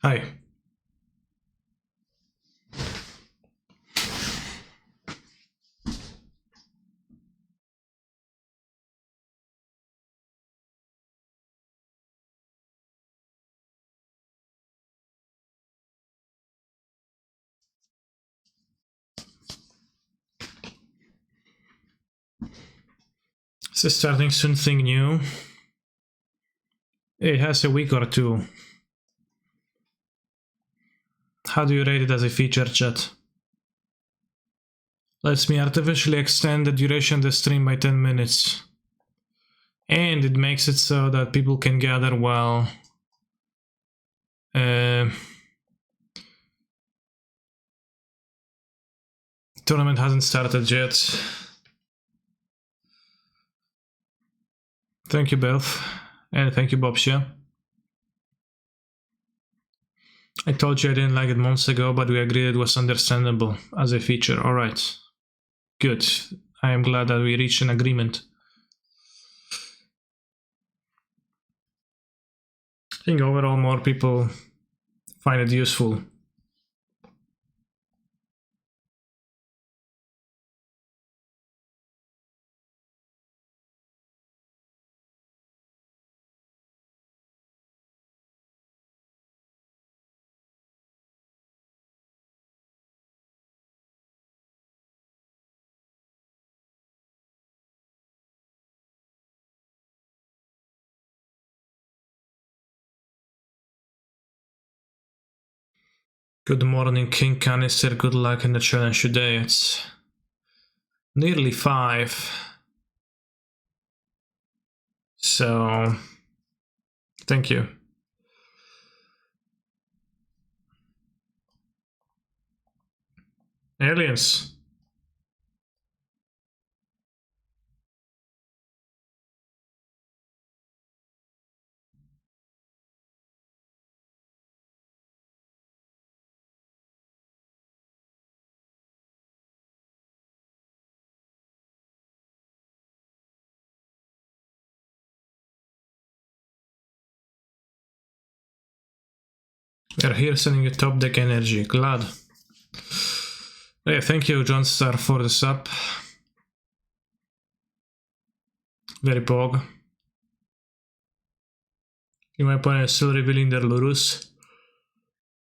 Hi. Is this starting something new? It has a week or two. How do you rate it as a feature, chat? Lets me artificially extend the duration of the stream by 10 minutes. And it makes it so that people can gather while tournament hasn't started yet. Thank you, Belf. And thank you, Bobsha. I told you I didn't like it months ago, but we agreed it was understandable as a feature. Alright. Good. I am glad that we reached an agreement. I think overall more people find it useful. Good morning, King Canister. Good luck in the challenge today. It's nearly 5. So, thank you. Aliens. They're here sending you top deck energy. Glad. Yeah, thank you, John Star, for the sub. Very pog. In my opinion, still revealing their Lurus.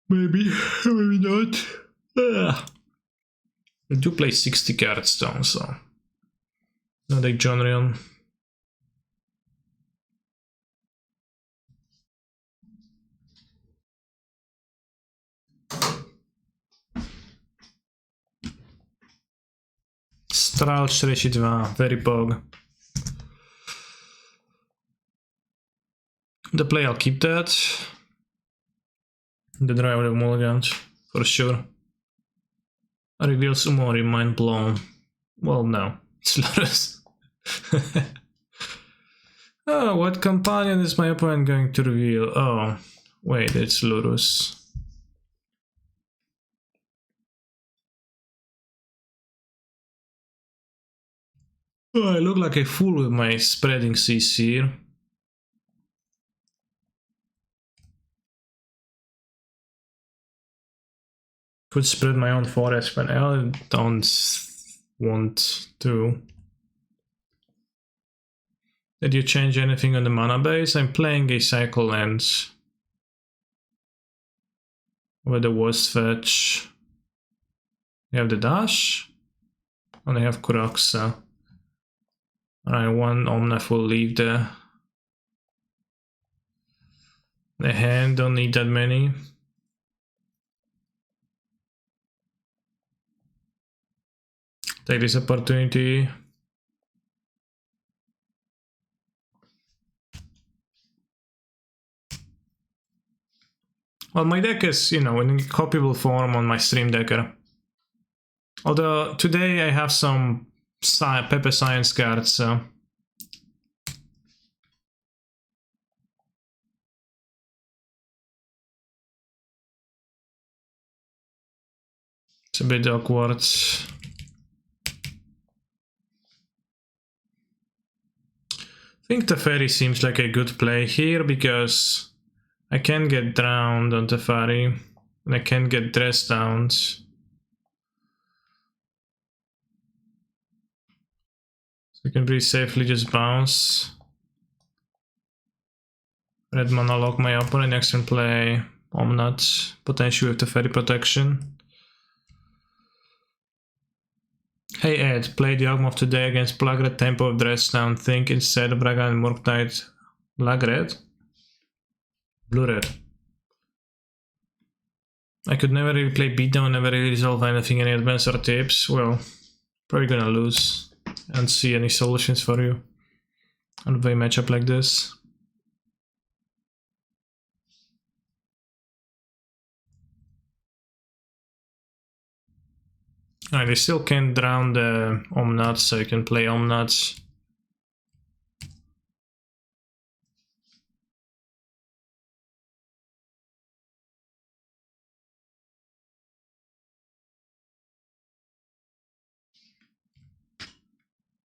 Maybe, maybe not. I do play 60 cards though, so. Not a Jonrion. Stral 42, very pog. The play, I'll keep that. The draw I would have mulliganed, for sure. Reveals Umori, mind blown. Well, no, it's Lurus. Oh, what companion is my opponent going to reveal? Oh, wait, it's Lurus. Oh, I look like a fool with my spreading CC here. Could spread my own forest, but I don't want to. Did you change anything on the mana base? I'm playing a cycle lens with the worst fetch. You have the dash, and I have Kuroxa. Alright, one Omnath will leave the hand, don't need that many. Take this opportunity. Well, my deck is, you know, in copyable form on my Stream Decker. Although today I have some Pepe Science cards, so. It's a bit awkward. I think Teferi seems like a good play here because I can get drowned on Teferi, and I can get dress downs. So I can pretty safely just bounce. Red mana lock my opponent, next turn play Omnat, potentially with Teferi protection. Hey Ed, play the Yawgmoth today against Black Red Tempo of Dreadstone. Think instead of Braga and Murktide. Black Red? Blue Red. I could never really play beatdown, never really resolve anything, any advance or tips. Well, probably gonna lose and see any solutions for you on a matchup like this. Alright, they still can't drown the Omnuts, so you can play Omnuts.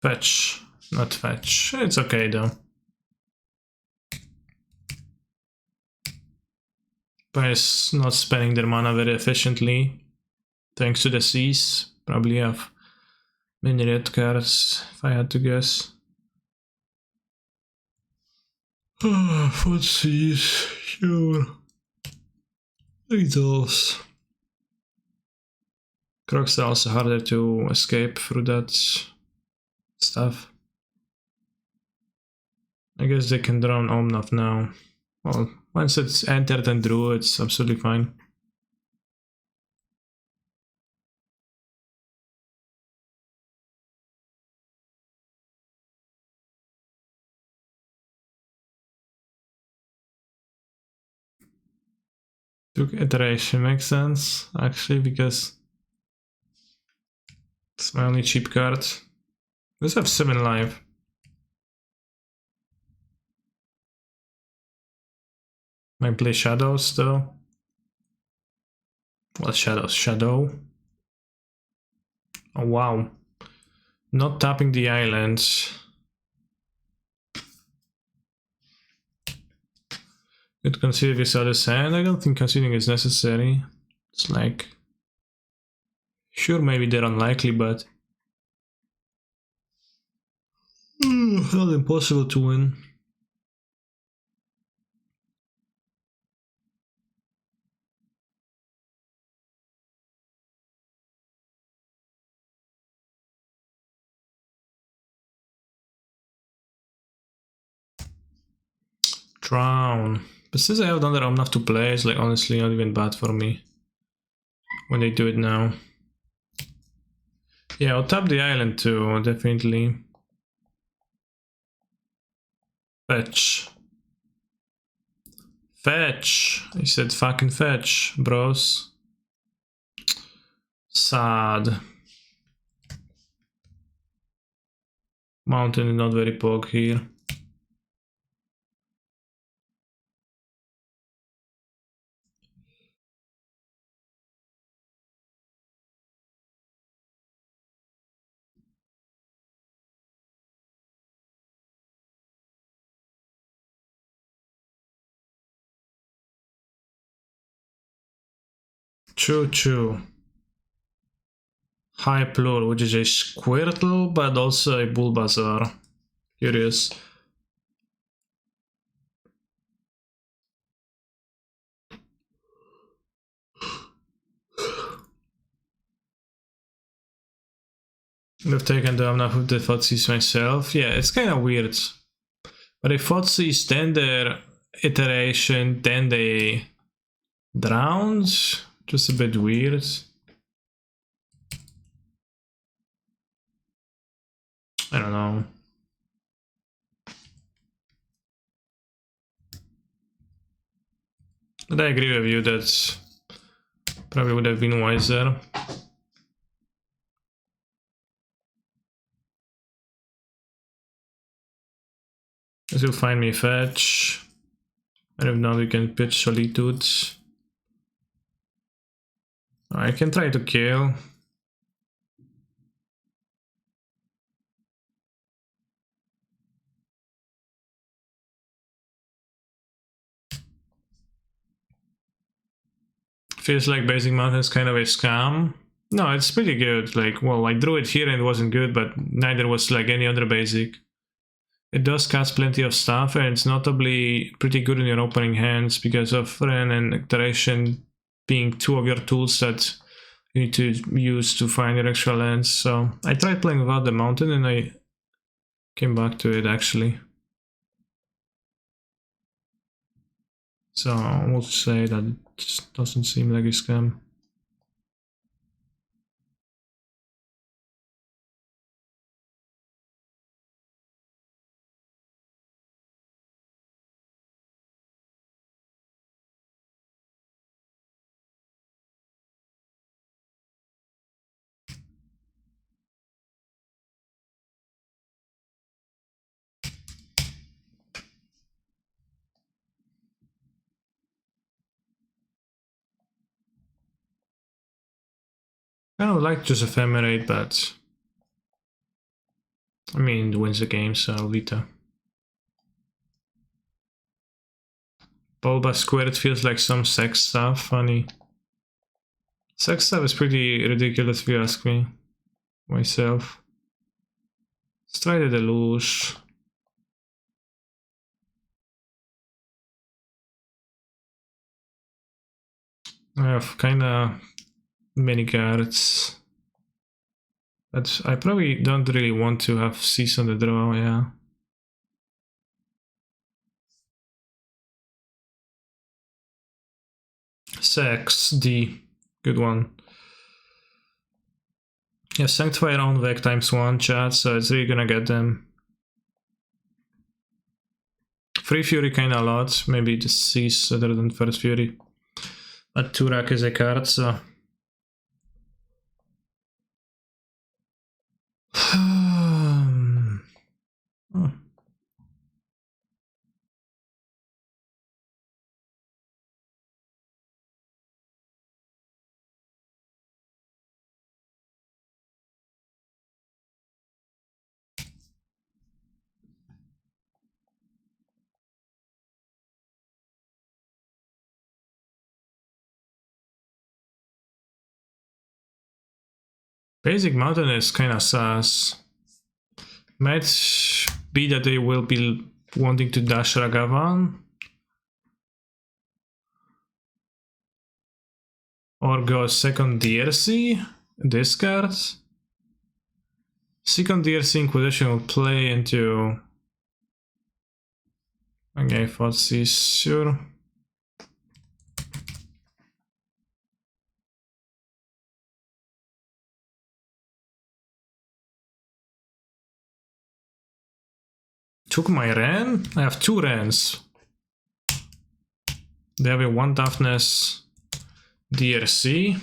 Fetch, not fetch. It's okay though. But it's not spending their mana very efficiently. Thanks to the Seas. Probably have many red cards, if I had to guess. What Seas? Sure. Those. Crocs are also harder to escape through that stuff. I guess they can drown Omnath now. Well, once it's entered and drew, it's absolutely fine. Took iteration makes sense, actually, because it's my only cheap card. Let's have 7 life. Might play Shadows though. What Shadows? Shadow? Oh wow. Not tapping the islands. Could consider this other sand. I don't think considering is necessary. It's like... Sure, maybe they're unlikely, but... not impossible to win. Drown. But since I have another Omnath to play, it's like honestly not even bad for me. When they do it now. Yeah, I'll tap the island too, definitely. Fetch. Fetch! I said fucking fetch, bros. Sad. Mountain is not very pog here. Choo choo. Hyplure, which is a Squirtle, but also a Bulbasaur. Curious. I've taken the enough of the Thoughtseize myself. Yeah, it's kind of weird. But if Thoughtseize, then their iteration, then they drowned. Just a bit weird. I don't know. But I agree with you that probably would have been wiser. This will find me fetch. And if not, we can pitch Solitude. I can try to kill. Feels like Basic Mountain is kind of a scam. No, it's pretty good. Like, well, I drew it here and it wasn't good, but neither was like any other basic. It does cast plenty of stuff, and it's notably pretty good in your opening hands because of Ren and Iteration being two of your tools that you need to use to find your extra lands. So I tried playing without the mountain and I came back to it actually. So I will say that it just doesn't seem like a scam. I would like just Ephemerate, but I mean, it wins the game, so Vita. Bulba squared feels like some sex stuff, funny. Sex stuff is pretty ridiculous if you ask me, myself. Let's try the Deluge. I have kinda many cards. But I probably don't really want to have Cease on the draw, yeah. Sex, D. Good one. Yeah, Sanctify around Vec ×1 chat, so it's really gonna get them. Free Fury kinda a lot, maybe just Cease rather than First Fury. But Turak is a card, so... Basic Mountain is kinda sus. Might be that they will be wanting to dash Ragavan. Or go second DRC, discard. Second DRC Inquisition will play into... Okay, Fotsi, sure. Took my Ren? I have 2 Rens. They have a 1 toughness DRC.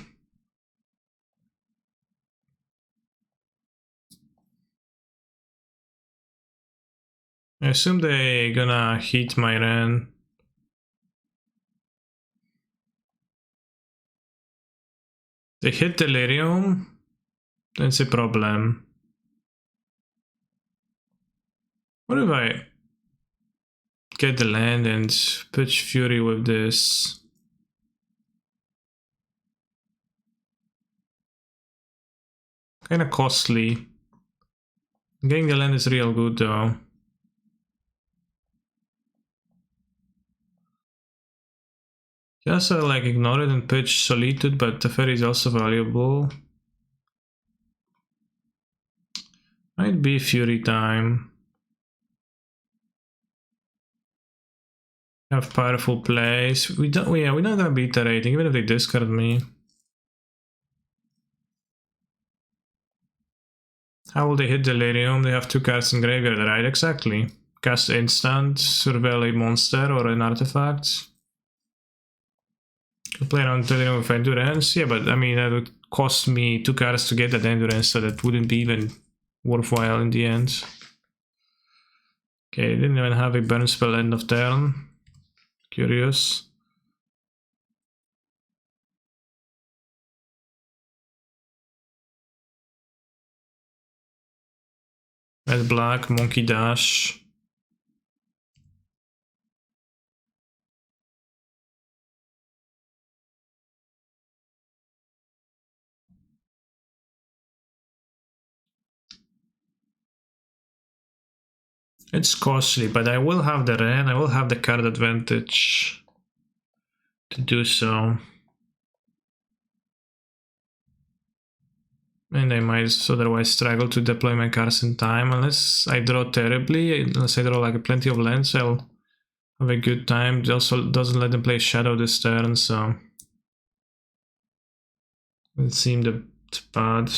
I assume they gonna hit my Ren. They hit Delirium. That's a problem. What if I get the land and pitch Fury with this? Kinda costly. Getting the land is real good though. Just like ignore it and pitch Solitude, but the Teferi is also valuable. Might be Fury time. Have powerful plays. We're not gonna be iterating, even if they discard me. How will they hit Delirium? They have 2 cards in graveyard, right? Exactly. Cast instant, surveil a monster or an artifact. Play around Delirium with Endurance. Yeah, but I mean, that would cost me 2 cards to get that Endurance, so that wouldn't be even worthwhile in the end. Okay, didn't even have a burn spell end of turn. Curious. Red black, Monkey Dash. It's costly, but I will have the red, I will have the card advantage to do so. And I might otherwise struggle to deploy my cards in time, unless I draw terribly, unless I draw like plenty of lands, I'll have a good time. It also doesn't let them play Shadow this turn, so it seemed a bit bad.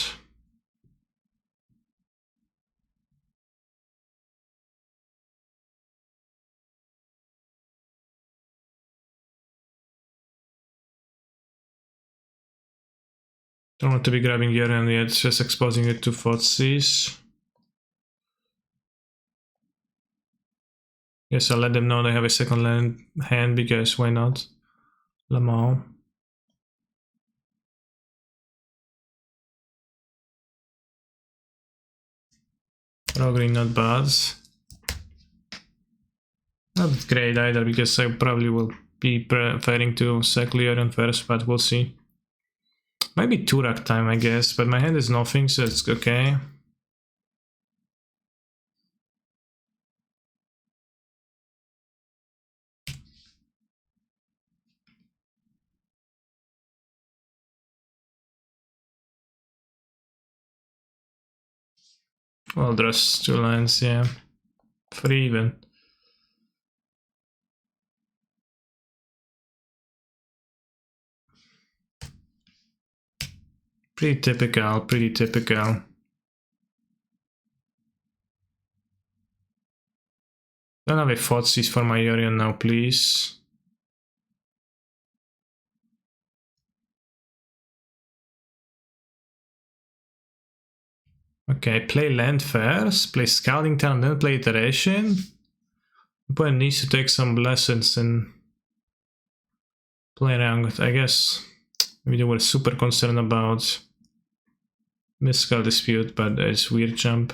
Don't want to be grabbing Yorion yet, just exposing it to Thoughtseize. Yes, I'll let them know they have a second land hand, because why not? Lamau. Raw green, not bad. Not great either, because I probably will be preferring to sack Yorion first, but we'll see. Might be Turak time, I guess, but my hand is nothing, so it's okay. Well, there's 2 lines, yeah. 3 even. Pretty typical, pretty typical. Don't have a Thoughtseize for my Yorion now, please. Okay, play land first, play Scalding Tarn, then play Iteration. Opponent needs to take some lessons and play around. I guess maybe they were super concerned about Mystical Dispute, but it's weird jump.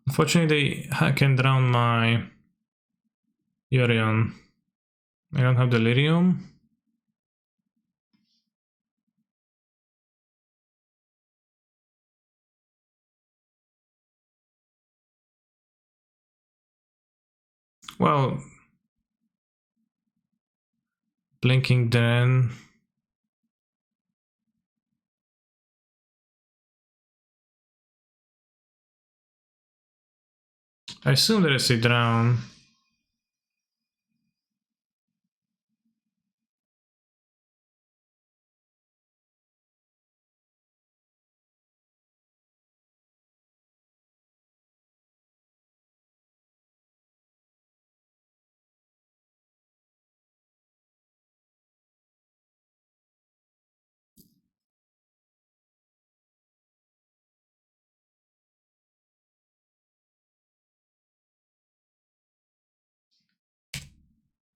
Unfortunately, I can drown my Yorion. I don't have Delirium. Well, Blinking Dren. I assume there is a drown.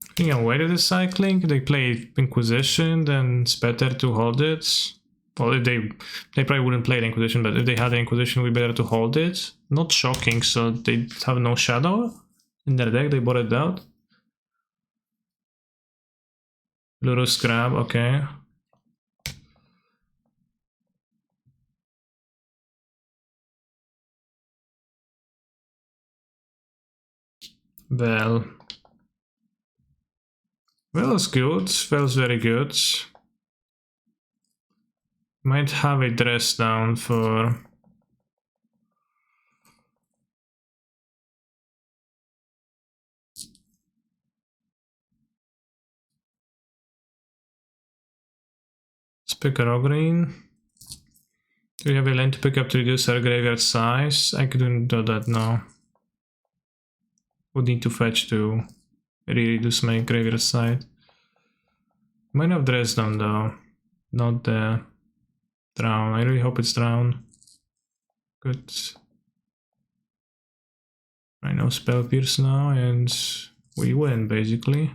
I think I'll wait at the cycling. They play Inquisition, then it's better to hold it. Well, if they probably wouldn't play the Inquisition, but if they had the Inquisition, it would be better to hold it. Not shocking, so they have no Shadow in their deck, they bought it out. Lurrus Grab, okay. Well, it's good. Well's very good. Might have a dress down for... Let's pick a raw green. Do we have a land to pick up to reduce our graveyard size? I couldn't do that now. Would need to fetch to reduce my graveyard size. Might have dress down though. Not the drown. I really hope it's drown. Good. I know Spell Pierce now, and we win basically.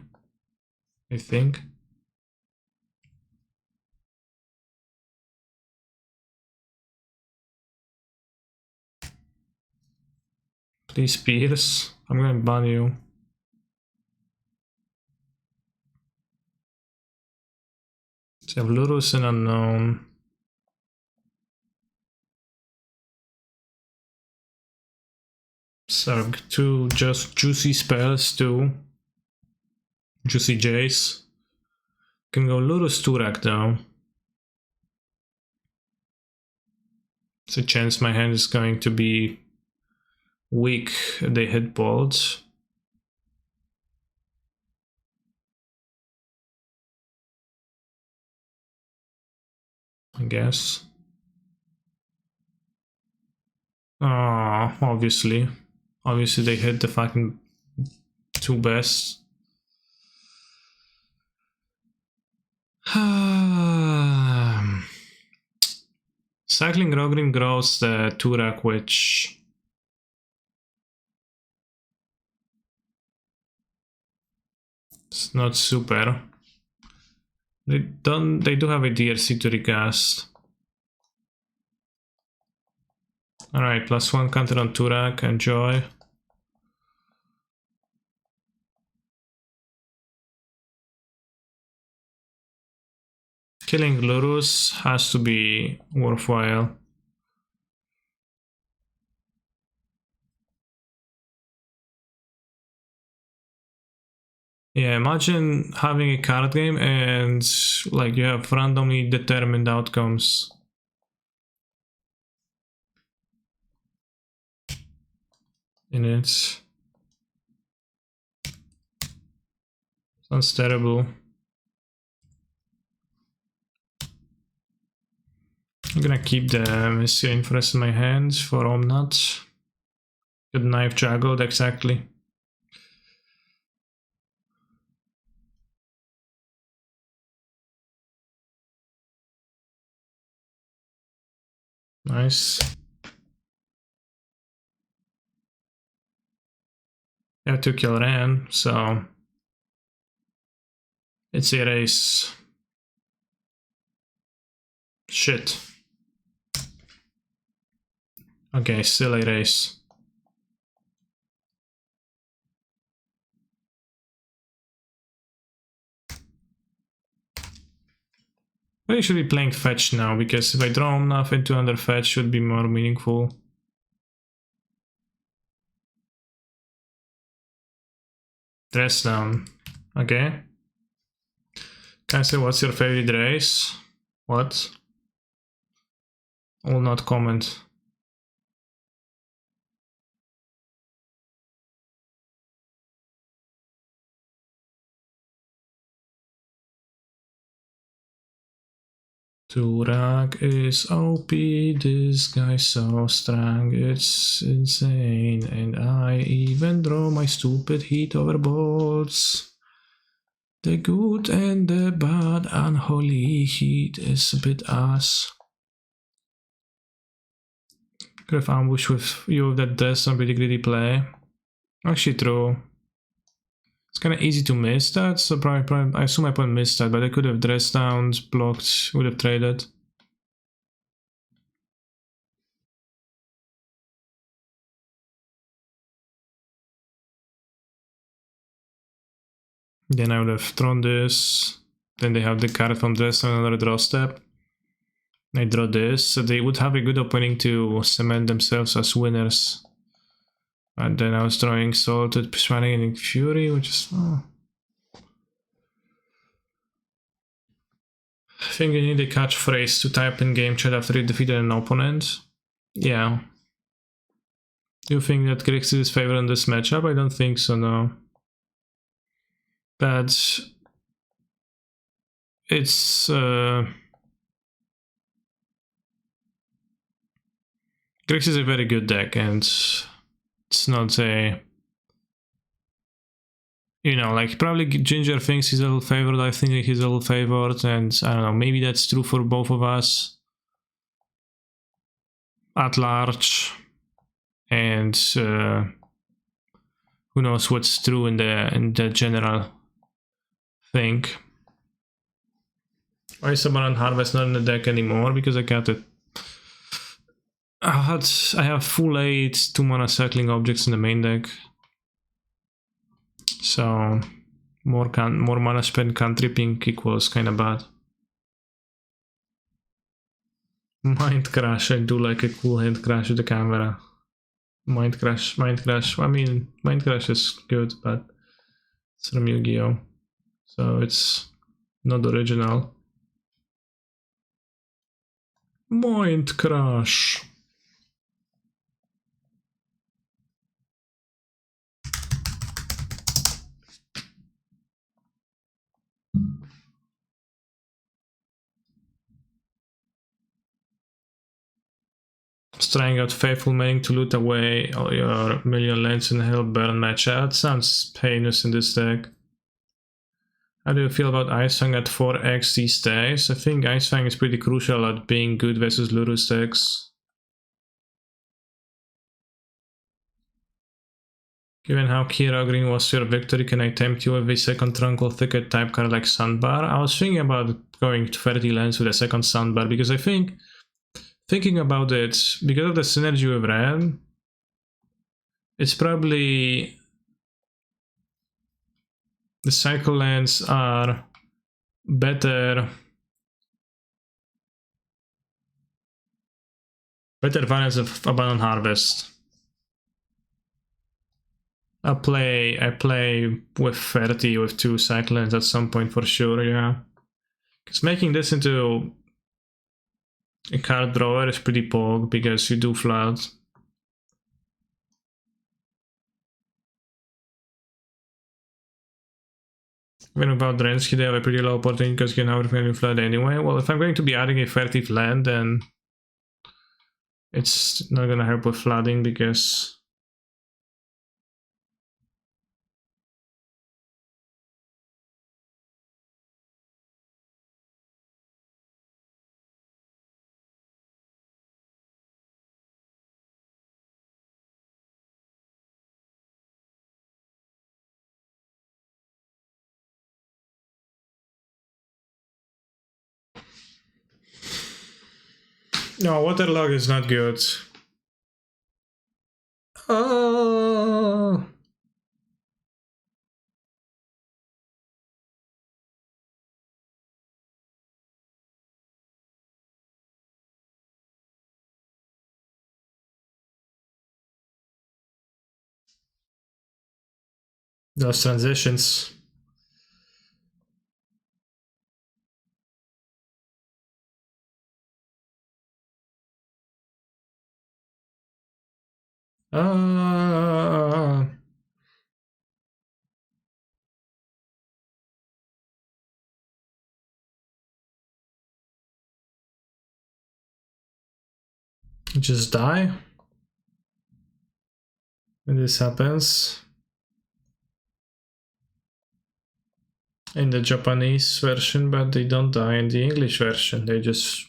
I think. Please, Pierce. I'm gonna ban you. So I have Lurus and Unknown. Sarg 2 just juicy spells too. Juicy Jace. Can go Lurus Turak though. There's a chance my hand is going to be weak. They hit bolts. I guess. Oh, obviously. Obviously they hit the fucking 2 best. Cycling Rogrim grows the Turak, which it's not super. They do have a DRC to recast. Alright, +1 counter on Turak, enjoy. Killing Lurus has to be worthwhile. Yeah, imagine having a card game and like you have randomly determined outcomes. In it. Sounds terrible. I'm gonna keep the Messiah Influence in my hands for Omnat. Good knife juggled, exactly. Nice. I have to kill Ran, so it's a race. Shit. Okay, still a race. I should be playing fetch now, because if I draw enough into under fetch, should be more meaningful. Dress down. Okay. Can I say what's your favorite race? What? I will not comment. Turak is OP, this guy's so strong, it's insane, and I even draw my stupid heat over bolts. The good and the bad, unholy heat is a bit ass. Could have ambushed with you with that dress on pretty greedy play. Actually true. It's kind of easy to miss that, so probably I assume I probably missed that, but I could have dressed down, blocked, would have traded. Then I would have thrown this. Then they have the card from dress on another draw step. I draw this, so they would have a good opening to cement themselves as winners. And then I was drawing Salted, Shrine and Fury, which is... Oh. I think you need a catchphrase to type in game chat after you defeated an opponent. Yeah. Do you think that Grixis is favored in this matchup? I don't think so, no. But... it's... Grixis is a very good deck, and it's not a... You know, like, probably Ginger thinks he's a little favored, I think he's a little favored, and I don't know, maybe that's true for both of us. At large. And who knows what's true in the general thing. Why is Summoner Harvest not in the deck anymore? Because I got it. I have full 8 2-mana cycling objects in the main deck. So more mana spent cantripping equals kinda bad. Mind Crash, I do like a cool hand crash with the camera. Mind Crash. I mean, Mind Crash is good, but it's from Yu-Gi-Oh! So it's not original. Mind Crash. Trying out Faithful Mating to loot away all your million lands in Hellburn match. That sounds heinous in this deck. How do you feel about Icefang at 4x these days? I think Icefang is pretty crucial at being good versus Lurus decks. Given how Kira Green was your victory, can I tempt you with a second Tranquil Thicket type card like Sandbar? I was thinking about going to 30 lands with a second Sandbar because I think, thinking about it, because of the synergy with Ren, it's probably the cycle lands are better variants of Abandoned Harvest. I play with 30 with 2 cycle lands at some point for sure, yeah. Because making this into a card drawer is pretty pog because you do flood. Even without Drensky, they have a pretty low opportunity because you can never really flood anyway. Well, if I'm going to be adding a furtive land, then it's not gonna help with flooding because no, Waterlog is not good. Oh. Those transitions. Just die when this happens. In the Japanese version, but they don't die in the English version. They just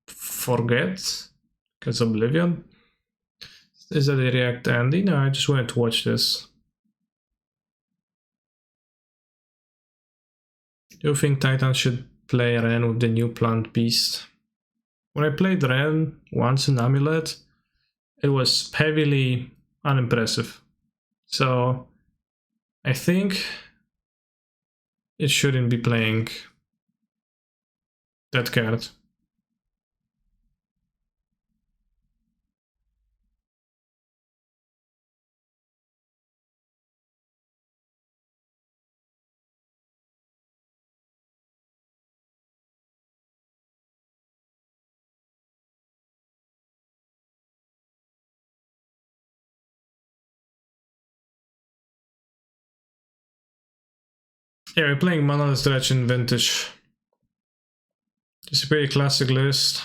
forget because Oblivion. Is that a React Andy? No, I just wanted to watch this. Do you think Titan should play Ren with the new plant beast? When I played Ren once in Amulet, it was heavily unimpressive. So I think it shouldn't be playing that card. Yeah, we're playing Monolith Dredge in Vintage. It's a pretty classic list.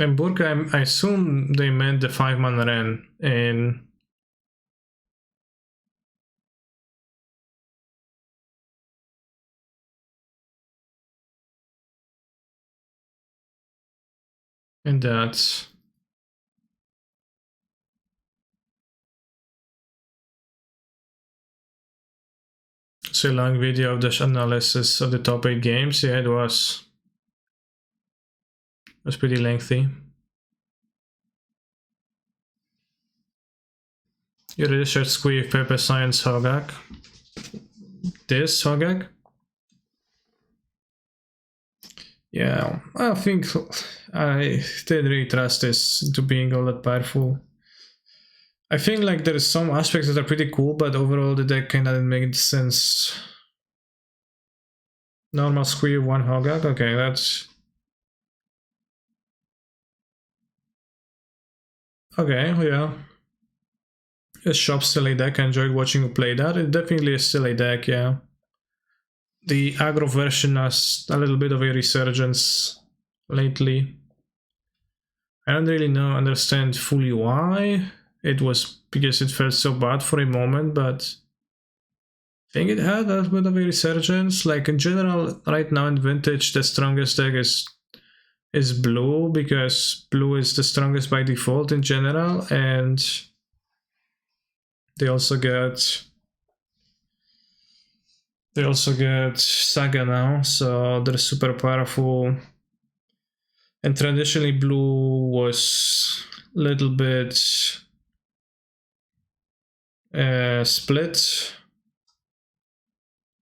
And Burka, I assume they meant the 5-mana Ren in that. It's a long video of the analysis of the top 8 games. Yeah, it was pretty lengthy. You really should squeeze Paper Science Hogak. This Hogak? Yeah, I think I didn't really trust this to being all that powerful. I think like there is some aspects that are pretty cool, but overall the deck kinda didn't make sense. Normal squeeze, 1 Hogak, okay, that's... Okay, yeah. A shop silly deck, I enjoyed watching you play that. It's definitely a silly deck, yeah. The aggro version has a little bit of a resurgence lately. I don't really understand fully why. It was because it felt so bad for a moment, but I think it had a bit of a resurgence. Like in general, right now in Vintage, the strongest deck is blue, because blue is the strongest by default in general, and they also get Saga now, so they're super powerful. And traditionally blue was a little bit split,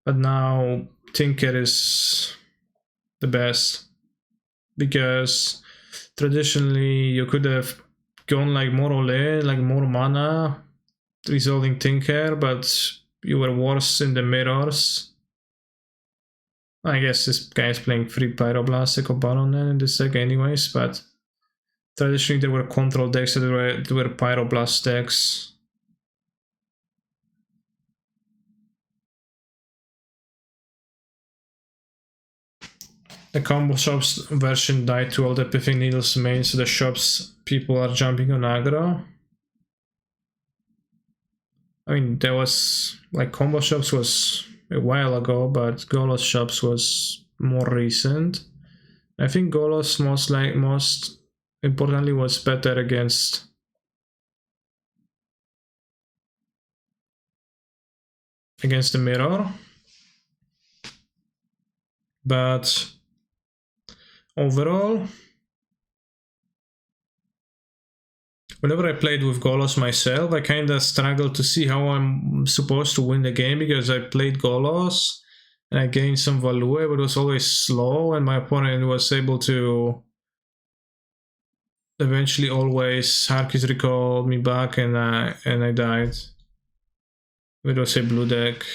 but now Tinker is the best, because traditionally you could have gone like more ole, like more mana, resolving Tinker, but you were worse in the mirrors. I guess this guy is playing 3 Pyroblastic or Baron in this deck anyways, but traditionally there were control decks that were Pyroblast decks. The combo shops version died to all the Pithing Needles main, so the shops people are jumping on aggro. I mean, there was like combo shops was a while ago, but Golos shops was more recent. I think Golos most importantly was better against the mirror, but overall, whenever I played with Golos myself, I kinda struggled to see how I'm supposed to win the game, because I played Golos and I gained some value, but it was always slow, and my opponent was able to eventually always Harkis recalled me back, and I died. It was a blue deck.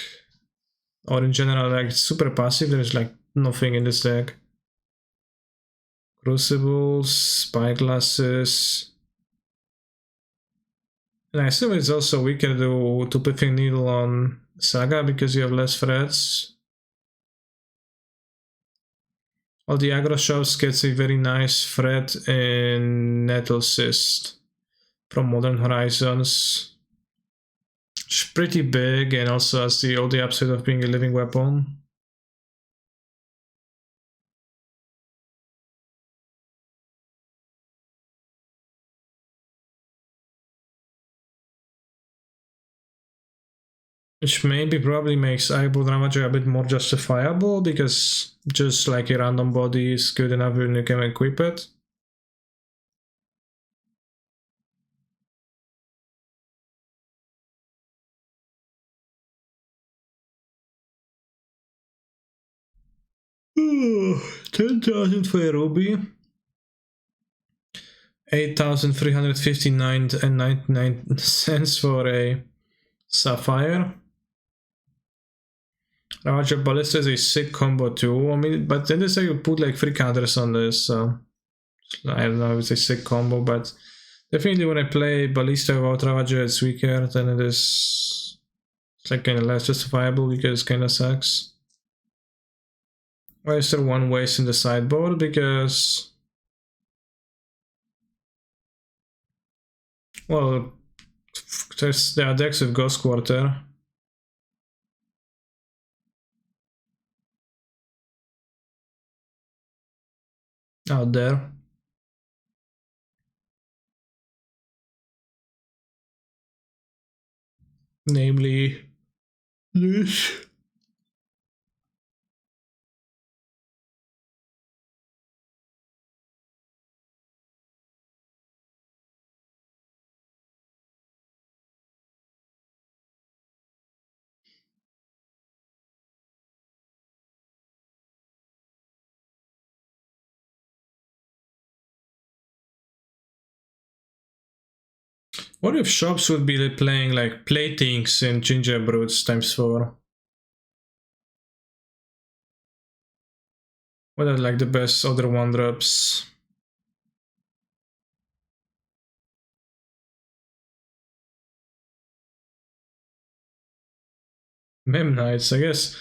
Or in general, like, it's super passive, there's like nothing in this deck. Crucibles, Spyglasses. And I assume it's also weaker to Pithing Needle on Saga because you have less threats. All the aggro shops gets a very nice threat in Nettle Cyst from Modern Horizons. It's pretty big, and also has all the upside of being a living weapon. Which maybe probably makes Eyeball Ravager a bit more justifiable, because just like a random body is good enough when you can equip it. $10,000 for a ruby. 8,359.99 for a sapphire. Ravager Ballista is a sick combo too. I mean, but then they say you put like 3 counters on this, so I don't know if it's a sick combo, but definitely when I play Ballista without Ravager, it's weaker than it is. It's like kinda less justifiable because it kinda sucks. Why is there 1 waste in the sideboard? Because, well, there are decks with Ghost Quarter. Out there. Namely this. What if shops would be playing like platings and gingerbroods ×4? What are like the best other 1-drops? Memnites, I guess.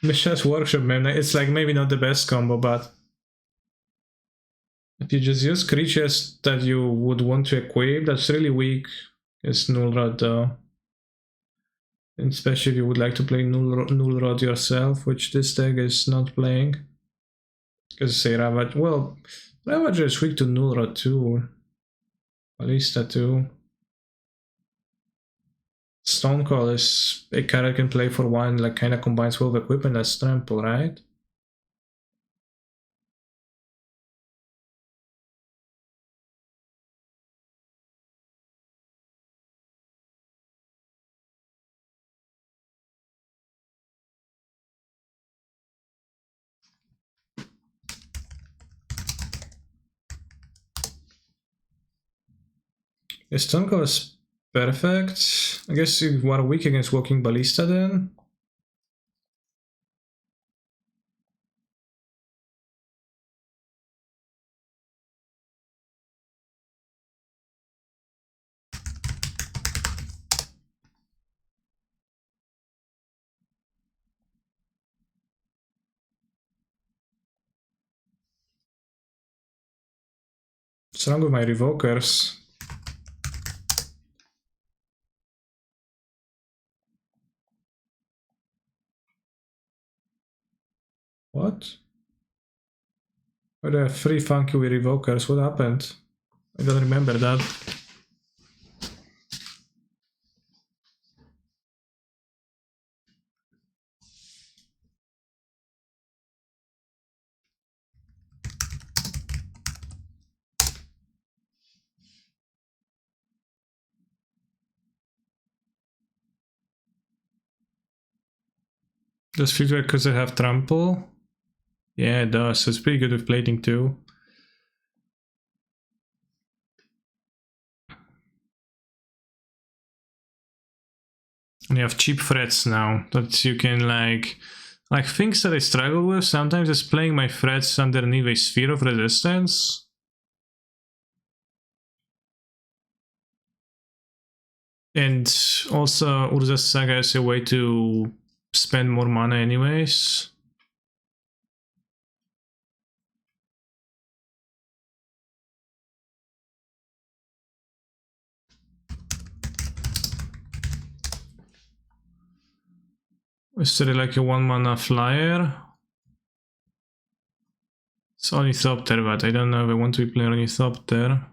Mishra's Workshop Memnite, it's like maybe not the best combo, but if you just use creatures that you would want to equip, that's really weak. It's Null Rod though. And especially if you would like to play Null Rod yourself, which this deck is not playing. Because say Ravage, well, Ravager is weak to Null Rod too. Ballista too. Stonecall is a card I can play for 1, like kinda combines well with equipment as Trample, right? Yeah, Stonecall is perfect. I guess you are weak against Walking Ballista then. What's wrong with my Revokers? What? Were there 3 funky with Revokers? What happened? I don't remember that. Does feedback because I have Trample? Yeah, it does. It's pretty good with plating too. And you have cheap threats now that you can like things that I struggle with. Sometimes is playing my threats underneath a sphere of resistance. And also Urza's Saga is a way to spend more mana anyways. Is there like a 1-mana flyer? It's Ornithopter, but I don't know if I want to be playing Ornithopter.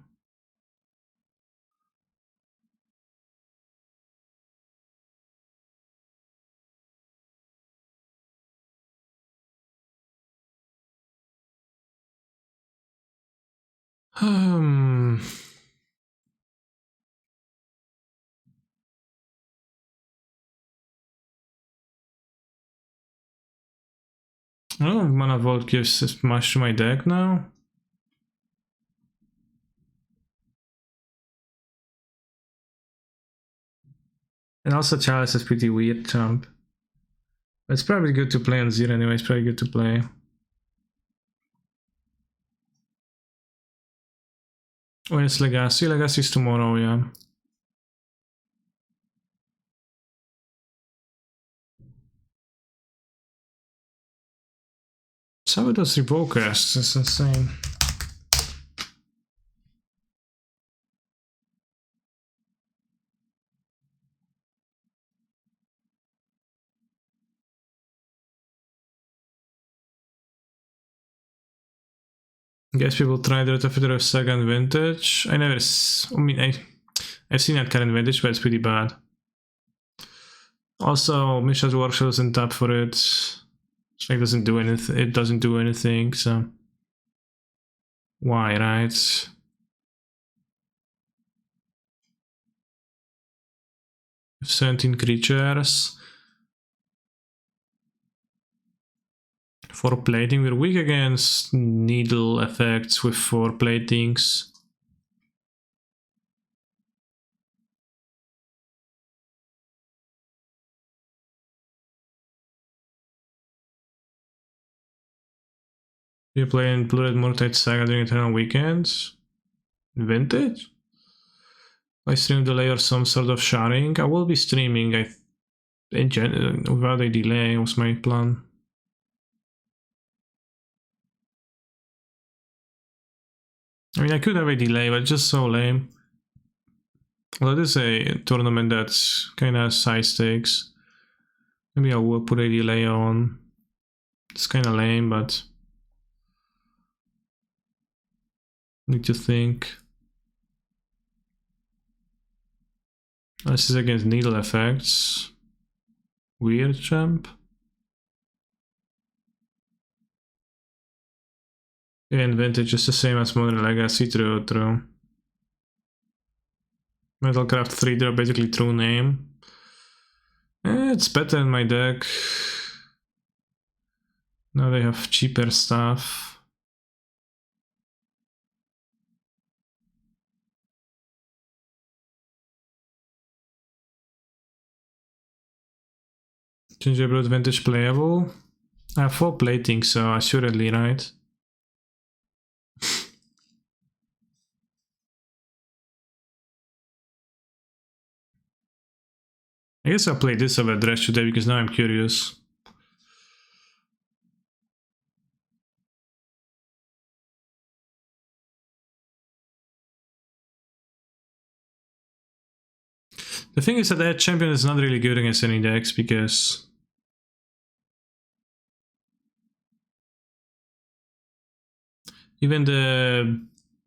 I don't know if Mana Vault gives much to my deck now. And also Chalice is pretty weird jump. It's probably good to play on Zero anyway, it's probably good to play. When is Legacy? Legacy is tomorrow, yeah. Some of those Revokers, it's insane. I guess people tried Ret of Federer second vintage. I never, I mean, I've seen that card in vintage, but it's pretty bad. Also, Mishra's Workshop doesn't tap for it. It's like doesn't do anything. It doesn't do anything. So why, right? Have 17 creatures. 4 plating. We're weak against needle effects with 4 platings. You playing Blue Red Murktide Saga during Eternal Weekends? Vintage? I stream delay or some sort of sharing. I will be streaming without a delay was my plan. I mean, I could have a delay, but it's just so lame. Well, it is a tournament that's kind of high stakes. Maybe I will put a delay on. It's kind of lame, but need to think. This is against needle effects. Weird champ. Yeah, and vintage is the same as Modern Legacy, true. Metalcraft 3 drop basically true name. It's better in my deck. Now they have cheaper stuff. Gingerbread Vintage playable. I have 4 plating, so assuredly, right? I guess I'll play this over Dredge today because now I'm curious. The thing is that champion is not really good against any decks because even the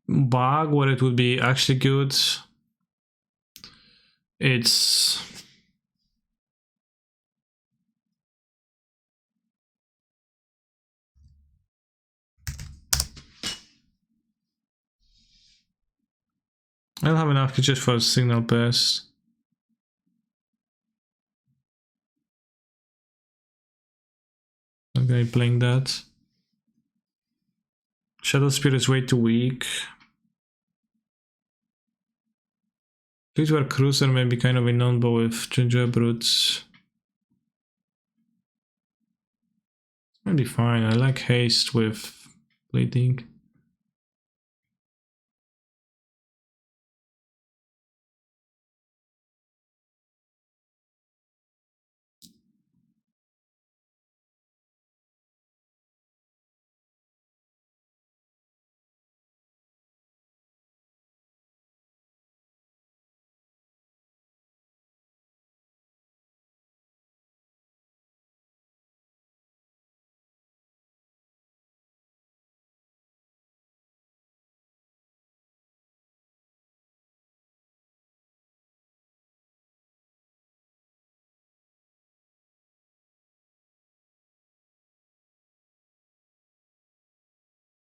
bug where it would be actually good, it's I don't have enough just for a signal pass. Okay, playing that. Shadow Spear is way too weak. Fleetware Cruiser may be kind of a non-bow with Gingerbread. Might be fine. I like haste with plating.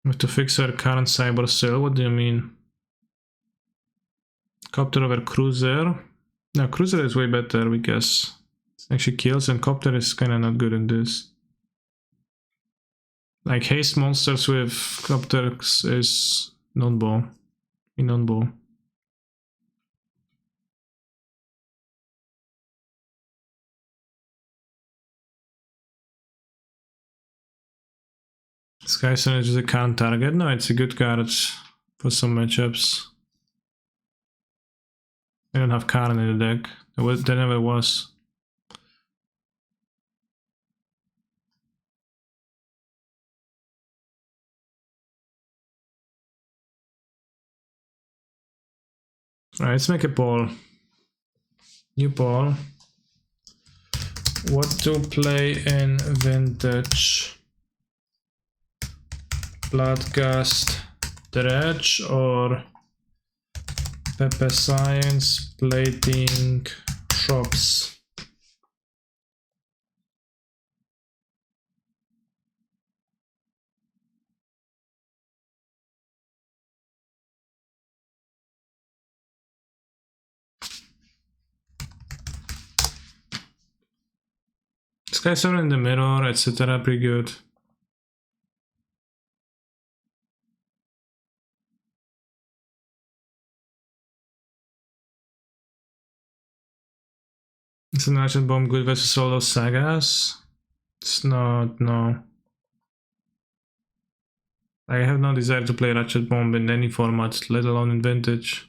We have to fix our current cyber cell. What do you mean? Copter over Cruiser. No, Cruiser is way better because it actually kills, and Copter is kind of not good in this. Like haste monsters with Copters is non-bow. Non-bow. Skyson is just a current target. No, it's a good card for some matchups. I don't have Karn in the deck. There never was. Alright, let's make a poll. New poll. What to play in Vintage? Bloodgast Dredge or Pepe Science Plating Shops? Skysor in the mirror, etc. Pretty good. Is an Argent Bomb good versus all those sagas? It's not, no. I have no desire to play Ratchet Bomb in any format, let alone in Vintage.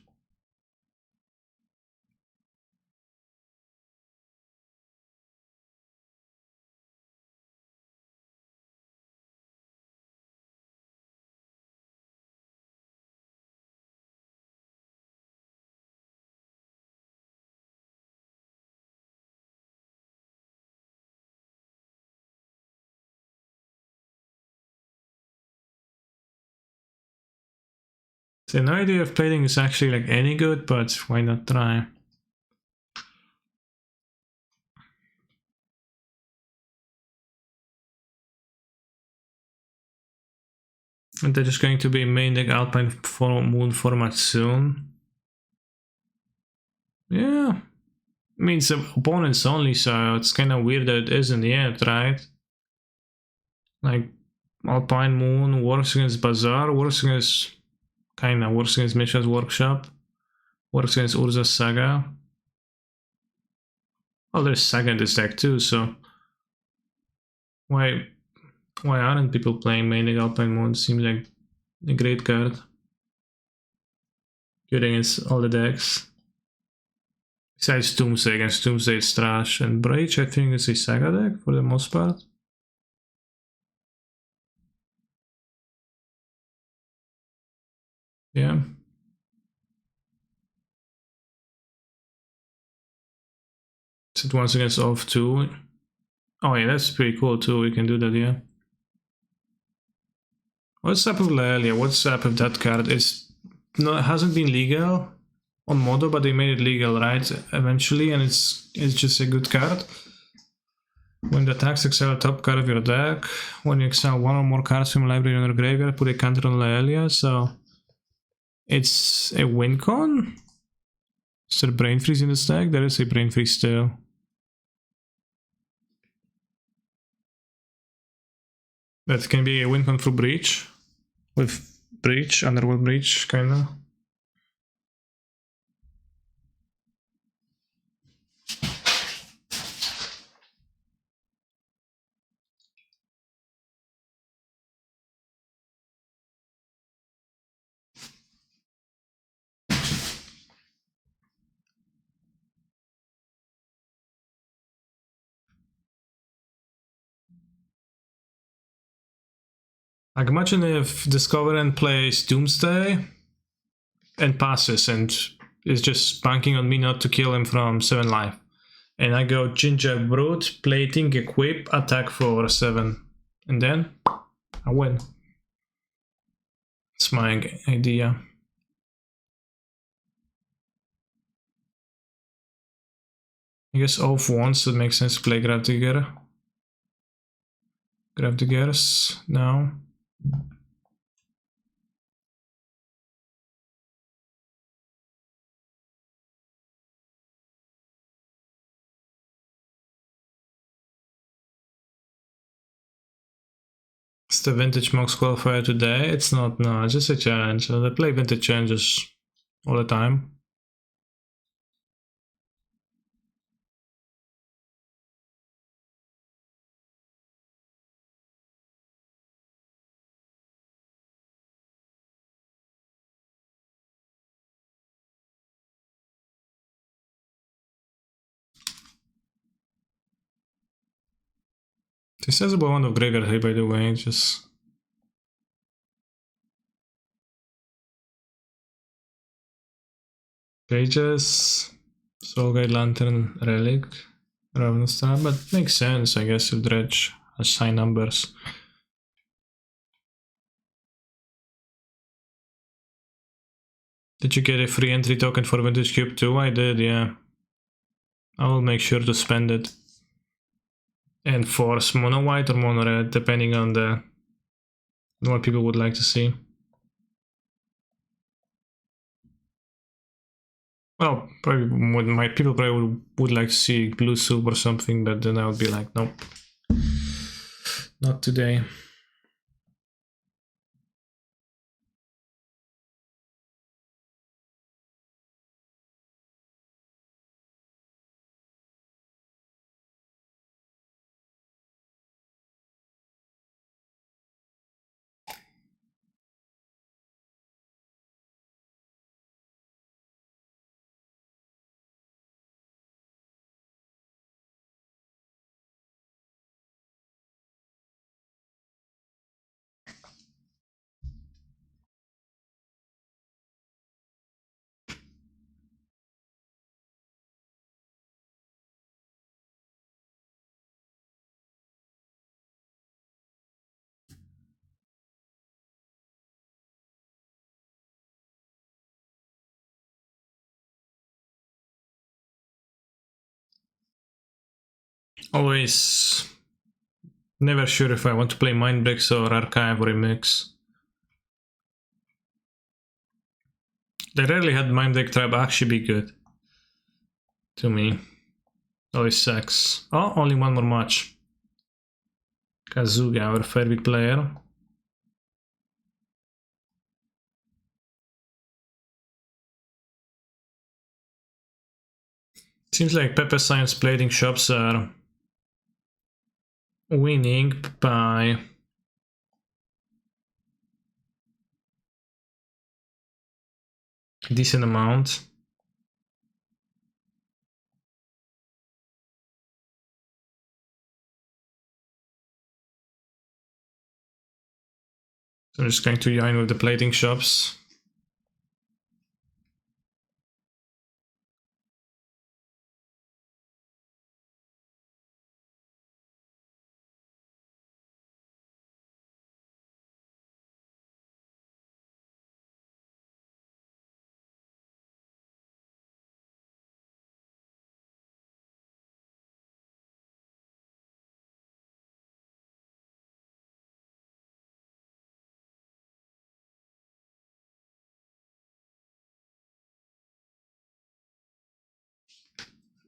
So no idea if plating is actually like any good, but why not try? And they're just going to be main deck Alpine Moon format soon. Yeah. I mean, it's opponents only, so it's kind of weird that it isn't yet, right? Like, Alpine Moon works against Bazaar, works against Mishra's Workshop, works against Urza's Saga. Oh, there's Saga in this deck too, so why aren't people playing main deck Alpine Moon? Seems like a great card. Good against all the decks. Besides Doomsday, against Doomsday it's trash. And Breach, I think it's a Saga deck for the most part. Yeah. It once against off too. Oh yeah, that's pretty cool too. We can do that, yeah. What's up with Lelia? What's up with that card? It hasn't been legal on Modo, but they made it legal, right? Eventually, and it's just a good card. When the attacks exile top card of your deck, when you exile one or more cards from your library in your graveyard, put a counter on Lelia, so it's a win con? Is there Brain Freeze in this deck? There is a Brain Freeze still. That can be a win con through Breach. With Breach, Underworld Breach, kinda. Like, imagine if Discovery plays Doomsday and passes and is just banking on me not to kill him from 7 life. And I go Ginger Brute, plating, equip, attack for 7. And then I win. It's my idea. I guess off once, so it makes sense to play Gravedigger. Gravediggers now. It's the Vintage Mox qualifier today. It's not, no, it's just a challenge. I play Vintage challenges all the time. This has about one of Graveyard Hay, by the way, just... Pages, Soul Guide Lantern, Relic, Ravenous Trap, but makes sense, I guess, if Dredge has high numbers. Did you get a free entry token for Vintage Cube too? I did, yeah. I will make sure to spend it. And force mono white or mono red, depending on what people would like to see. Well, probably people probably would like to see blue soup or something, but then I would be like, nope, not today. Always never sure if I want to play Mindbreaks or Archive or Remix. They rarely had Mindbreak Tribe actually be good. To me. Always sucks. Oh, only one more match. Kazuga, our favorite player. Seems like Pepper Science plating shops are winning by a decent amount. So I'm just going to join with the plating shops.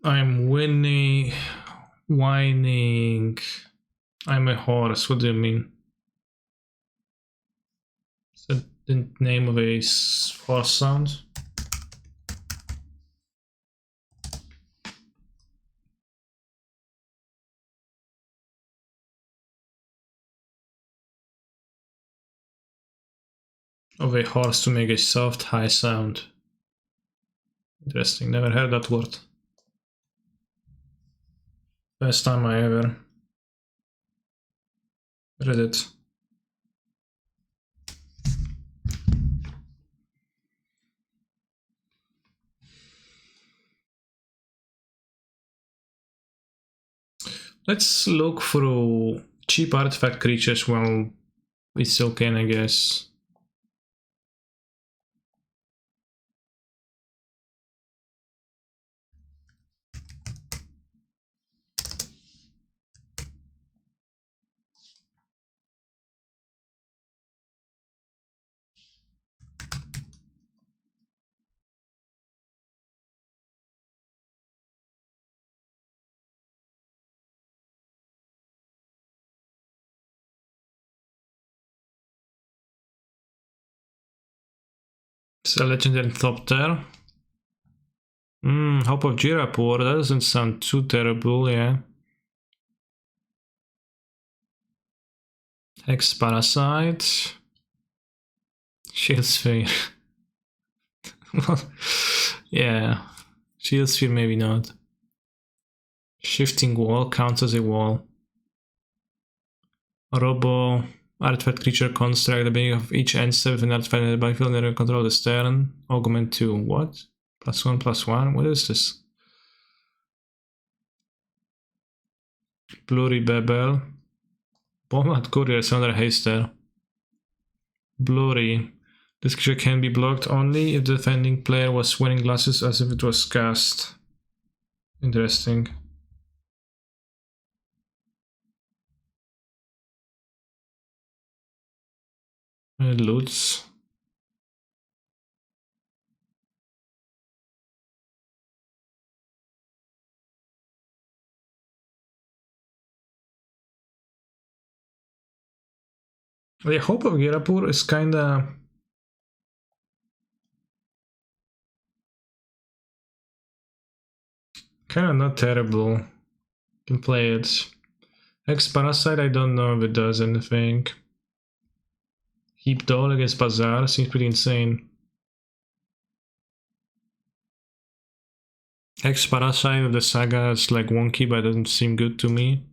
I'm winning, whining. I'm a horse. What do you mean? Is that the name of a horse sound? Of a horse to make a soft, high sound. Interesting. Never heard that word. First time I ever read it. Let's look through cheap artifact creatures while we still can, I guess. It's a legendary Thopter. Hope of Jirapur, that doesn't sound too terrible, yeah. Hex Parasite. Shield Sphere. Well, yeah. Shield Sphere maybe not. Shifting Wall counts as a wall. Robo. Artifact creature construct at the beginning of each end step. If an artifact in the battlefield near control of the turn. Augment to what? +1/+1? What is this? Blurry Bebel. Bombard Courier is another haster. Blurry. This creature can be blocked only if the defending player was wearing glasses as if it was cast. Interesting. Loots. The Hope of Jirapur is kinda not terrible. You can play it. Hex Parasite, I don't know if it does anything. Heap Doll against Bazaar seems pretty insane. Hex Parasite of the Saga is like wonky, but it doesn't seem good to me.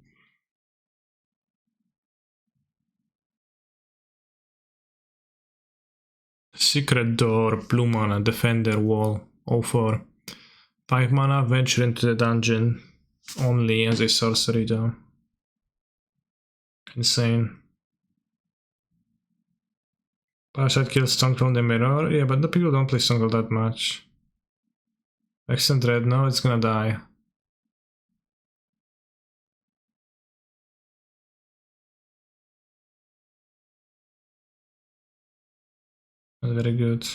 Secret Door, blue mana, Defender Wall, 04. 5 mana, venture into the dungeon. Only as a sorcery though. Insane. Parasite kills Stonecold the Mirror. Yeah, but the people don't play Stonecold that much. Extant Red, no, it's gonna die. Not very good.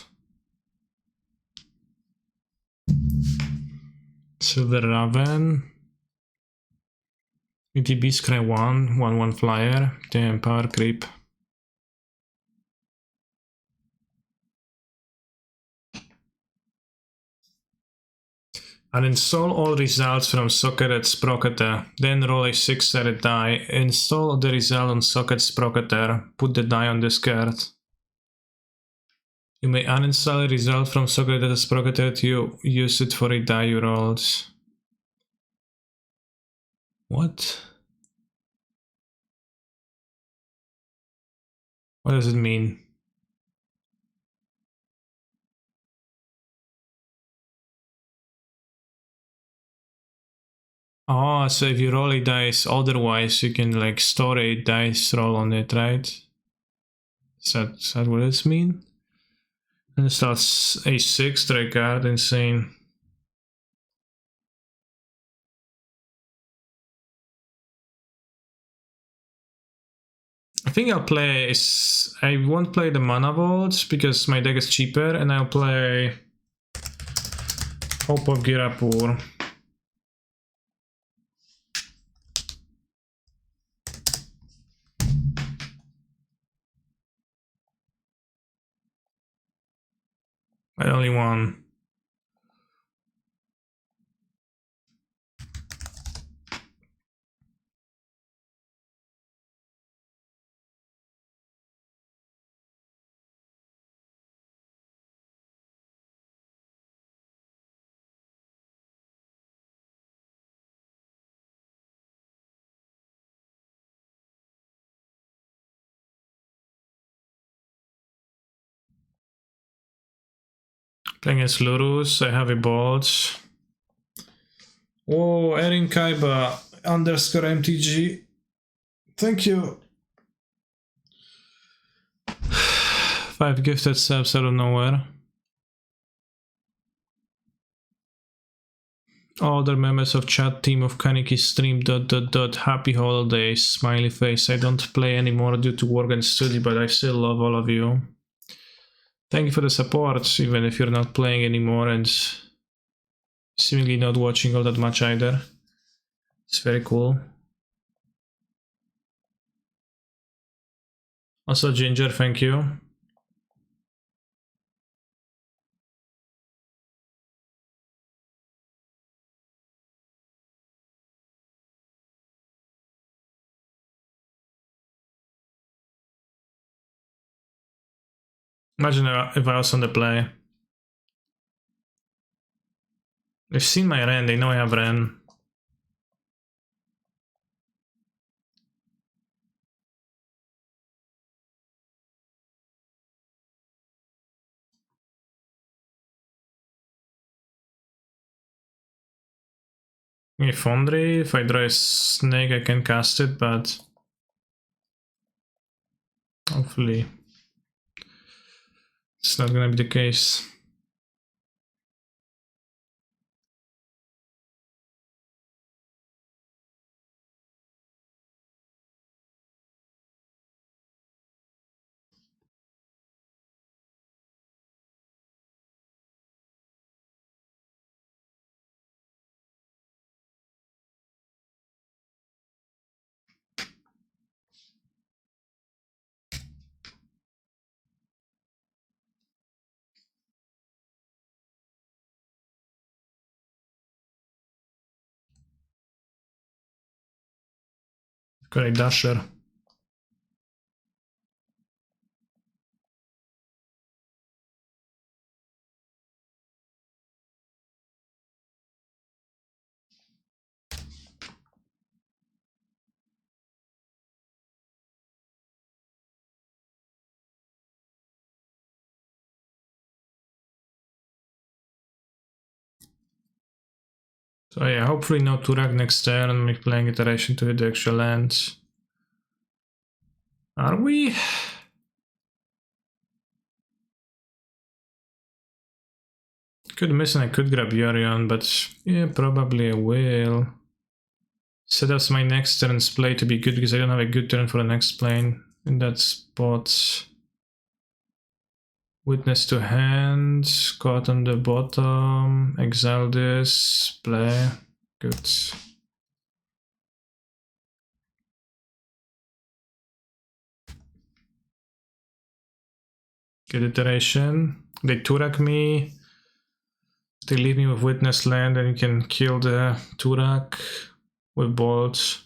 Silver Raven. ETB Scry 1/1 flyer. Damn, power creep. Uninstall all results from socket at Sprocketr, then roll a 6-sided die. Install the result on socket Sprocketr. Put the die on discard. You may uninstall a result from socket at Sprocketr to use it for a die you rolled. What? What does it mean? Oh, so if you roll a dice otherwise, you can like store a dice roll on it, right? Is that what it means? And it starts a 6 strike card, insane. I think I'll play I won't play the Mana Vault because my deck is cheaper, and I'll play Hope of Girapur. I only won. Playing as Lurus, I have a bolt. Oh, Erin Kaiba _MTG. Thank you. 5 gifted subs out of nowhere. Other members of chat team of Kaneki stream ... Happy holidays, smiley face. I don't play anymore due to work and study, but I still love all of you. Thank you for the support, even if you're not playing anymore and seemingly not watching all that much either. It's very cool. Also Ginger, thank you. Imagine if I was on the play. They've seen my Ren, they know I have Ren. Fondry, if I draw a snake I can cast it, but hopefully it's not gonna be the case. Got a Dasher. So yeah, hopefully no Turak next turn, make playing iteration to hit the extra lands. Are we? Could miss and I could grab Yorion, but yeah, probably I will. Set up my next turn's play to be good because I don't have a good turn for the next plane in that spot. Witness to hand, caught on the bottom, exile this, play, good. Good iteration. They Turak me, they leave me with Witness land and you can kill the Turak with bolts.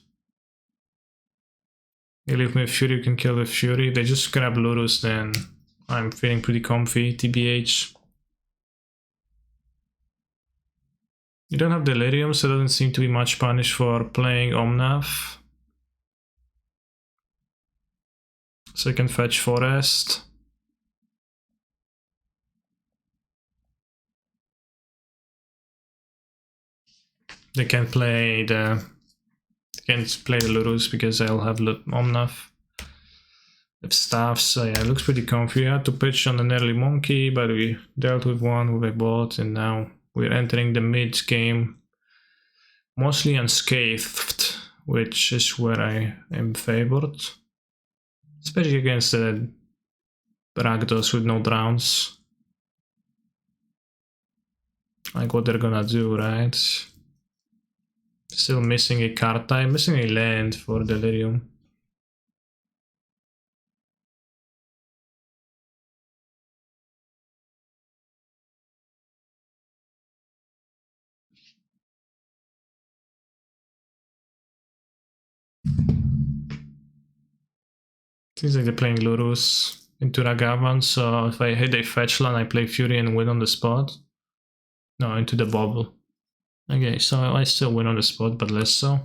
You leave me with Fury, you can kill the Fury. They just grab Lurus, then I'm feeling pretty comfy, TBH. You don't have Delirium, so it doesn't seem to be much punish for playing Omnath. So you can fetch Forest. They can't play the Lurus because I'll have Omnath. With staffs, so yeah, it looks pretty comfy. I had to pitch on an early monkey, but we dealt with one with a bot, and now we're entering the mid game mostly unscathed, which is where I am favored. Especially against the Rakdos with no drowns. Like what they're gonna do, right? Still missing a card type, missing a land for Delirium. Seems like they're playing Lurus into Ragavan, so if I hit a fetch land, I play Fury and win on the spot. No, into the bubble. Okay, so I still win on the spot, but less so.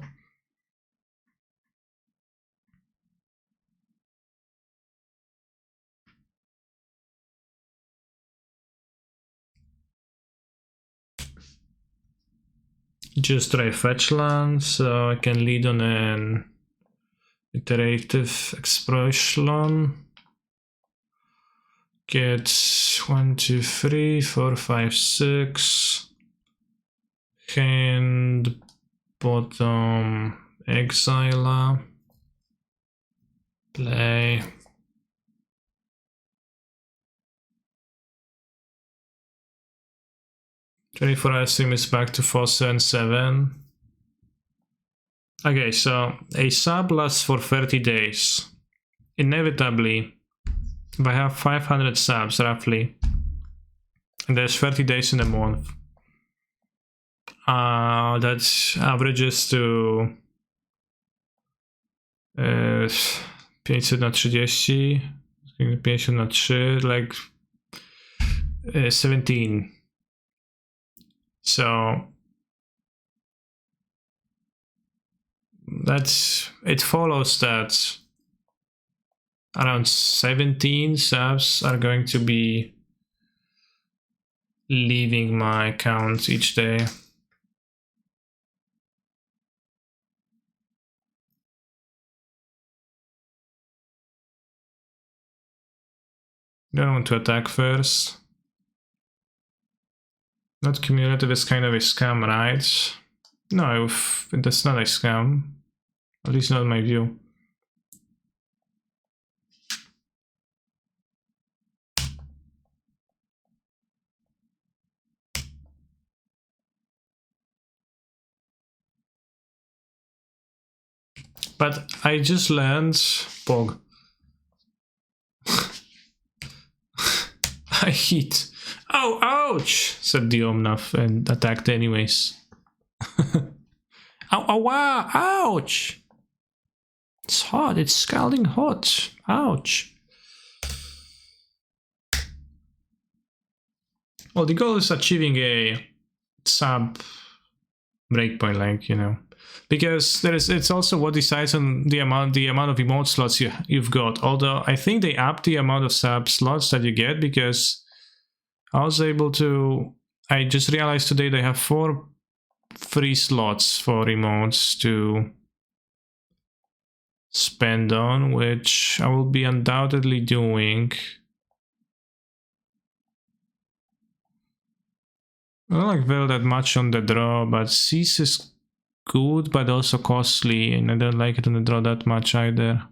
Just try fetch land, so I can lead on an iterative explosion. Get 1, 2, 3, 4, 5, 6. Hand bottom exile. Play. I stream is back to 4, 7, 7. Okay, so a sub lasts for 30 days. Inevitably, if I have 500 subs roughly, and there's 30 days in a month, that averages to 500 na 30, 50 na 3, like 17. So it follows that around 17 subs are going to be leaving my account each day. Don't want to attack first. Not cumulative is kind of a scam, right? No, that's not a scam. At least not in my view. But I just learned Pog. I hit. Oh, ouch! Said the Omnath and attacked anyways. Ow, ow, wow, ouch! It's hot, it's scalding hot. Ouch. Well, the goal is achieving a sub breakpoint, like, you know. Because it's also what decides on the amount of emote slots you've got. Although I think they upped the amount of sub slots that you get, because I was able to. I just realized today they have 4 free slots for emotes to spend on, which I will be undoubtedly doing. I don't like Veil that much on the draw, but Cease is good, but also costly, and I don't like it on the draw that much either.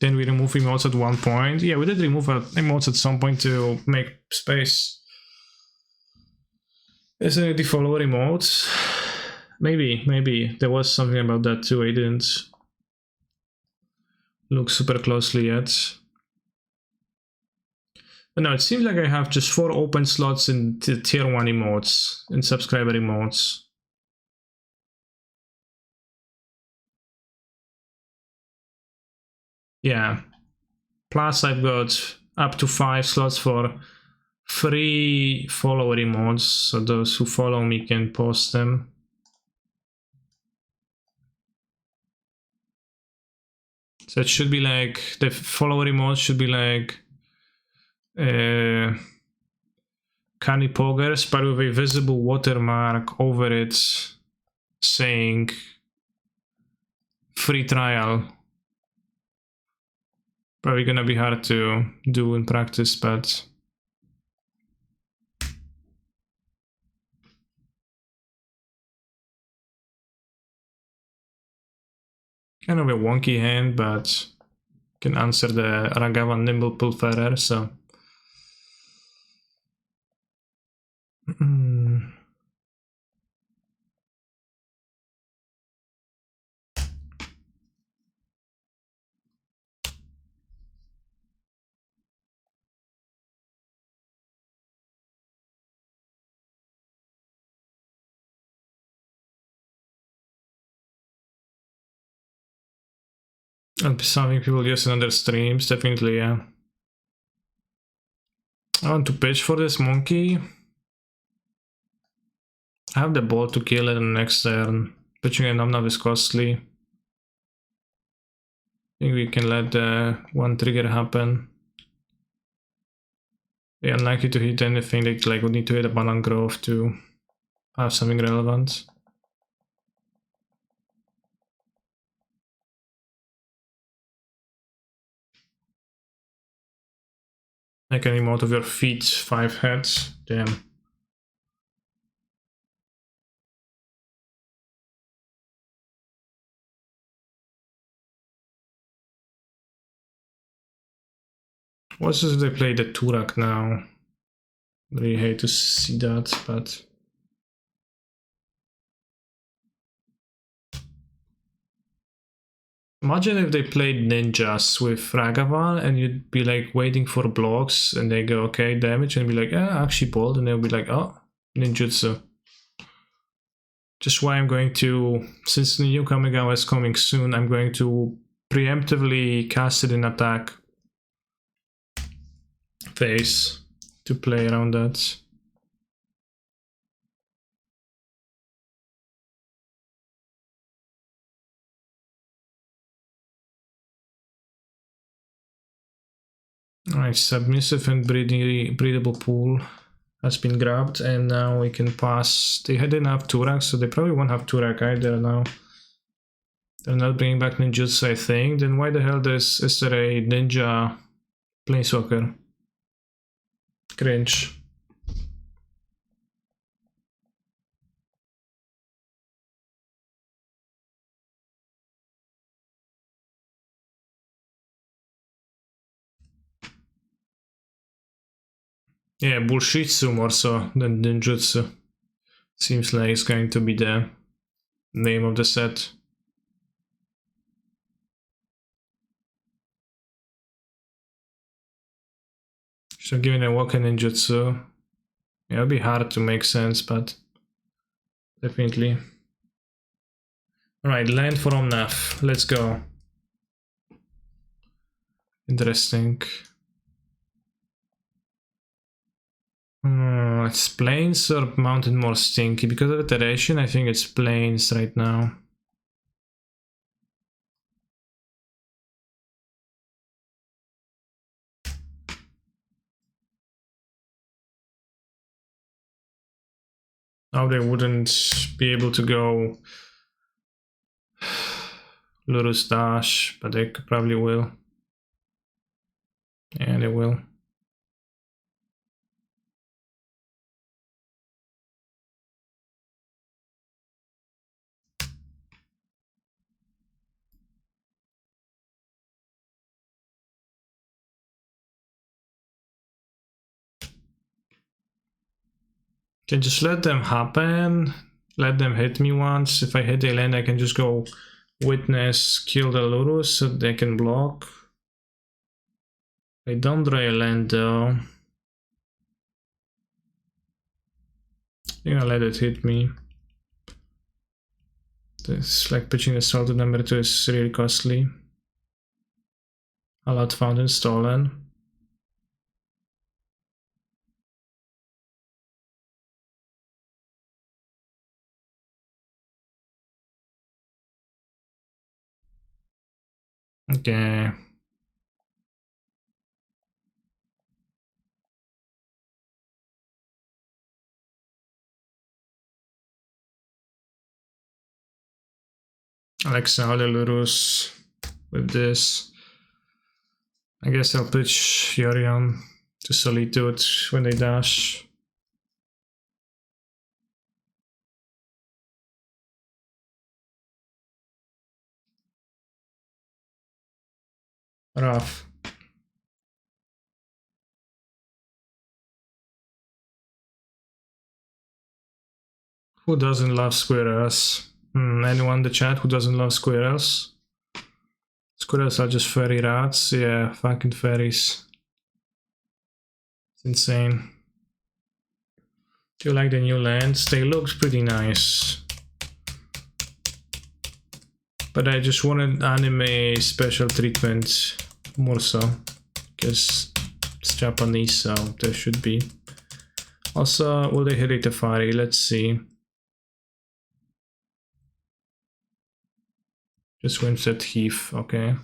Then we remove emotes at one point. Yeah, we did remove emotes at some point to make space. Isn't it the follower emotes? Maybe. There was something about that too. I didn't look super closely yet. But no, it seems like I have just 4 open slots in tier 1 emotes, in subscriber emotes. Yeah. Plus I've got up to 5 slots for free follower emotes, so those who follow me can post them. So it should be like, the follower emotes should be like Canny Poggers, but with a visible watermark over it saying free trial. Probably gonna be hard to do in practice, but kind of a wonky hand, but can answer the Ragavan Nimble Pilferer, so that'll be something people use in other streams, definitely, yeah. I want to pitch for this monkey. I have the ball to kill it in the next turn. Pitching a Numnub is costly. I think we can let the one trigger happen. They're unlikely to hit anything. They like would need to hit a Banana Grove to have something relevant. Make any emote of your feet, 5 heads. Damn. What's this if they play the Turak now? Really hate to see that, but imagine if they played ninjas with Ragavan and you'd be like waiting for blocks and they go okay damage and be like, yeah, actually bold, and they'll be like, oh, ninjutsu. Just why I'm going to, since the new Kamigawa is coming soon, I'm going to preemptively cast it in attack phase to play around that. Alright, submissive and breedable pool has been grabbed, and now we can pass. They didn't have Turak, so they probably won't have Turak either now. They're not bringing back ninjutsu, I think. Then why the hell is there a ninja planeswalker? Cringe. Yeah, Bullshitsu more so than ninjutsu. Seems like it's going to be the name of the set. So given a Woken ninjutsu, yeah, it'll be hard to make sense, but definitely. Alright, land for Omnath. Let's go. Interesting. It's plains or mountain more stinky? Because of iteration, I think it's plains right now. Now they wouldn't be able to go Lurus Dash, but they probably will. Yeah, they will. Can just let them happen. Let them hit me once. If I hit the land, I can just go witness, kill the Lurus so they can block. I don't draw a land though. I'm gonna let it hit me. This like pitching the Salted number 2 is really costly. Allowed Fountain stolen. Okay. Alexa Lurus with this. I guess I'll pitch Yorion to Solitude when they dash. Rough. Who doesn't love squirrels? Anyone in the chat who doesn't love squirrels? Squirrels are just fairy rats. Yeah, fucking fairies. It's insane. Do you like the new lands? They look pretty nice. But I just wanted anime special treatment more so. Because it's Japanese, so there should be. Also, will they hit Itafari? Let's see. Just Windset Heath, okay.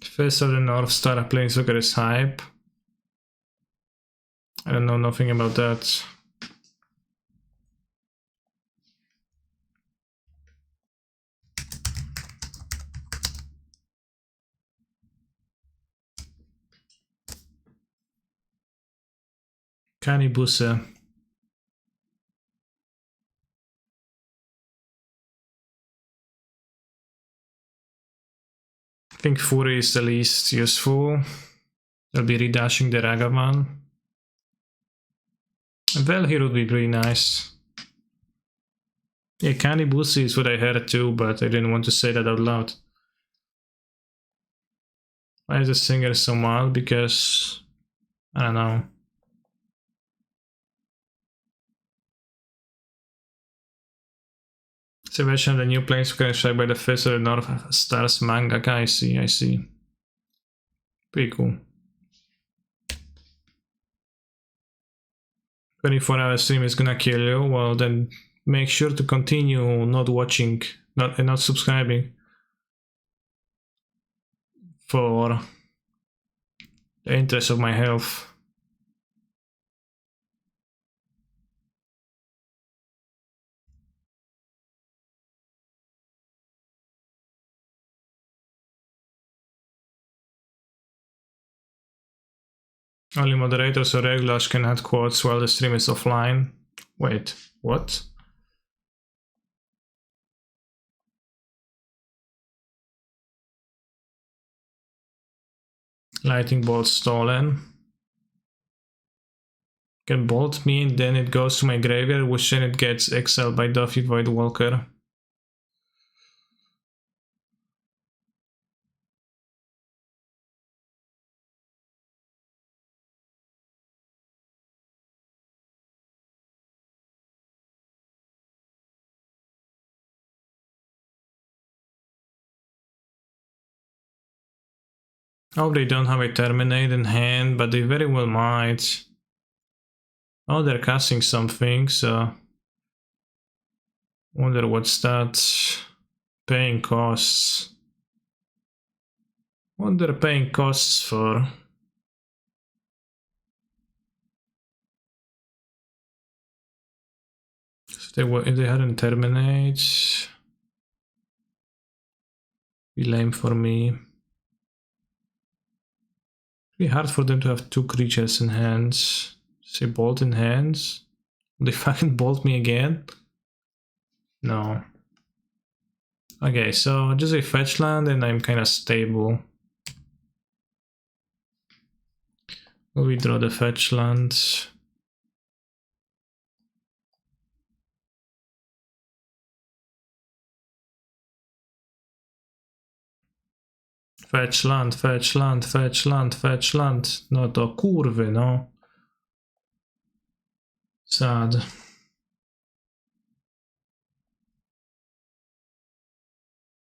Face of the North Star Planeswalker is hype. I don't know nothing about that. Kanibuse. I think Fury is the least useful. I'll be redashing the Ragavan. Well, here would be pretty nice. Yeah, Kanibuse is what I heard too, but I didn't want to say that out loud. Why is the singer so mild? Because I don't know. It's a version of the new Planeswalker inspired by the Face of the North Stars manga. I see. Pretty cool. 24-hour stream is gonna kill you. Well, then make sure to continue not watching, not subscribing for the interest of my health. Only moderators or regulars can add quotes while the stream is offline. Wait, what? Lightning bolt stolen. Can bolt me and then it goes to my graveyard, which then it gets exiled by Duffy Voidwalker. Oh, they don't have a Terminate in hand, but they very well might. Oh, they're casting something, so... Wonder what's that paying costs. What they're paying costs for. If they hadn't Terminate... Be lame for me. Be hard for them to have 2 creatures in hands. Say bolt in hands. Will they fucking bolt me again? No. Okay, so just a fetch land and I'm kinda stable. Will we draw the fetch land? Fetch land, fetch land, fetch land, fetch land. No to kurwy, no. Sad.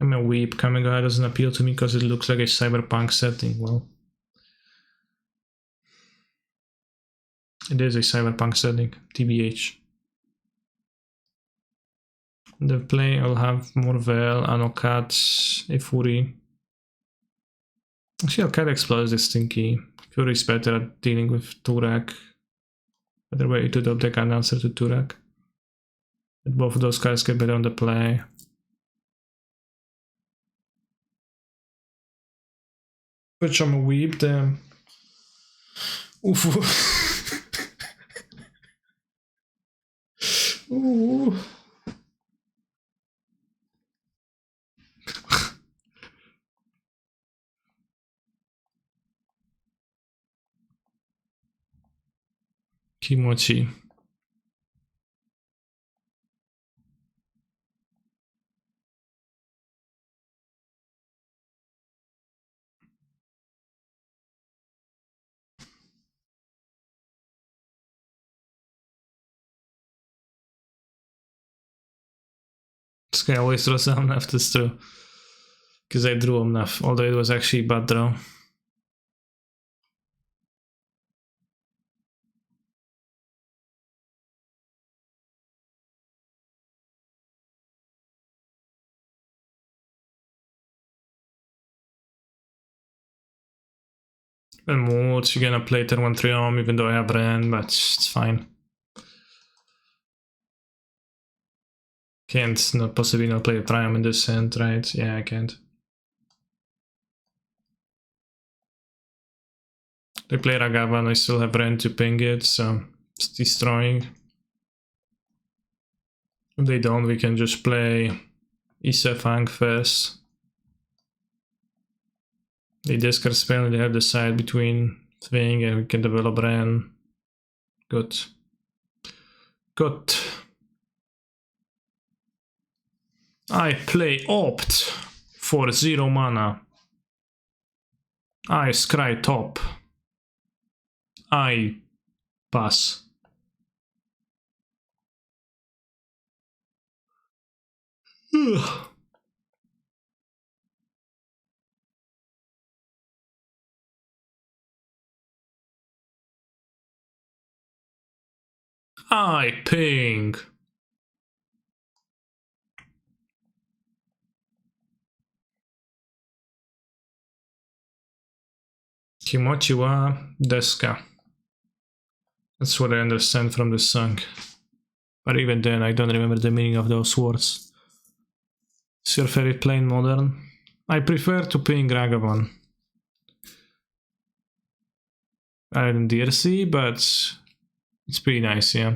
I'm a weep. Kamigawa doesn't appeal to me because it looks like a cyberpunk setting. Well, it is a cyberpunk setting, TBH. The play, I'll have Morvel, Anokat, Efuri. Actually, I'll explodes this Stinky. Fury is better at dealing with Turak. Better way to drop deck Announcer to Turak. But both of those cards get better on the play. Which I'm a weep, damn. Oof. Ooh. Kimochi. This guy always draws down after this too. Because I drew enough, although it was actually a bad draw. And Moods, you're gonna play turn 1 Triumph, even though I have Ren, but it's fine. Can't not possibly not play a Triumph in this hand, right? Yeah, I can't. They play Ragavan, I still have Ren to ping it, so it's destroying. If they don't, we can just play Isefang first. They discard spell and they have the side between Thing and we can develop Ren. Good. Good. I play Opt for 0 mana. I scry top. I pass. Ugh. I ping. Kimochi wa deska. That's what I understand from the song. But even then, I don't remember the meaning of those words. Is your favorite plain modern? I prefer to ping Ragavan. I didn't DRC, but it's pretty nice, yeah.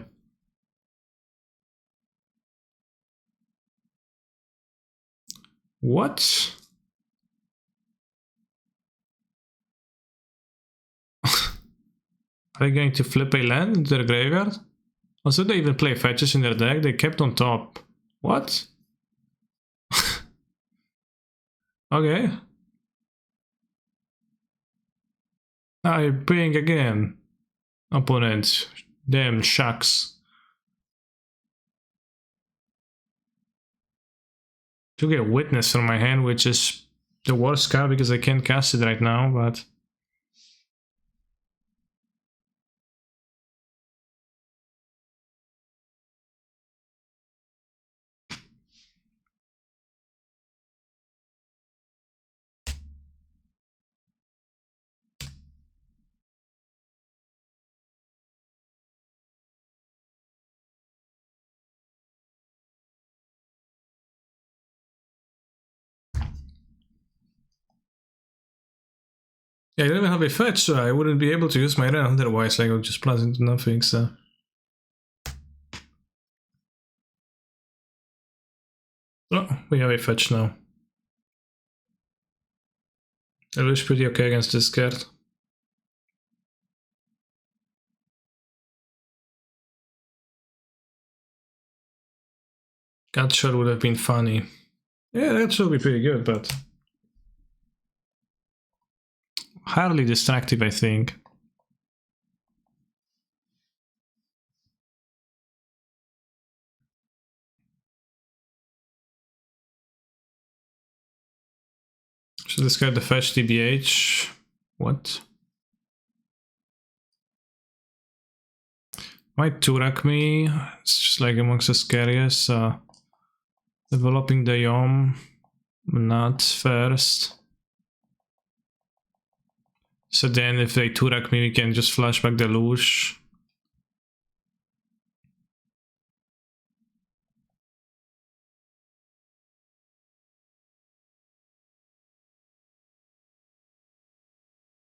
What? Are they going to flip a land into their graveyard? Also, they even play fetches in their deck. They kept on top. What? Okay. I ping again. Opponent. Damn shucks. Took a witness from my hand, which is the worst card because I can't cast it right now, but... Yeah, I don't even have a fetch, so I wouldn't be able to use my Ren, otherwise I would just plus into nothing, so... Oh, we have a fetch now. It looks pretty okay against this card. Gut shot would have been funny. Yeah, that should be pretty good, but... hardly distractive, I think. Should discard the fetch DBH. What? Might Turak me. It's just like amongst the scariest. Developing the Yom. Not first. So then if they Turak me, we can just flashback the Lush.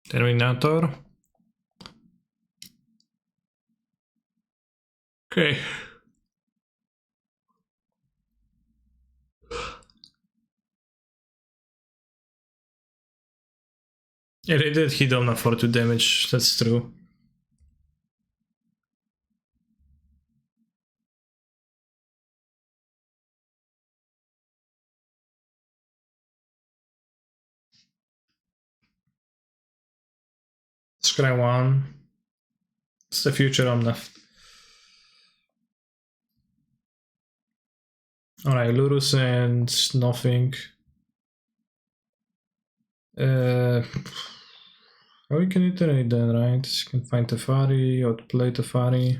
Terminator. Okay. Yeah, they did hit Omna for 2 damage, that's true. Scry 1. It's the future Omna. Alright, Lurus and nothing. We can iterate then, right? You can find Tefari, outplay Tefari.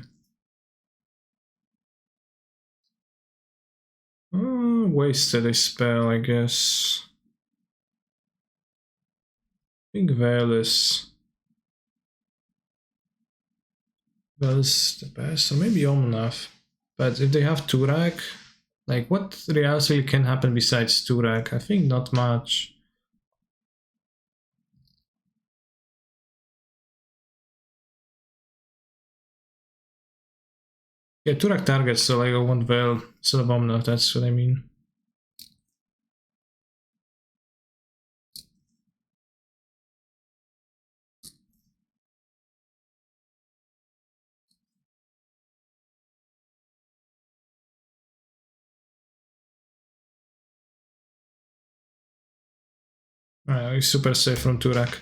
Wasted a spell, I guess. I think Veil is the best, or maybe Omnath. But if they have Turak, like what else really can happen besides Turak? I think not much. Yeah, Turak targets, so like I want Veil instead of Omnath, that's what I mean. Alright, he's super safe from Turak.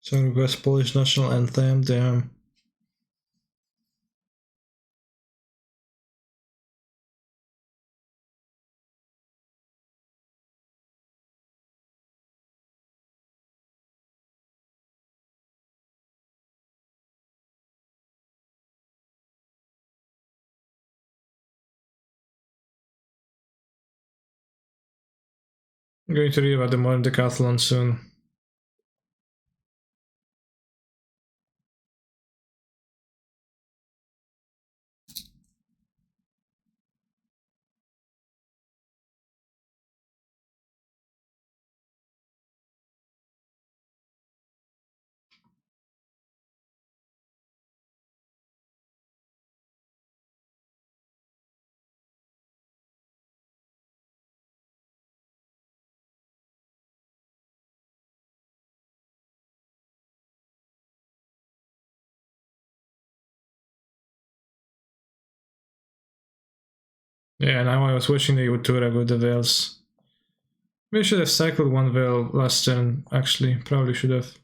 So request Polish national anthem, damn. I'm going to read about the modern decathlon soon. Yeah, now I was wishing they would Turak with the Veils. We should have cycled one Veil last turn, actually. Probably should have.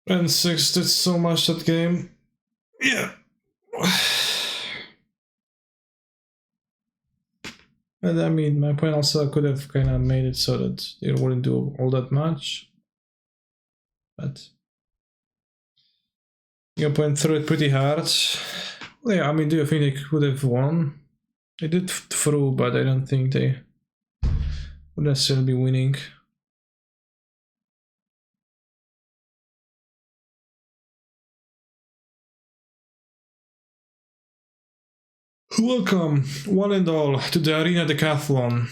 And 6 did so much that game. Yeah. And I mean, my point also could have kind of made it so that it wouldn't do all that much. But your point threw it pretty hard. Yeah, I mean, do you think they could have won? They did through, but I don't think they would necessarily be winning. Welcome, one and all, to the Arena Decathlon.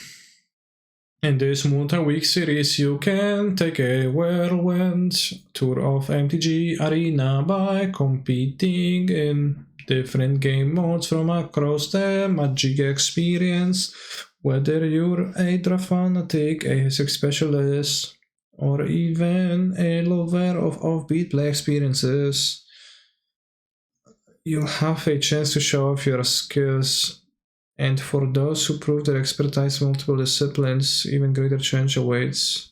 In this multi-week series, you can take a whirlwind tour of MTG Arena by competing in different game modes from across the Magic experience. Whether you're a draft fanatic, a ASIC specialist, or even a lover of offbeat play experiences, you'll have a chance to show off your skills. And for those who prove their expertise in multiple disciplines, even greater challenge awaits.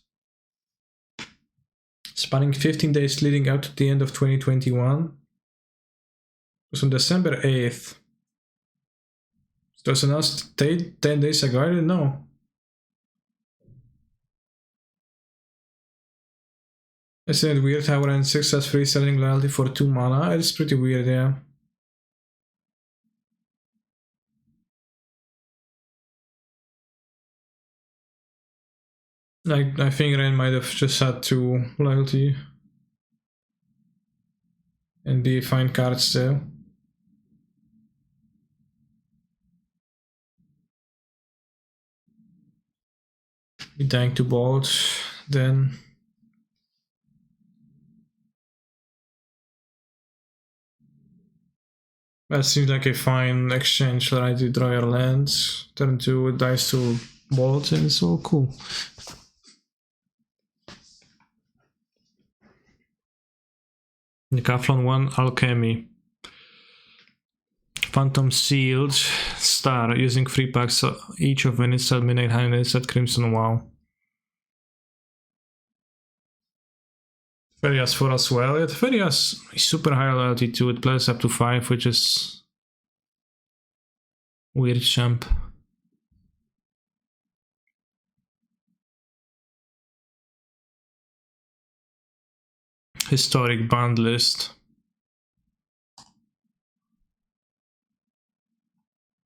Spanning 15 days leading up to the end of 2021. It was on December 8th. It was announced 10 days ago, I didn't know. Isn't it weird how Rand 6 has free selling loyalty for 2 mana? It's pretty weird, yeah. I think Ren might have just had 2 loyalty. And be fine cards still. Be dying to bolt, then. That seems like a fine exchange, right? You draw your lands, turn 2, it dies to bolt, and it's all cool. Decathlon 1 Alchemy. Phantom Sealed Star, using 3 packs each of Venice at Midnight Highness at Crimson WoW. Ferias 4 as well. Yeah, Ferias is super high loyalty too, it plays up to 5, which is weird champ. Historic band list.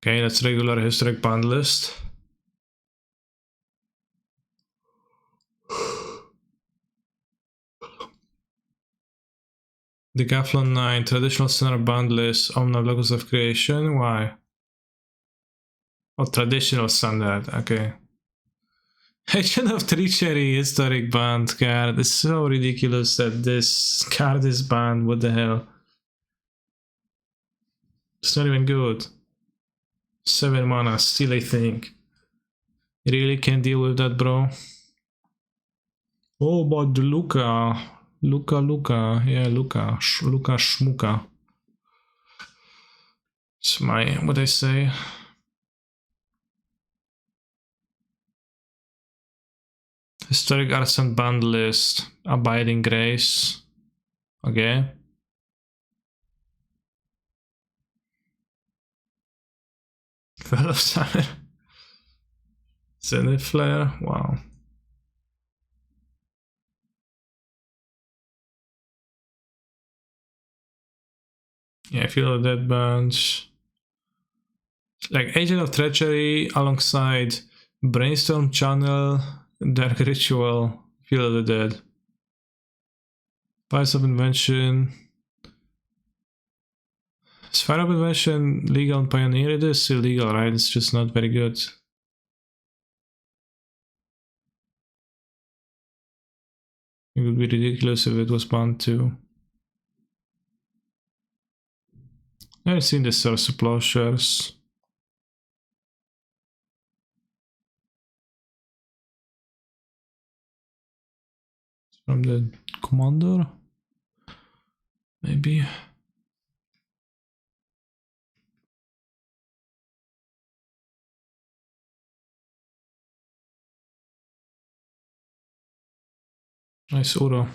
Okay, that's regular historic band list. Decathlon 9, traditional center band list, Omna Logos of Creation. Why? Oh, traditional standard, okay. Agent of Treachery historic band card. It's so ridiculous that this card is banned. What the hell? It's not even good. 7 mana, still I think. You really can't deal with that, bro. Oh, but Luca. Yeah, Luca Schmuka. It's my, what I say. Historic Arts and Band list. Abiding Grace. Okay. Fell of Summer. Zenith Flare. Wow. Yeah, Field of Dead Bunch. Like Agent of Treachery alongside Brainstorm Channel, Dark Ritual, Field of the Dead. Spice of Invention. Is Fire of Invention legal and Pioneer? It is illegal, right? It's just not very good. It would be ridiculous if it was banned too. I've seen the Source of Plowshares. From the Commander. maybe. Nice Uro.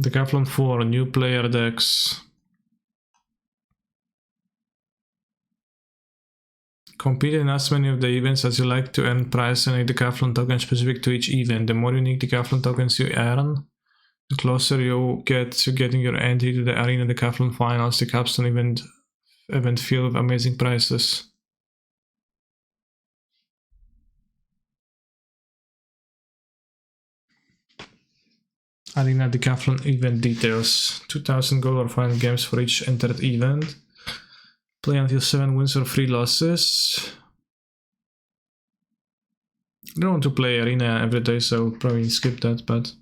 Decathlon 4, new player decks. Compete in as many of the events as you like to earn prize and a Decathlon token specific to each event. The more unique Decathlon tokens you earn, the closer you get to getting your entry to the Arena Decathlon Finals, the capstone event filled with amazing prizes. Arena Decathlon event details. 2000 gold or final games for each entered event. Play until 7 wins or 3 losses. I don't want to play Arena every day, so I'll probably skip that, but...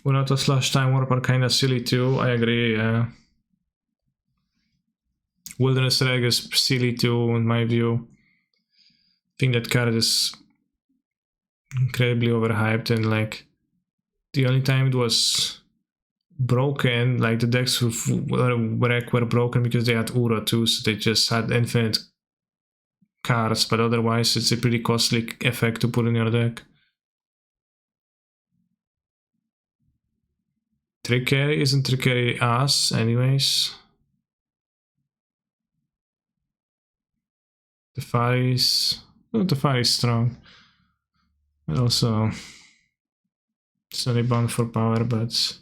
Unauto / Time Warp are kinda silly too, I agree, yeah. Wilderness Reg is silly too, in my view. I think that card is incredibly overhyped, and like the only time it was broken, like the decks were broken because they had Uro too, so they just had infinite cards, but otherwise it's a pretty costly effect to put in your deck. Trick Carry isn't Trick Carry ass anyways. Teferi's... well, Teferi's strong. And also... it's only bound for power, but...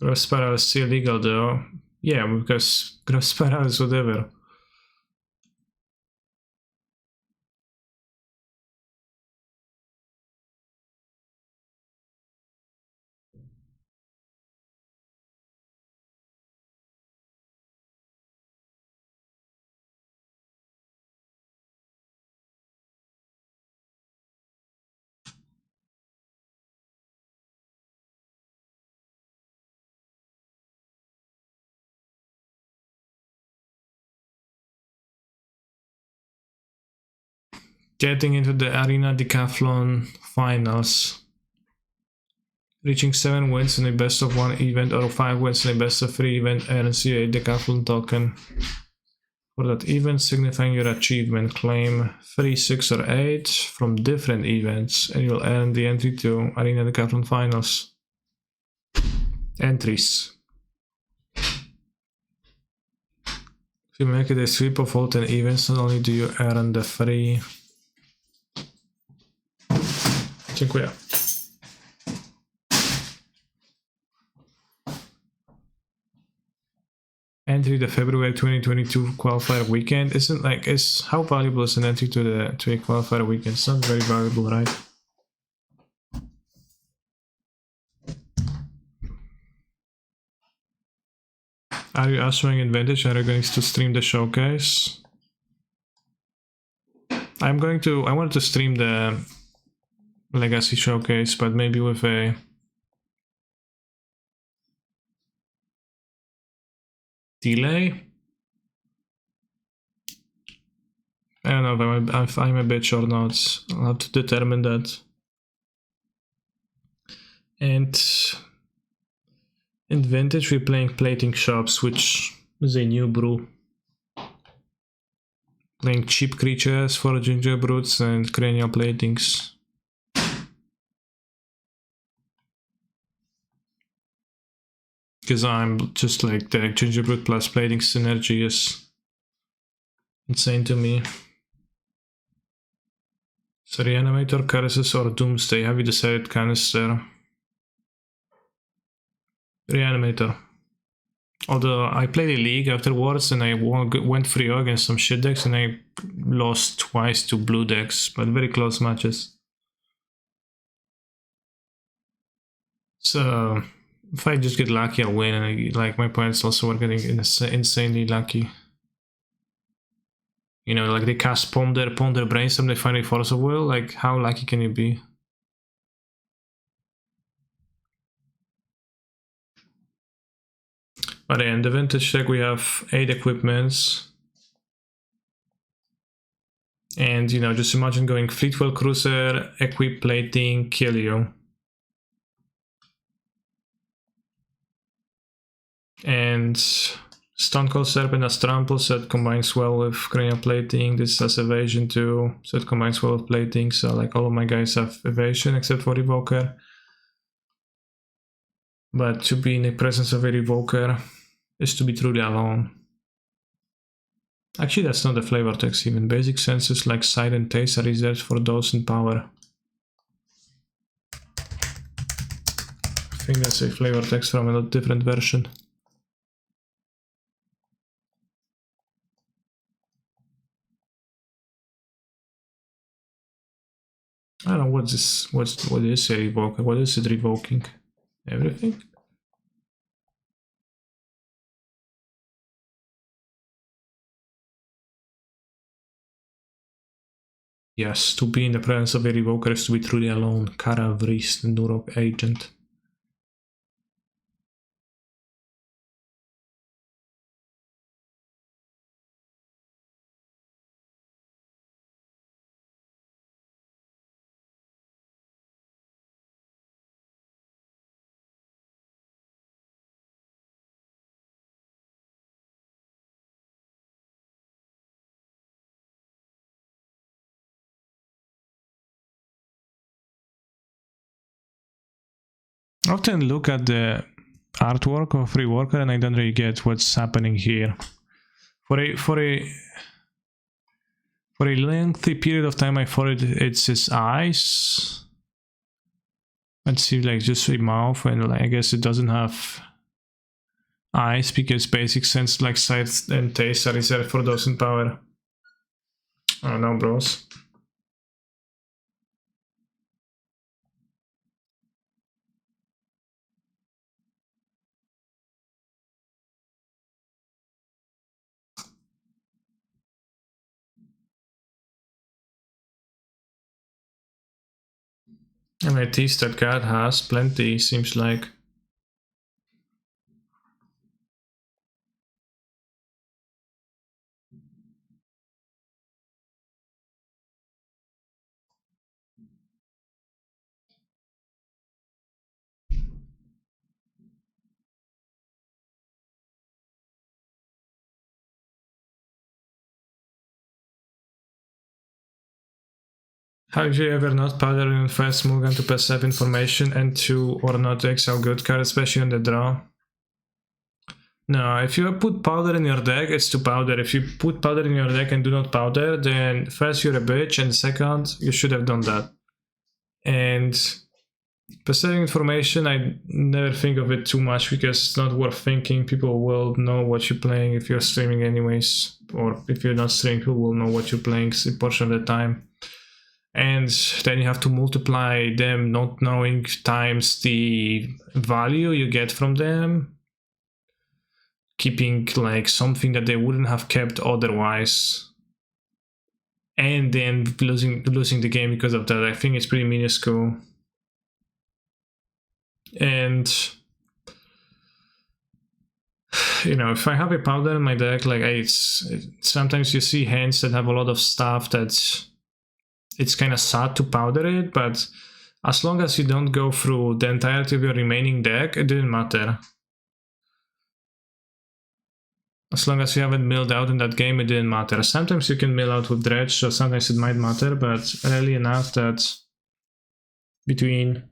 Gross Spiral is still legal though. Yeah, because Gross Spiral is whatever. Getting into the Arena Decathlon Finals. Reaching 7 wins in a best of 1 event or 5 wins in a best of 3 event earns you a Decathlon token. For that event, signifying your achievement, claim 3, 6 or 8 from different events and you'll earn the entry to Arena Decathlon Finals. Entries. If you make it a sweep of all 10 events, not only do you earn the free... Dziękuję. Entry the February 2022 qualifier weekend isn't like how valuable is an entry to a qualifier weekend? It's not very valuable, right? Are you asking Advantage? Are you going to stream the showcase? I wanted to stream the Legacy showcase, but maybe with a delay? I don't know if I'm a bitch or not. I'll have to determine that. And in Vintage we're playing Plating Shops, which is a new brew. Playing cheap creatures for Ginger Brutes and Cranial Platings. Because I'm just like the Ginger Brute plus Plating synergy is insane to me. So Reanimator, Curses or Doomsday? Have you decided, Canister? Reanimator. Although I played a league afterwards and I went 3-0 against some shit decks and I lost twice to blue decks, but very close matches. So if I just get lucky, I'll win, and like my opponents also were getting insanely lucky. You know, like they cast Ponder Brainstorm, they find a Force of Will. Like, how lucky can you be? But in the Vintage deck we have 8 equipments. And, you know, just imagine going Fleetwell Cruiser, equip plating, kill you. And Stone Cold Serpent has trample, so it combines well with cranial plating. This has evasion too, so it combines well with plating. So like all of my guys have evasion except for Revoker. But to be in the presence of a Revoker is to be truly alone. Actually, that's not the flavor text even. Basic senses like sight and taste are reserved for those in power. I think that's a flavor text from a different version. I don't know what is a revoker. What is it revoking? Everything? Yes, to be in the presence of a revoker is to be truly alone. Kara Vrist, Nurok agent. I often look at the artwork of Reworker and I don't really get what's happening here. For a lengthy period of time I thought it's his eyes. It seems like just a mouth, and like, I guess it doesn't have eyes because basic sense like sight and taste are reserved for those in power. I don't know, bros. I mean, teeth that God has plenty, seems like. Have you ever not powdered in first Mugan to pass up information and to or not to exile good card, especially on the draw? No, if you put powder in your deck, it's to powder. If you put powder in your deck and do not powder, then first you're a bitch, and second, you should have done that. And passive information, I never think of it too much because it's not worth thinking. People will know what you're playing if you're streaming anyways, or if you're not streaming, people will know what you're playing a portion of the time. And then you have to multiply them not knowing times the value you get from them, keeping like something that they wouldn't have kept otherwise, and then losing the game because of that. I think it's pretty minuscule. And you know, if I have a powder in my deck, like sometimes you see hands that have a lot of stuff that it's kind of sad to powder it, but as long as you don't go through the entirety of your remaining deck, it didn't matter. As long as you haven't milled out in that game, it didn't matter. Sometimes you can mill out with Dredge, so sometimes it might matter, but rarely enough that between,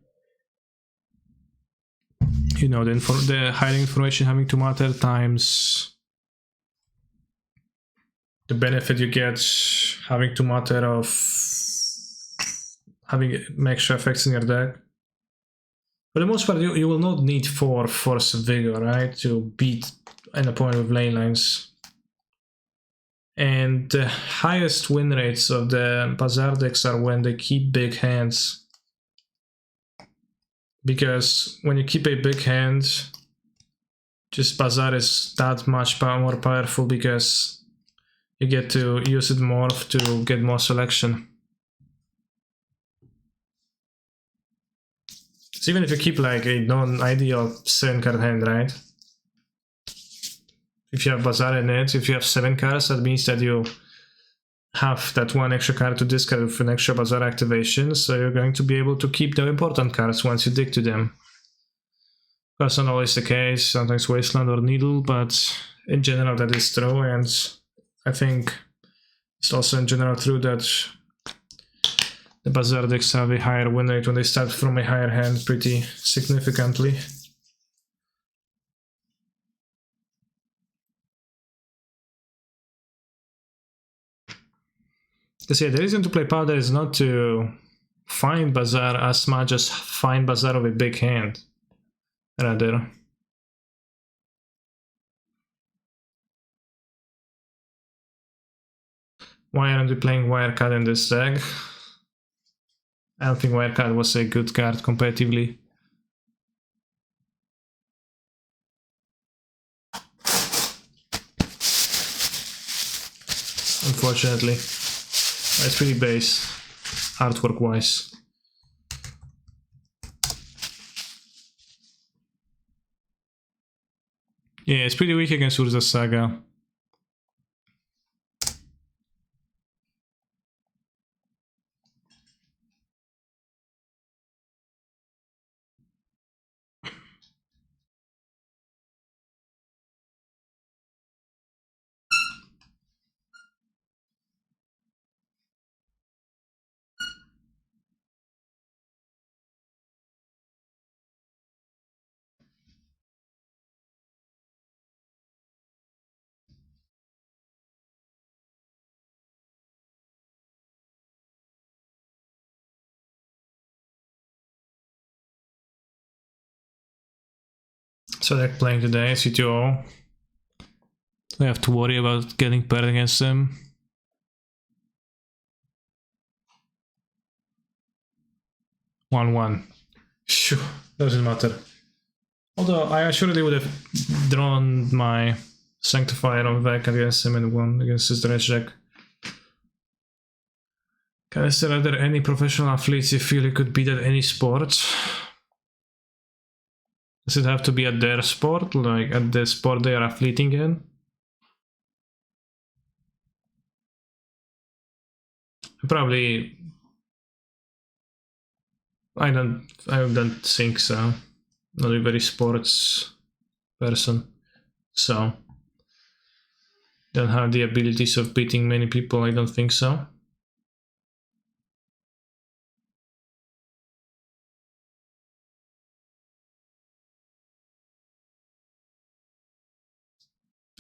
you know, the hiding information having to matter times the benefit you get having to matter of having extra effects in your deck. For the most part, you will not need 4 Force of Vigor, right, to beat an opponent with lane lines. And the highest win rates of the Bazaar decks are when they keep big hands. Because when you keep a big hand, just Bazaar is that much more powerful because you get to use it more to get more selection. So even if you keep like a non-ideal 7-card hand, right? If you have Bazaar in it, if you have 7 cards, that means that you have that one extra card to discard with an extra bazaar activation, so you're going to be able to keep the important cards once you dig to them. That's not always the case, sometimes Wasteland or Needle, but in general that is true, and I think it's also in general true that the bazaar decks have a higher win rate when they start from a higher hand pretty significantly. Because yeah, the reason to play Powder is not to find bazaar as much as find bazaar of a big hand, rather. Why aren't we playing Wirecard in this deck? I don't think Wirecard was a good card competitively. Unfortunately. It's pretty base, artwork wise. Yeah, it's pretty weak against Urza Saga. So they're playing today, C2O. We have to worry about getting paired against them. One. Sure, doesn't matter. Although I assuredly would have drawn my Sanctifier on back against him and won against his dredge deck. Canister, are there any professional athletes you feel you could beat at any sport? Does it have to be at their sport, like at the sport they are athleting in? Probably. I don't think so. Not a very sports person, so don't have the abilities of beating many people. I don't think so.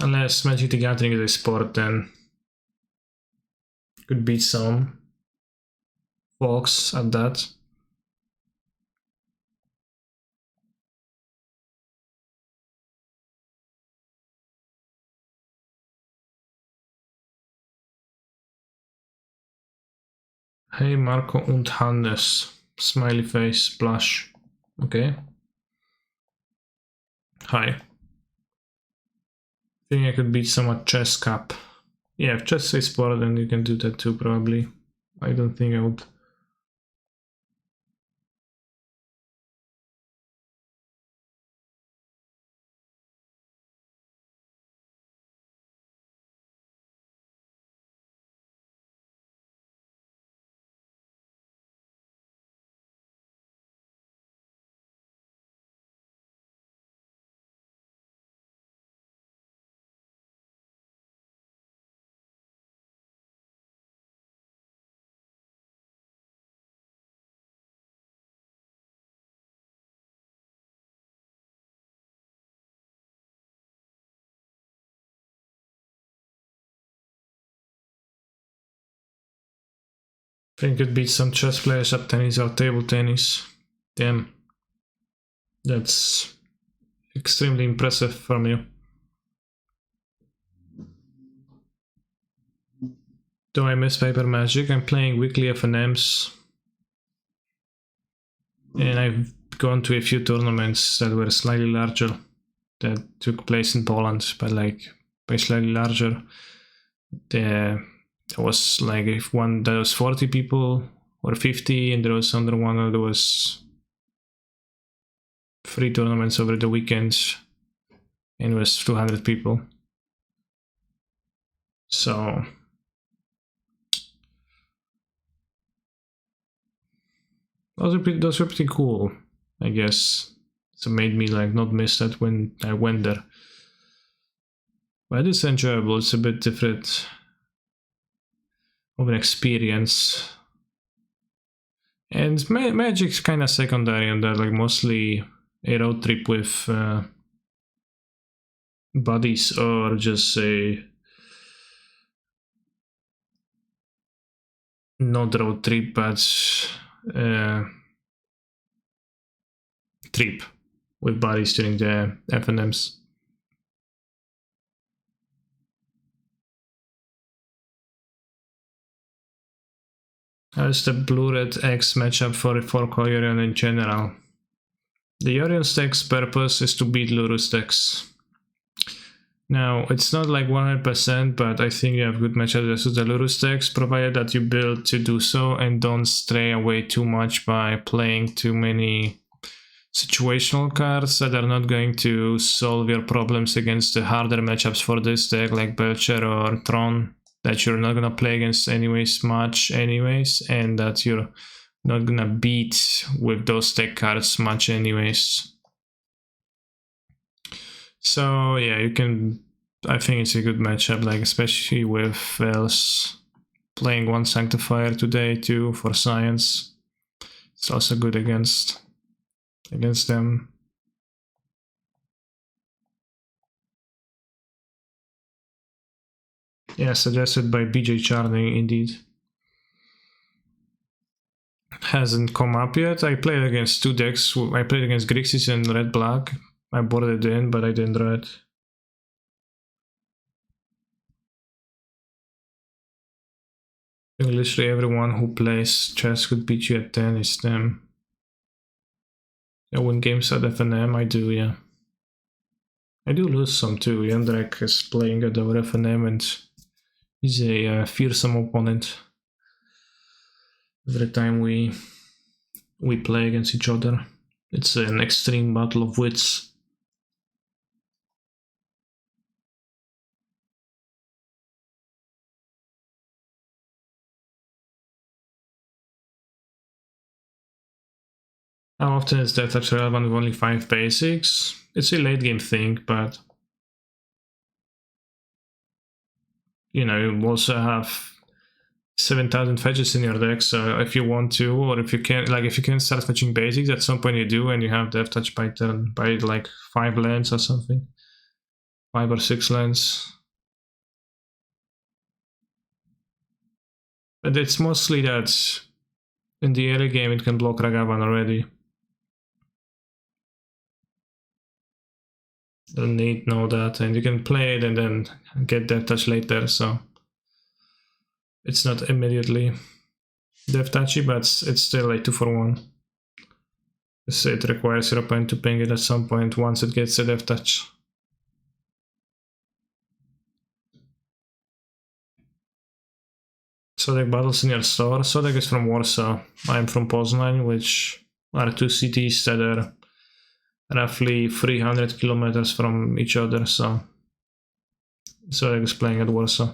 Unless Magic the Gathering is a sport, then could beat some folks at that. Hey Marco und Hannes. Smiley face, blush. Okay. Hi. I think I could beat some at chess cap. Yeah, if chess is sport, then you can do that too, probably. I don't think I would. I think it beats some chess players at tennis or table tennis. Damn. That's extremely impressive from you. Do I miss Paper Magic? I'm playing weekly FNMs. And I've gone to a few tournaments that were slightly larger, that took place in Poland, but like by slightly larger. There was like if one that was 40 people or 50, and there was another one that was 3 tournaments over the weekends, and it was 200 people. So those were pretty cool, I guess. So it made me like not miss that when I went there. But it's enjoyable. It's a bit different of an experience. And magic's kind of secondary on that, like mostly a road trip with buddies or just a not road trip, but trip with buddies during the FNMs. How's the Blue-Red X matchup for Yorion in general? The Yorion deck's purpose is to beat Lurus decks. Now, it's not like 100%, but I think you have good matchups versus the Lurus decks, provided that you build to do so and don't stray away too much by playing too many situational cards that are not going to solve your problems against the harder matchups for this deck, like Belcher or Tron, that you're not gonna play against much anyways, and that you're not gonna beat with those deck cards much anyways. So yeah, you can. I think it's a good matchup, like especially with Vels playing one Sanctifier today too for Science. It's also good against them. Yeah, suggested by BJ Charning, indeed. Hasn't come up yet. I played against two decks. I played against Grixis and Red Black. I boarded it in, but I didn't draw it. Literally everyone who plays chess could beat you at 10 is them. I win games at FNM, I do, yeah. I do lose some too. Jandrek is playing at our FNM and he's a fearsome opponent. Every time we play against each other, it's an extreme battle of wits. How often is Death Touch relevant with only 5 basics? It's a late game thing, but you know, you also have 7,000 fetches in your deck, so if you want to, or if you can, like if you can start fetching basics, at some point you do, and you have Death Touch by turn, by like 5 lands or something. 5 or 6 lands. But it's mostly that in the early game it can block Ragavan already. Don't need know that, and you can play it and then get Death Touch later, so it's not immediately Death Touchy, but it's still a 2-for-1. So it requires your opponent to ping it at some point once it gets a Death Touch. Sodek battles in your store. Sodek is from Warsaw. I'm from Poznań, which are two cities that are roughly 300 kilometers from each other, so Sodek is playing at Warsaw.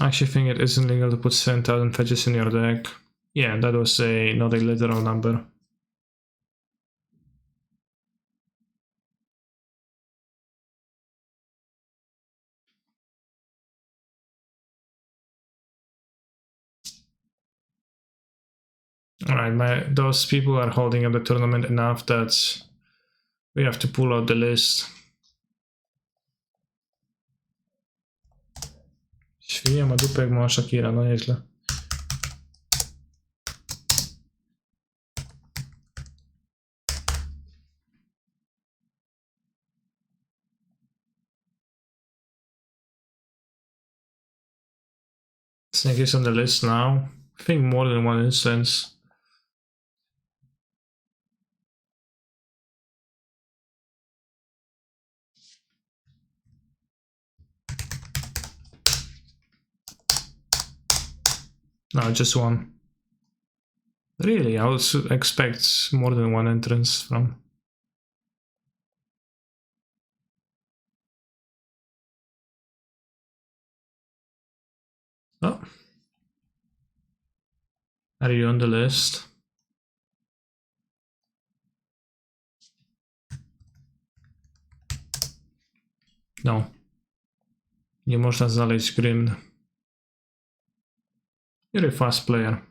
I actually think it isn't legal to put 7,000 fetches in your deck. Yeah, that was not a literal number. Alright, those people are holding up the tournament enough that we have to pull out the list. Świnia ma dupę jak mała Shakira, no nieźle. Snake is on the list now. I think more than one instance. No, just one. Really, I would expect more than one entrance from. Oh. Are you on the list? No. Nie można znaleźć Grim. You're a fast player.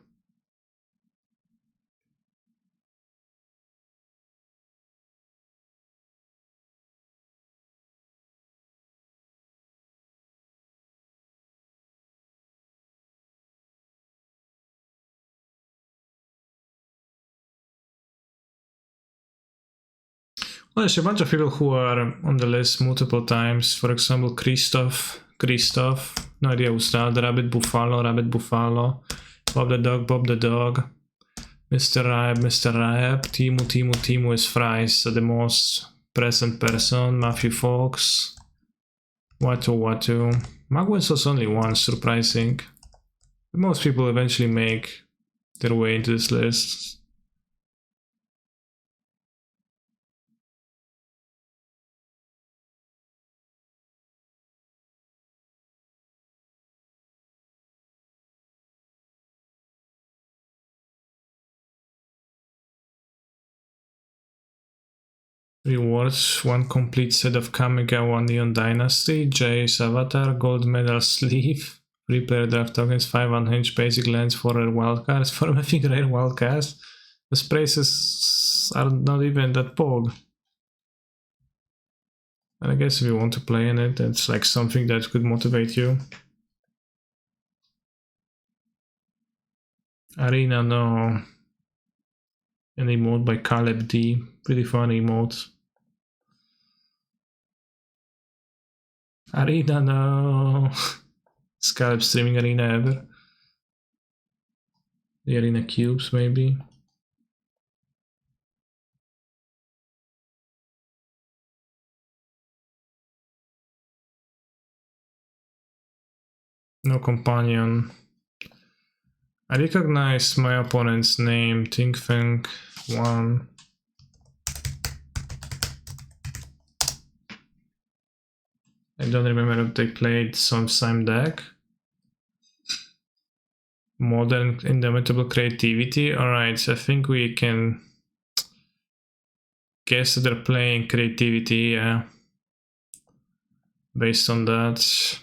Well, there's a bunch of people who are on the list multiple times. For example, Christoph, no idea who's that. Rabbit Buffalo, Bob the Dog, Mr. Ripe, Timu is Fries, the most present person, Matthew Fox, Watu. Magwens was only one, surprising. Most people eventually make their way into this list. Rewards: 1 complete set of Kamigawa Neon Dynasty, Jay's Avatar, Gold Medal Sleeve, free player draft tokens, 5 unhinged basic lands for rare wildcards, for making rare wildcards. The prices are not even that pog. And I guess if you want to play in it, that's like something that could motivate you. Arena, no. An emote by Caleb D. Pretty fun emote. Arena, no. Caleb streaming Arena ever. The Arena Cubes, maybe. No companion. I recognize my opponent's name, Tinkfeng 1. I don't remember if they played some same deck. Modern Indomitable Creativity. Alright, I think we can guess that they're playing Creativity, yeah. Based on that.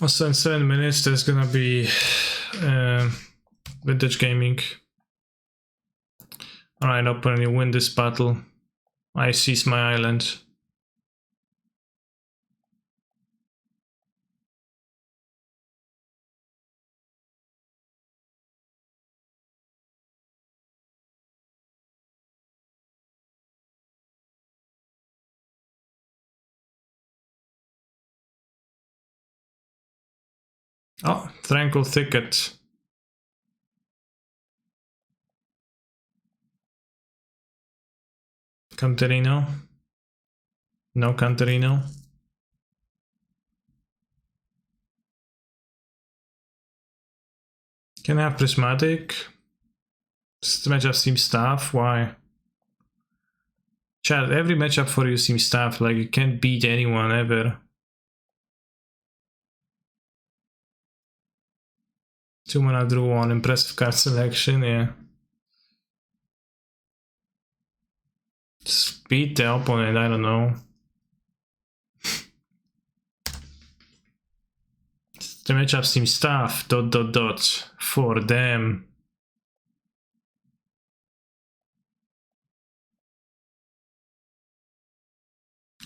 Also, in 7 minutes, there's gonna be Vintage Gaming. Alright, opponent, you win this battle. I seize my island. Oh, Tranquil Thicket. Canterino. No Canterino. Can I have Prismatic? This matchup seems tough. Why? Chad, every matchup for you seems tough. Like, you can't beat anyone ever. 2 mana drew 1. Impressive card selection, yeah. Just beat the opponent, I don't know. The matchup seems tough. ... For them.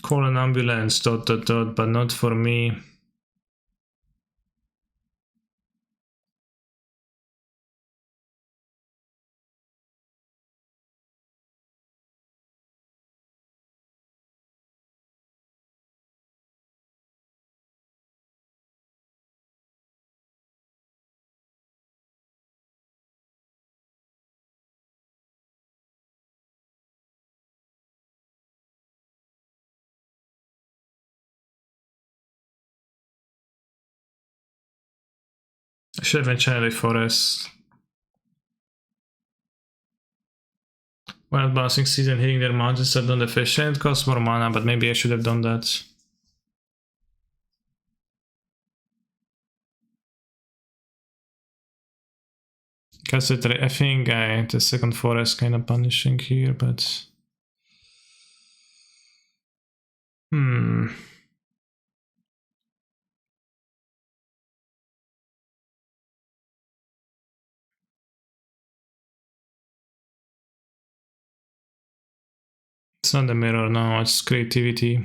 Call an ambulance. ... But not for me. I should have enchanted a forest. While bouncing season hitting their mountains are not efficient, costs more mana, but maybe I should have done that. Because I think the second forest kind of punishing here, but... It's not the mirror now, it's creativity.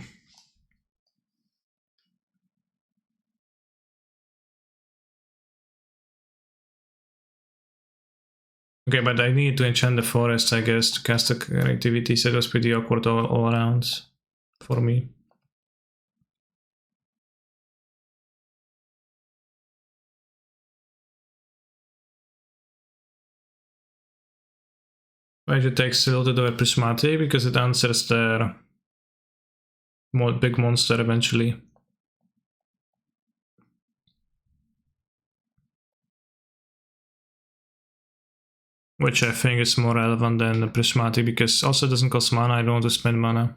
Okay, but I need to enchant the forest, I guess, to cast the creativity, so it was pretty awkward all around for me. Why should take Tilted over Prismatic? Because it answers their big monster eventually. Which I think is more relevant than the Prismatic, because also it doesn't cost mana, I don't want to spend mana.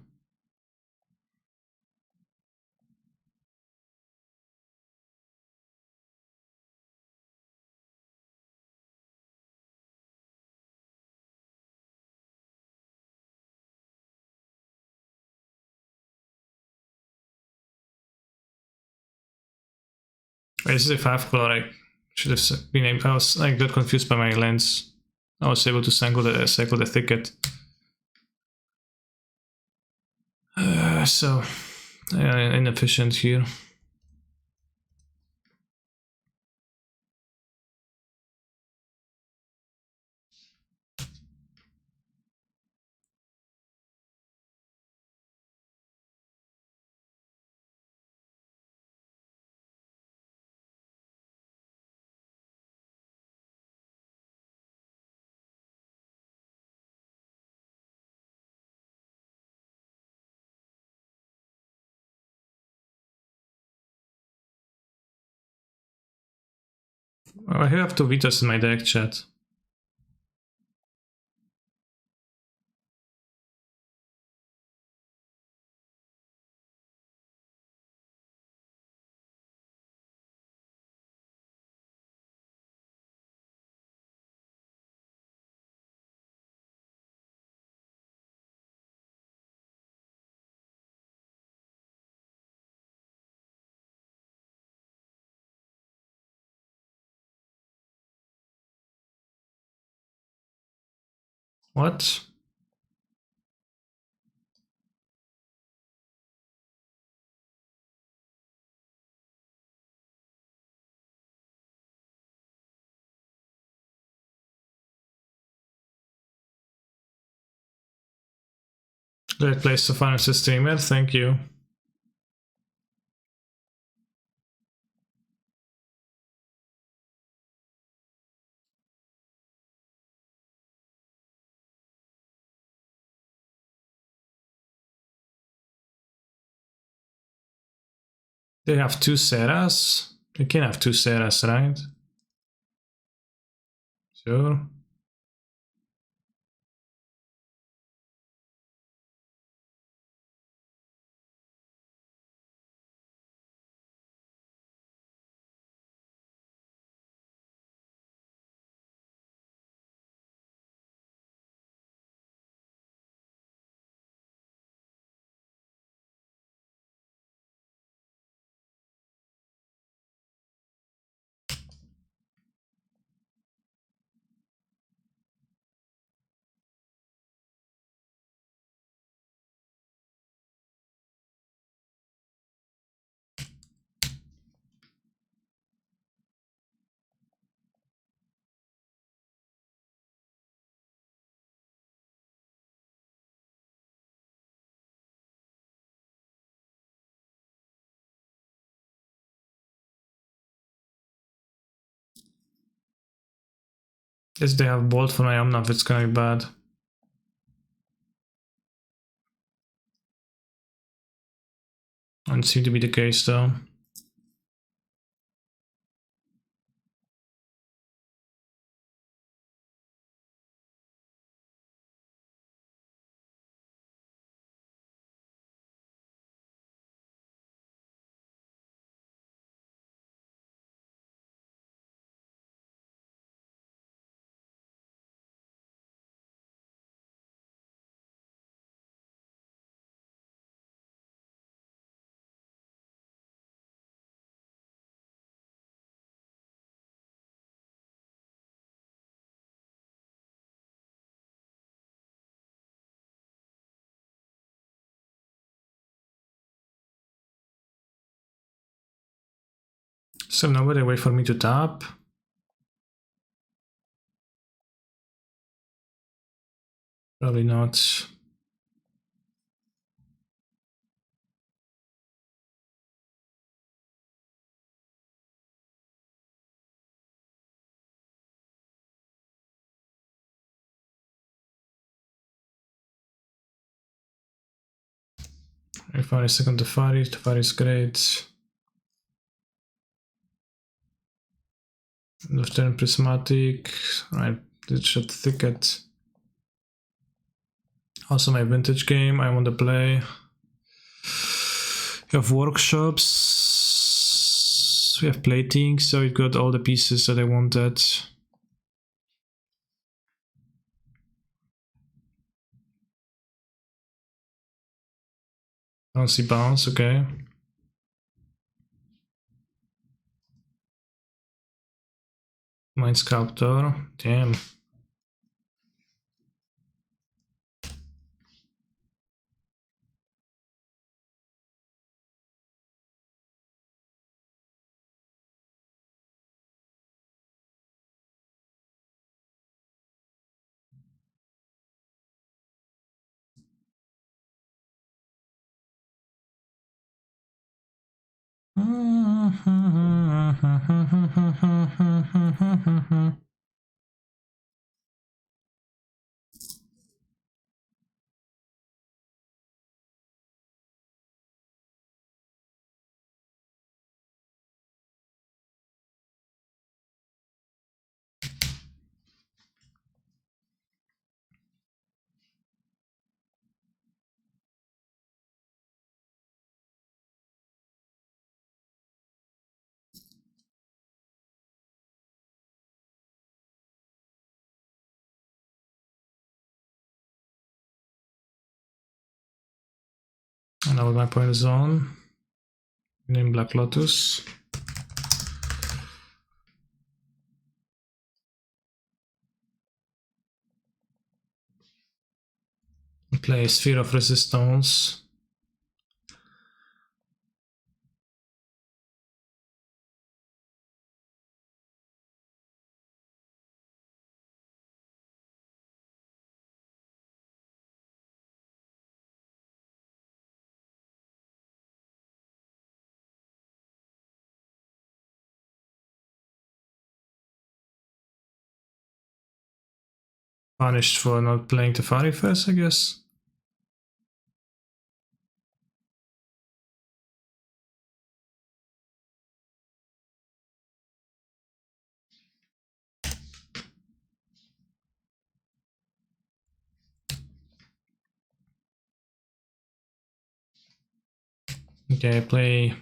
This is a 5-color, I should have been able, I got confused by my lens. I was able to cycle the thicket. So, inefficient here. I have two Vitas in my deck, chat. What? Great place to find a streamer, thank you. They have two Seras? You can have two Seras, right? Sure. Guess they have bolt for my Omnath, it's gonna be bad. Doesn't seem to be the case though. So nobody wait for me to tap. Probably not. If I second Teferi is great. End of turn prismatic. Right, did shot thicket. Also my vintage game I want to play. We have workshops. We have plating, so we've got all the pieces that I wanted. Bouncy bounce, okay. Mind Sculptor, damn. And now my point is on. Name Black Lotus. Play Sphere of Resistance. Punished for not playing Teferi first, I guess. Okay, I play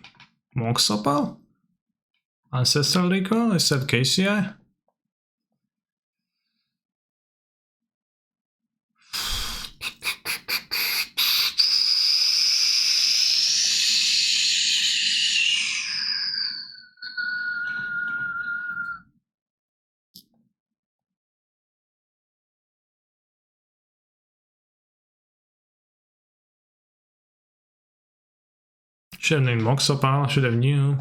Mox Opal. Ancestral Recall, I said KCI. Should have named Mox Opal, should have knew.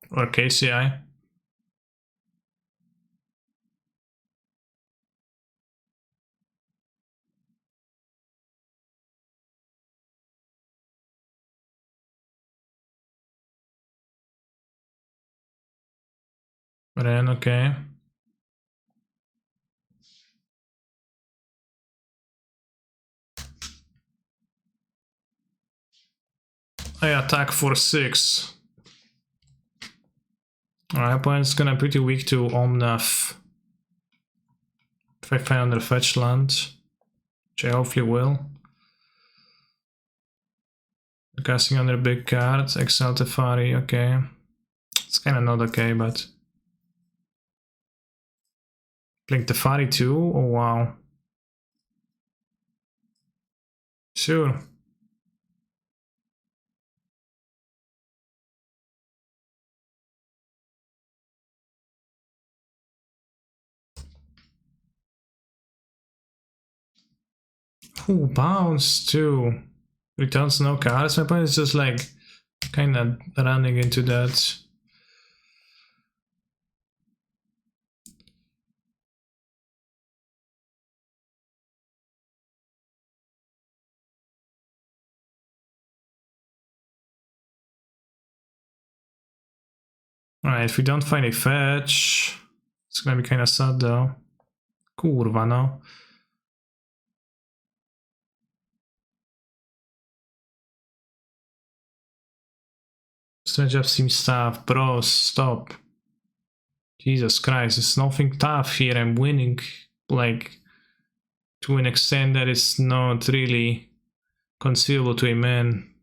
Or KCI. Ren, okay. I attack for 6. Our opponent's gonna be pretty weak to Omnath. If I find another fetch land, which I hopefully will. Casting under big cards, Exile Teferi, okay. It's kinda not okay, but... Playing Teferi too? Oh wow. Sure. Ooh, bounce too. Returns no cards. My opponent is just like kinda running into that. Alright, if we don't find a fetch, it's gonna be kinda sad though. Kurwa, no. Strange up seems tough. Bro, stop. Jesus Christ, there's nothing tough here. I'm winning, like, to an extent that is not really conceivable to a man.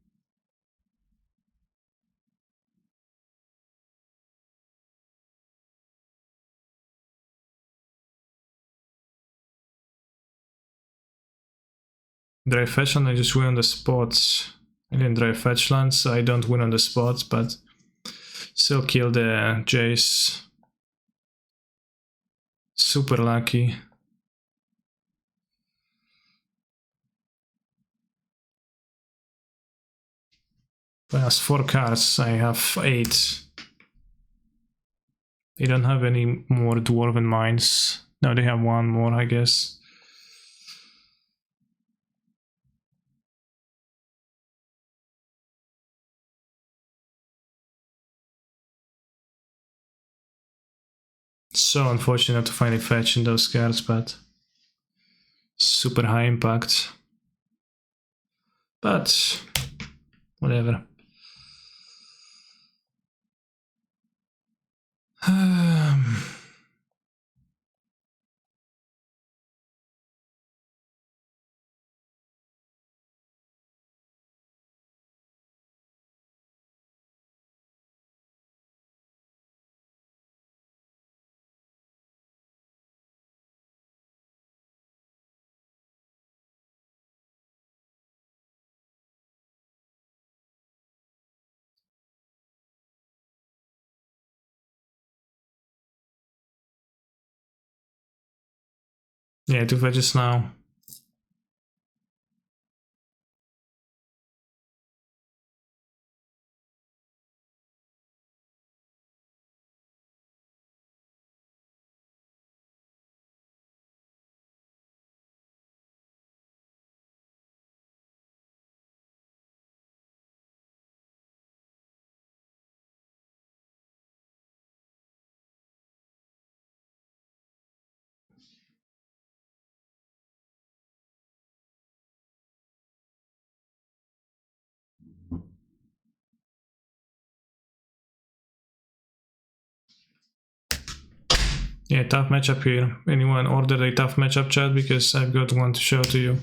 Dry fetch land, I just win on the spots. I didn't dry fetch land, so I don't win on the spots, but still kill the Jace. Super lucky. But has 4 cards, I have 8. They don't have any more Dwarven Mines. No, they have 1 more, I guess. So unfortunate to find a fetch in those cards, but super high impact. But whatever. Yeah, 2 fetches now. Yeah, tough matchup here. Anyone order a tough matchup, chat? Because I've got one to show to you.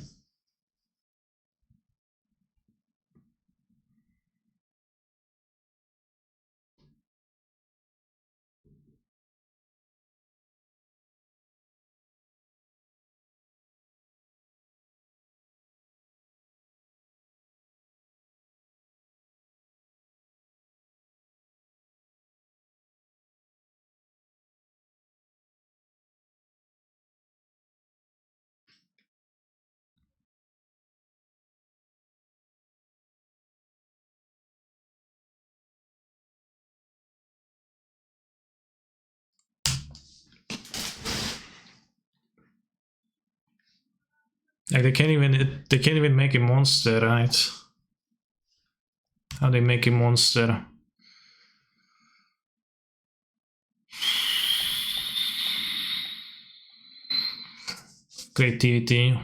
Like they can't even make a monster, right? How they make a monster? Creativity.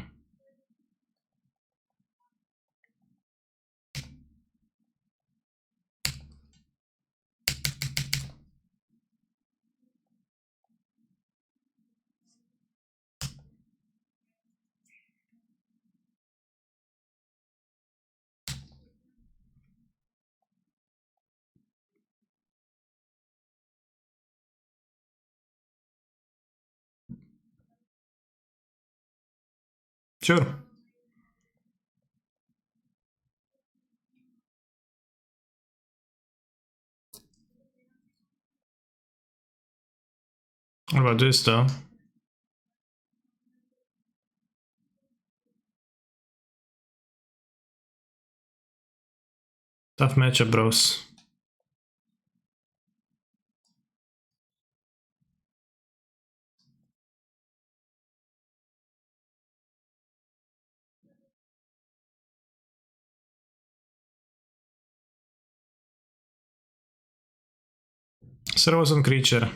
Sure. What about this though? Tough matchup, bros. So I was on creature.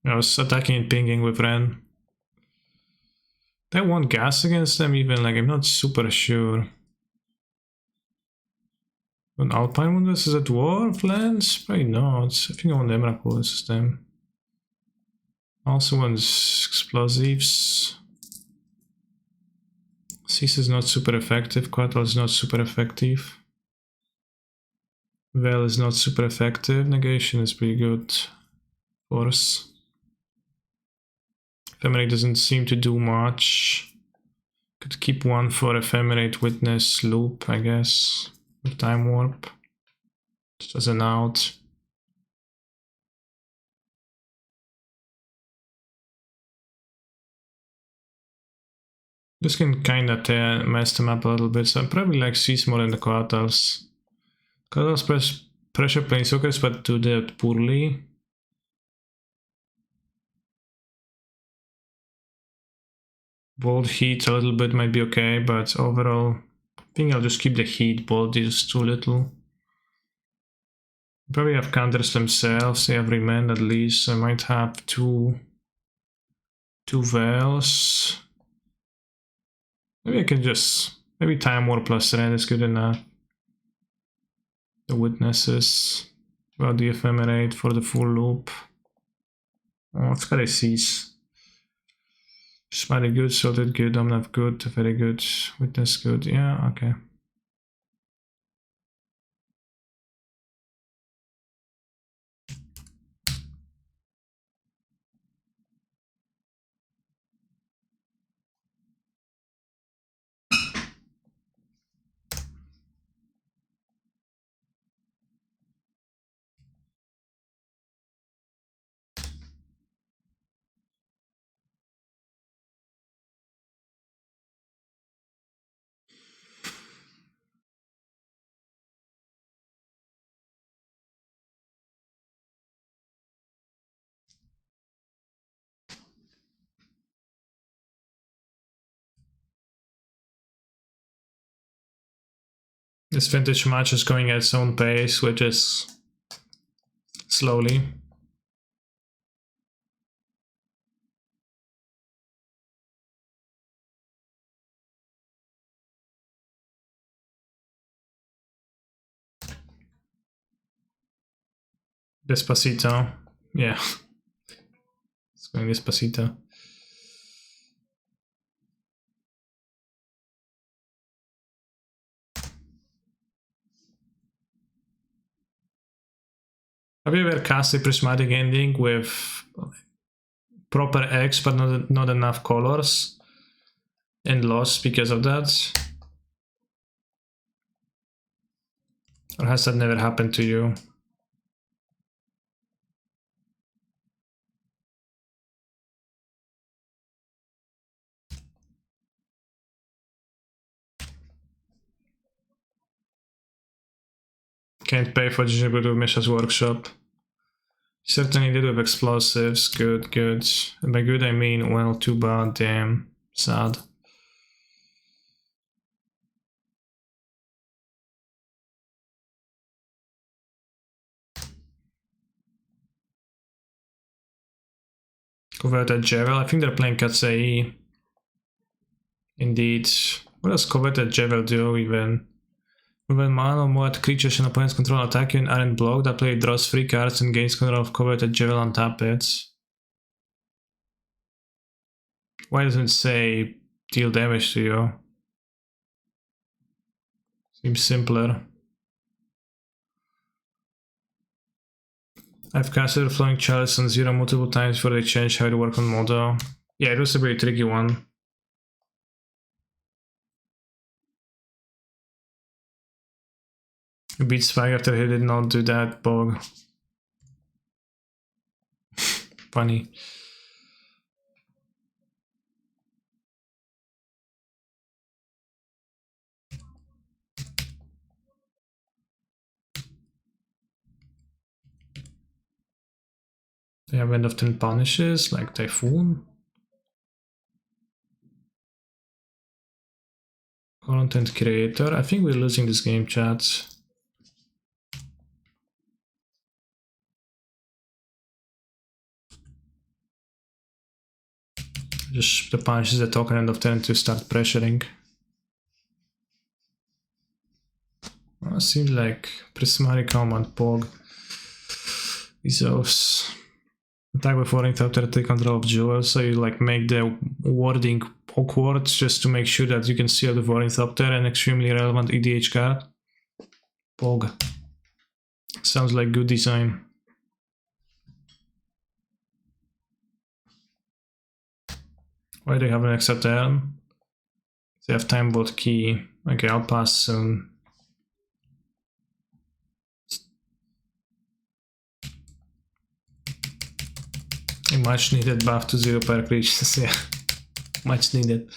I was attacking and pinging with Ren. They want gas against them even, like I'm not super sure. An Alpine one versus a Dwarf lands? Probably not. I think I want Emrakul versus them. Also wants explosives. Cease is not super effective, Quattle is not super effective. Veil is not super effective, Negation is pretty good. Force. Ephemerate doesn't seem to do much. Could keep one for Ephemerate, Witness, Loop, I guess. With Time Warp. Just as an out. This can kinda mess them up a little bit, so I probably like Cease more than the Quattles. Quattles pressure Planeswalkers, but do that poorly. Bold Heat a little bit might be okay, but overall, I think I'll just keep the Heat. Bold is too little. Probably have counters themselves, they have Remand at least, so I might have two Veils. Maybe I can just, maybe Time War plus Red is good enough. The Witnesses, well, the Ephemerate for the full loop. Oh, it's got a Cease. Smiley good, Sorted good, Omnav good, very good, Witness good, yeah, okay. This vintage match is going at its own pace, which is slowly. Despacito, yeah. It's going Despacito. Have you ever cast a Prismatic Ending with proper X but not enough colors and lost because of that? Or has that never happened to you? Can't pay for Gingerbread with Misha's Workshop. Certainly did with explosives. Good, good. And by good I mean, well, too bad, damn. Sad. Coveted Javel. I think they're playing Katsai. Indeed. What does Coveted Javel do even? When mana or more at creatures and opponents control attack you and aren't blocked, that player draws 3 cards and gains control of Coveted Javel on tap it. Why doesn't it say deal damage to you? Seems simpler. I've casted Flowing Chalice on 0 multiple times before they change how to work on Modo. Yeah, it was a very tricky one. He beat Spike after he did not do that, Bog. Funny. They have end of turn punishes, like Typhoon. Content creator. I think we're losing this game, chat. Just the punishes the token end of turn to start pressuring. Well, seems like Prismari Command Pog. Isos. Attack before interrupter, take control of jewels, so you like make the wording awkward just to make sure that you can see the War Interrupter, an extremely relevant EDH card. Pog. Sounds like good design. Why do you have an extra turn? They have Time Vault key. Okay, I'll pass soon. A much needed buff to 0 per creatures, yeah. Much needed.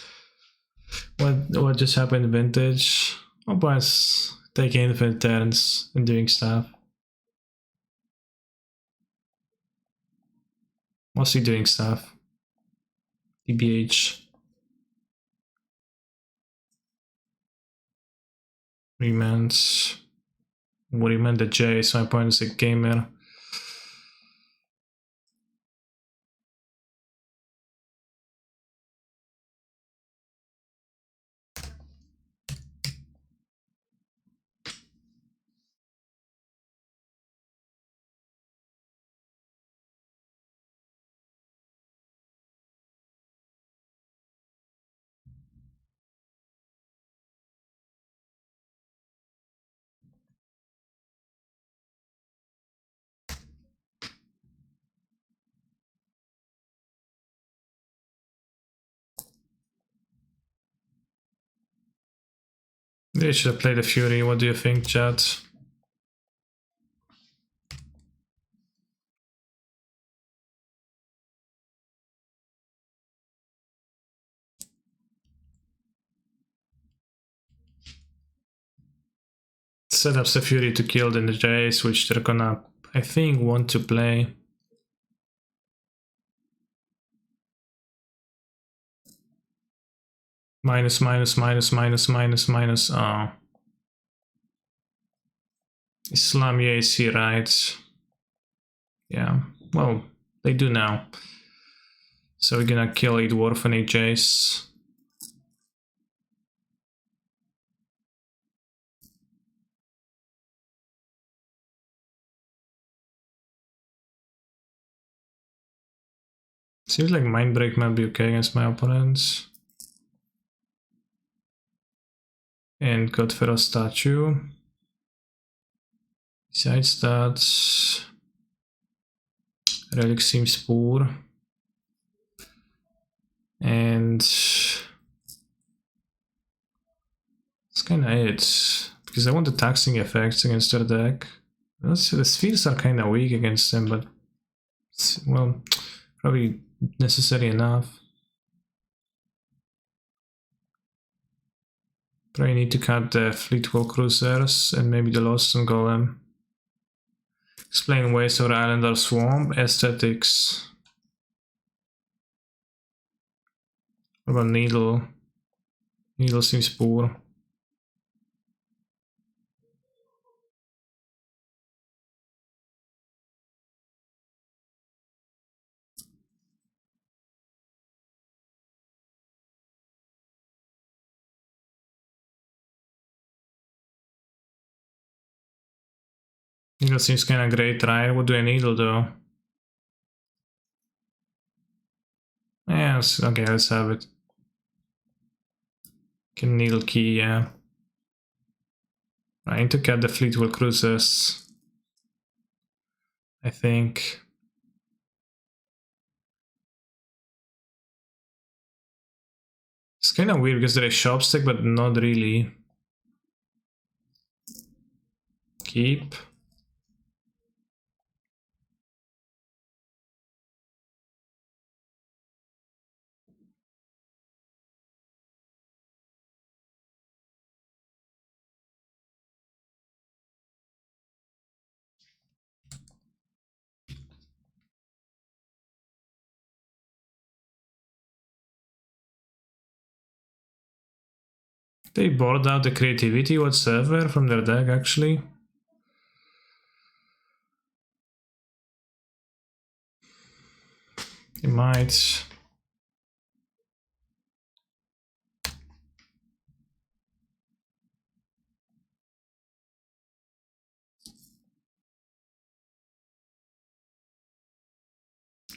What just happened in Vintage? Oh, boys, taking infinite turns and doing stuff. Mostly doing stuff. TBH. Remand the J, so my point is a gamer. They should have played the Fury. What do you think, chat? Set up the Fury to kill the Jace, which they're gonna, I think, want to play. Minus. Oh. Islam Yacy, right? Yeah, well, they do now. So we're gonna kill a Dwarf and a Jace. Seems like Mindbreak might be okay against my opponents. And God Pharaoh statue. Besides that, Relic seems poor. And it's kinda it. Because I want the taxing effects against their deck. The spheres are kinda weak against them, but well, probably necessary enough. Probably need to cut the Fleetwall Cruisers and maybe the Loathsome Golem. Explain ways of Island or Swamp. Aesthetics. What about Needle? Needle seems poor. Needle seems kinda great, right? What do I Needle though? Yes, okay, let's have it. Can Needle key, yeah. I need to cut the Fleetwall Cruisers, I think. It's kind of weird because there is Chopstick, but not really. Keep. They bored out the creativity whatsoever from their deck, actually. They might.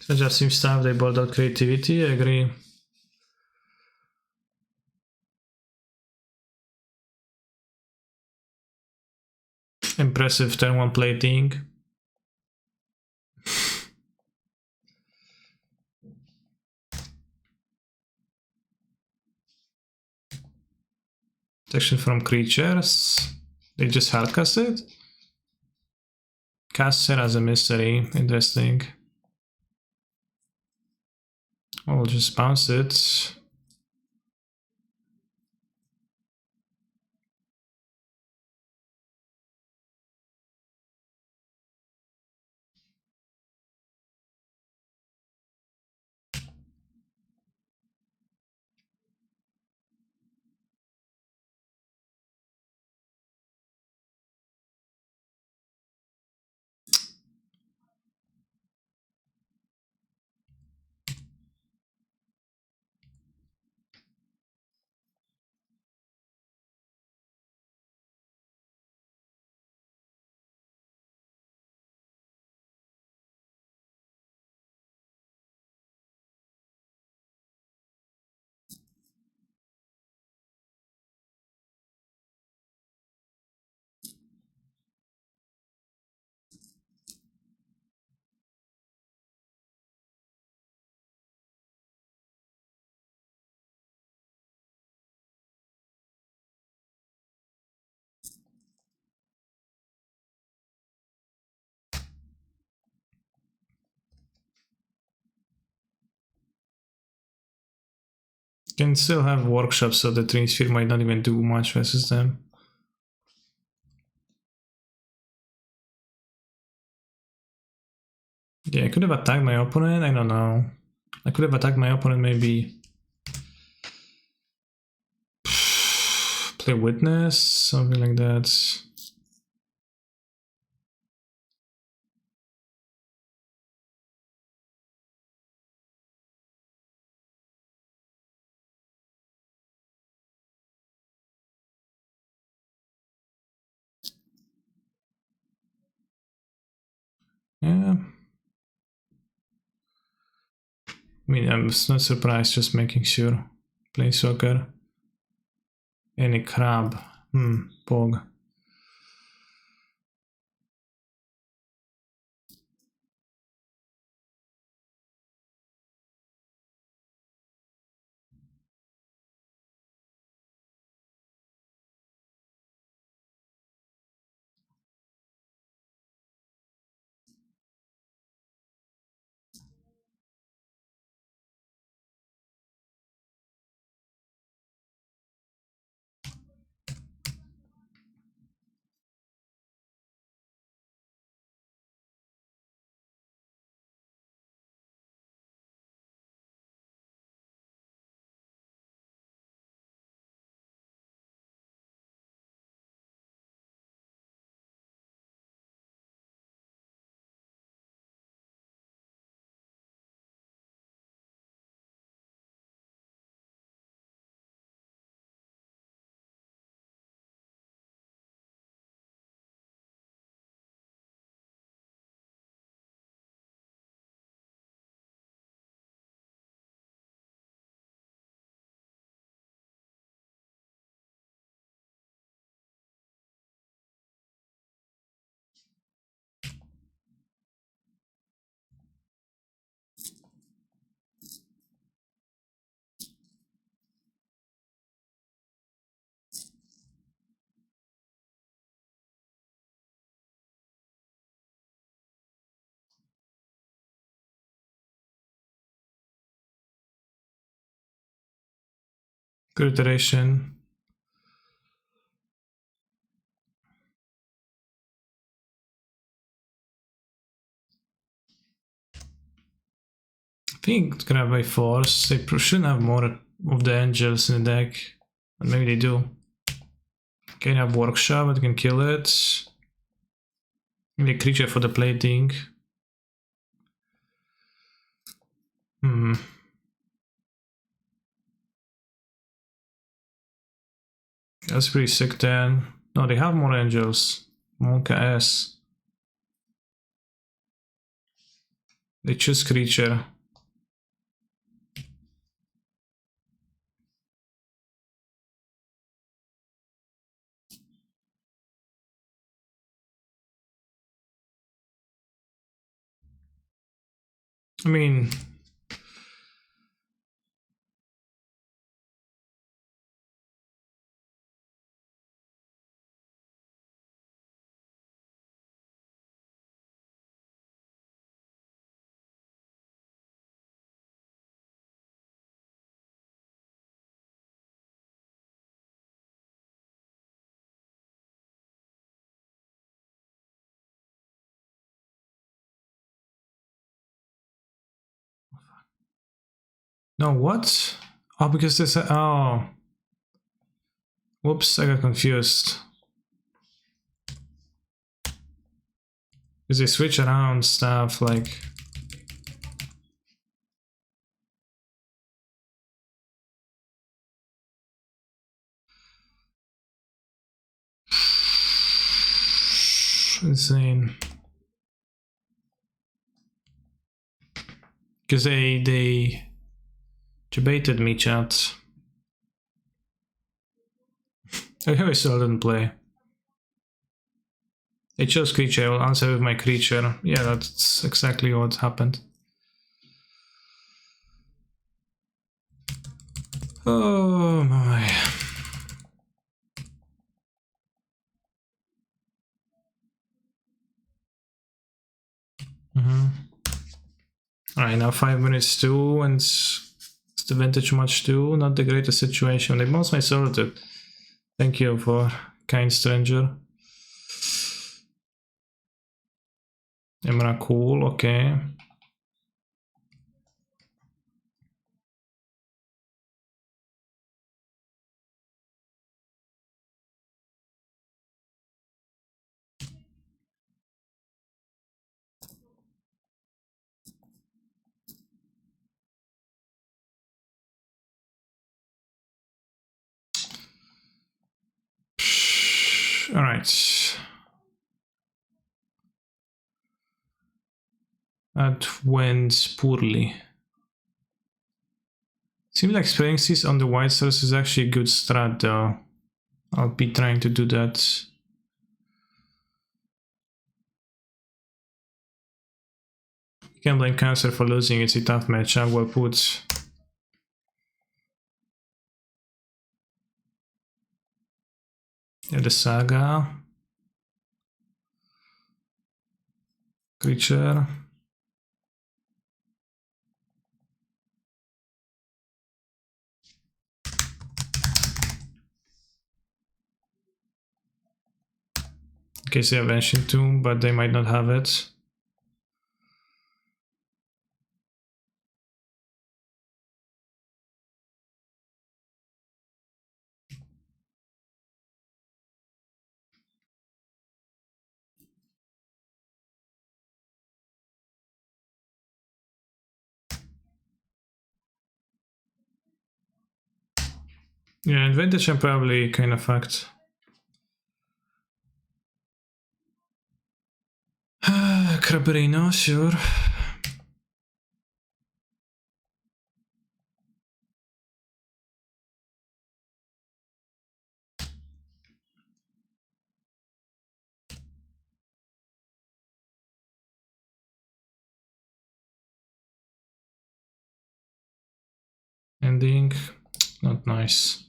So just seems tough, they bored out creativity, I agree. Impressive turn 1 plating. Protection from creatures. They just hardcast it? Cast it as a mystery. Interesting. I'll just bounce it. Can still have workshops, so the Trinisphere might not even do much versus them. Yeah, I could have attacked my opponent, I don't know. I could have attacked my opponent, maybe play Witness, something like that. Yeah. I mean, I'm not surprised, just making sure. Play soccer. Any crab. Pog. Good iteration. I think grab by force. They shouldn't have more of the angels in the deck. But maybe they do. Can have workshop, but can kill it. Maybe a creature for the plating. That's pretty sick then. No, they have more angels. Monka S. They choose creature. I mean, no, what? Oh, because this. Oh. Whoops, I got confused. Because they switch around stuff like. Insane. Because they debated me, chat. I still didn't play. They chose creature, I will answer with my creature. Yeah, that's exactly what happened. Oh my. Alright, now 5 minutes too, and it's the vintage match too. Not the greatest situation. They mostly sorted. Thank you for kind stranger. Emra cool, okay. Alright. That went poorly. Seems like spraying seeds on the white source is actually a good strat though. I'll be trying to do that. You can't blame Cancer for losing, it's a tough matchup, well put. Yeah, the Saga. Creature. In case they have Ancient Tomb, but they might not have it. Yeah, in Vintage I'm probably kind of fucked. Craberino, sure. Ending, not nice.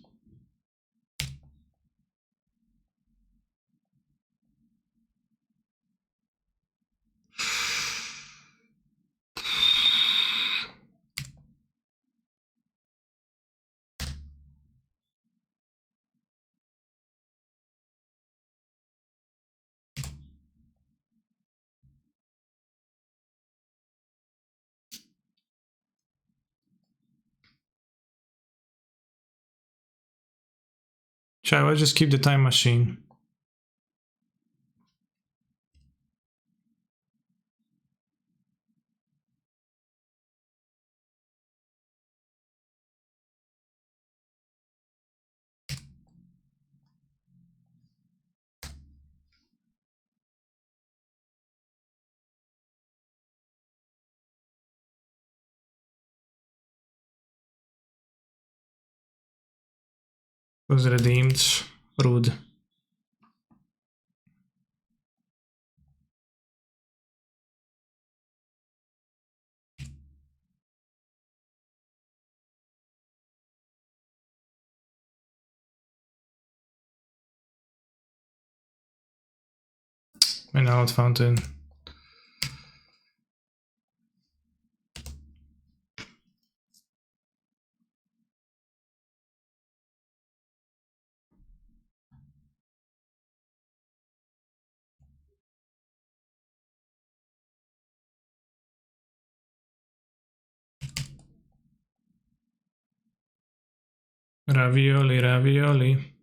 Shall I just keep the time machine? Was redeemed. Rude. An out fountain. Ravioli, ravioli.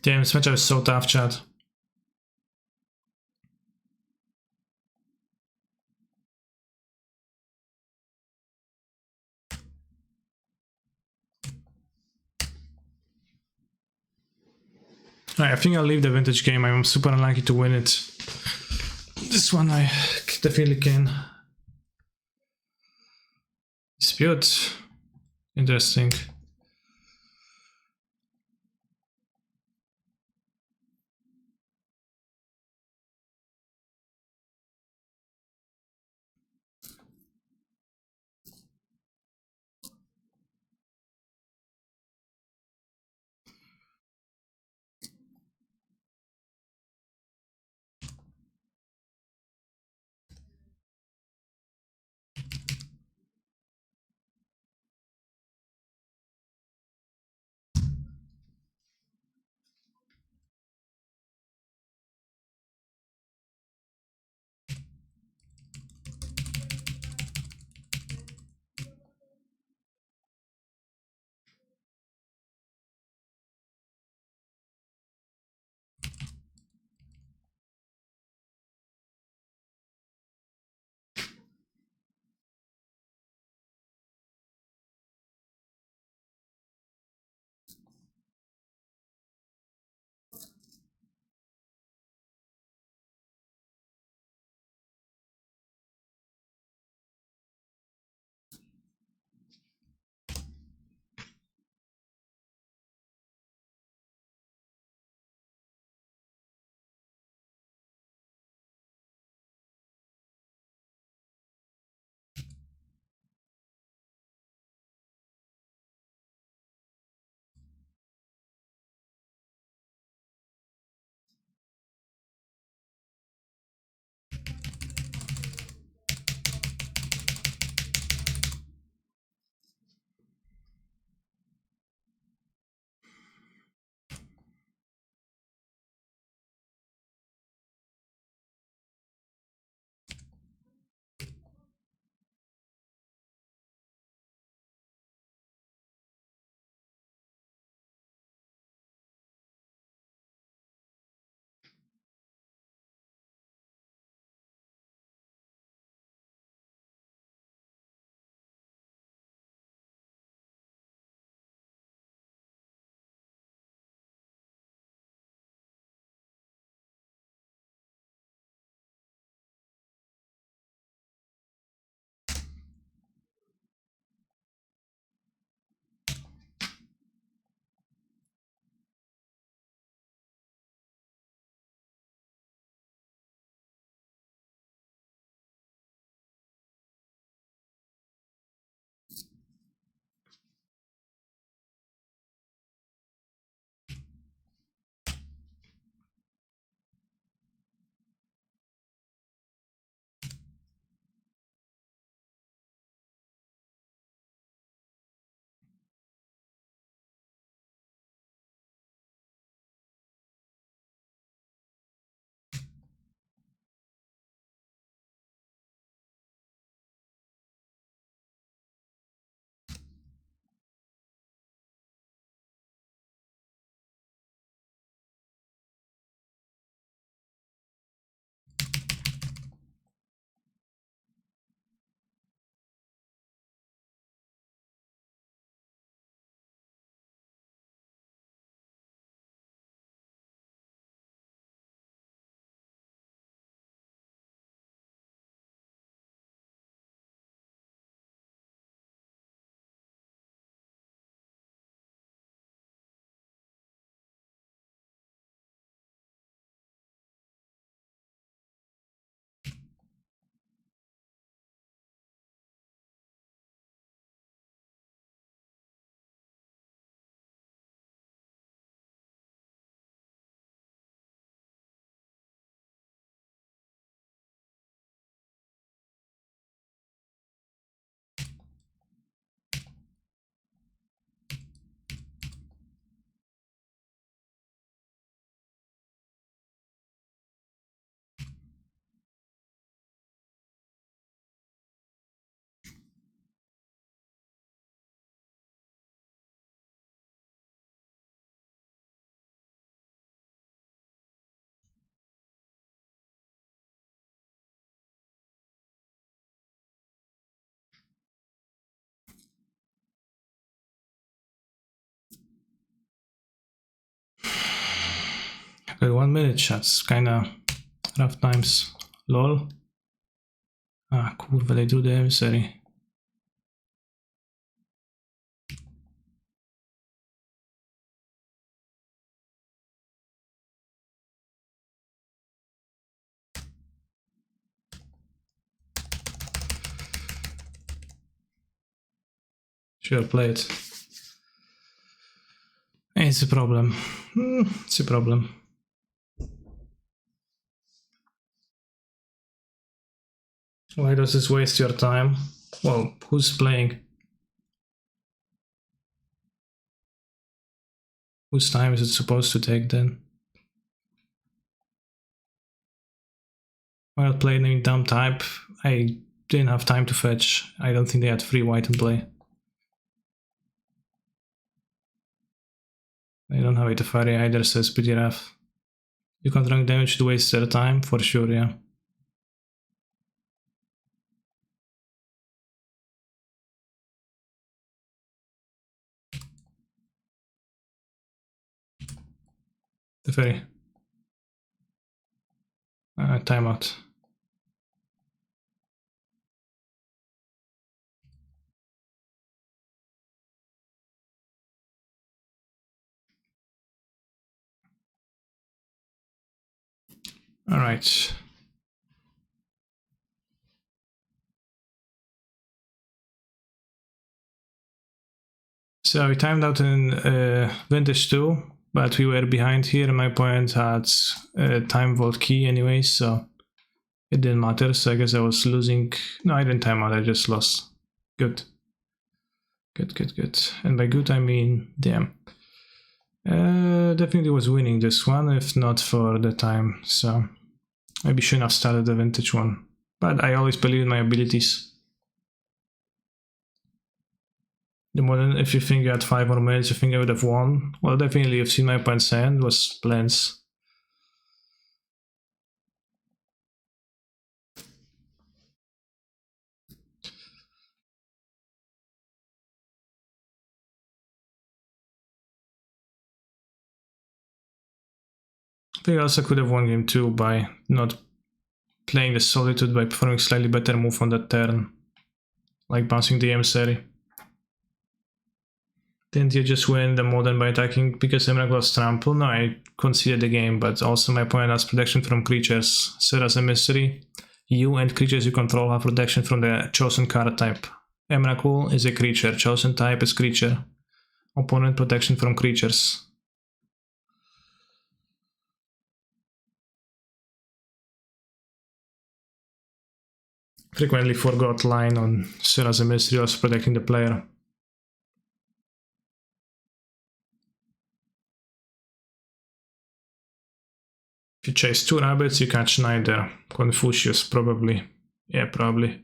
Damn, this matchup is so tough, chat. Alright, I think I'll leave the vintage game. I'm super unlucky to win it. This one I definitely can. Dispute. Interesting. Okay, 1 minute shots, kinda rough times. Lol. Ah, kurwa, they drew the emissary. Sure, play it. It's a problem. It's a problem. Why does this waste your time? Well, who's playing? Whose time is it supposed to take then? While playing dumb type, I didn't have time to fetch. I don't think they had free white in play. They don't have Itafari either, so it's pretty rough. You can't rank damage to waste their time, for sure, yeah. Teferi. Timeout. Alright. So we timed out in Vintage 2, but we were behind here. My opponent had time vault key anyway, so it didn't matter. So I guess I was losing. No, I didn't time out, I just lost. Good. Good. And by good, I mean damn. Definitely was winning this one, if not for the time. So maybe shouldn't have started the Vintage one. But I always believe in my abilities. The modern, if you think you had 5 more minutes, you think I would have won? Well, definitely you've seen my opponent's hand, was plans. I think I also could have won game 2 by not playing the Solitude, by performing slightly better move on that turn. Like bouncing the emissary. Didn't you just win the modern by attacking because Emrakul was trample? No, I conceded the game, but also my opponent has protection from creatures. Serra's Emissary. You and creatures you control have protection from the chosen card type. Emrakul is a creature, chosen type is creature. Opponent protection from creatures. Frequently forgot line on Serra's Emissary was protecting the player. If you chase 2 rabbits, you catch neither. Confucius, probably. Yeah, probably.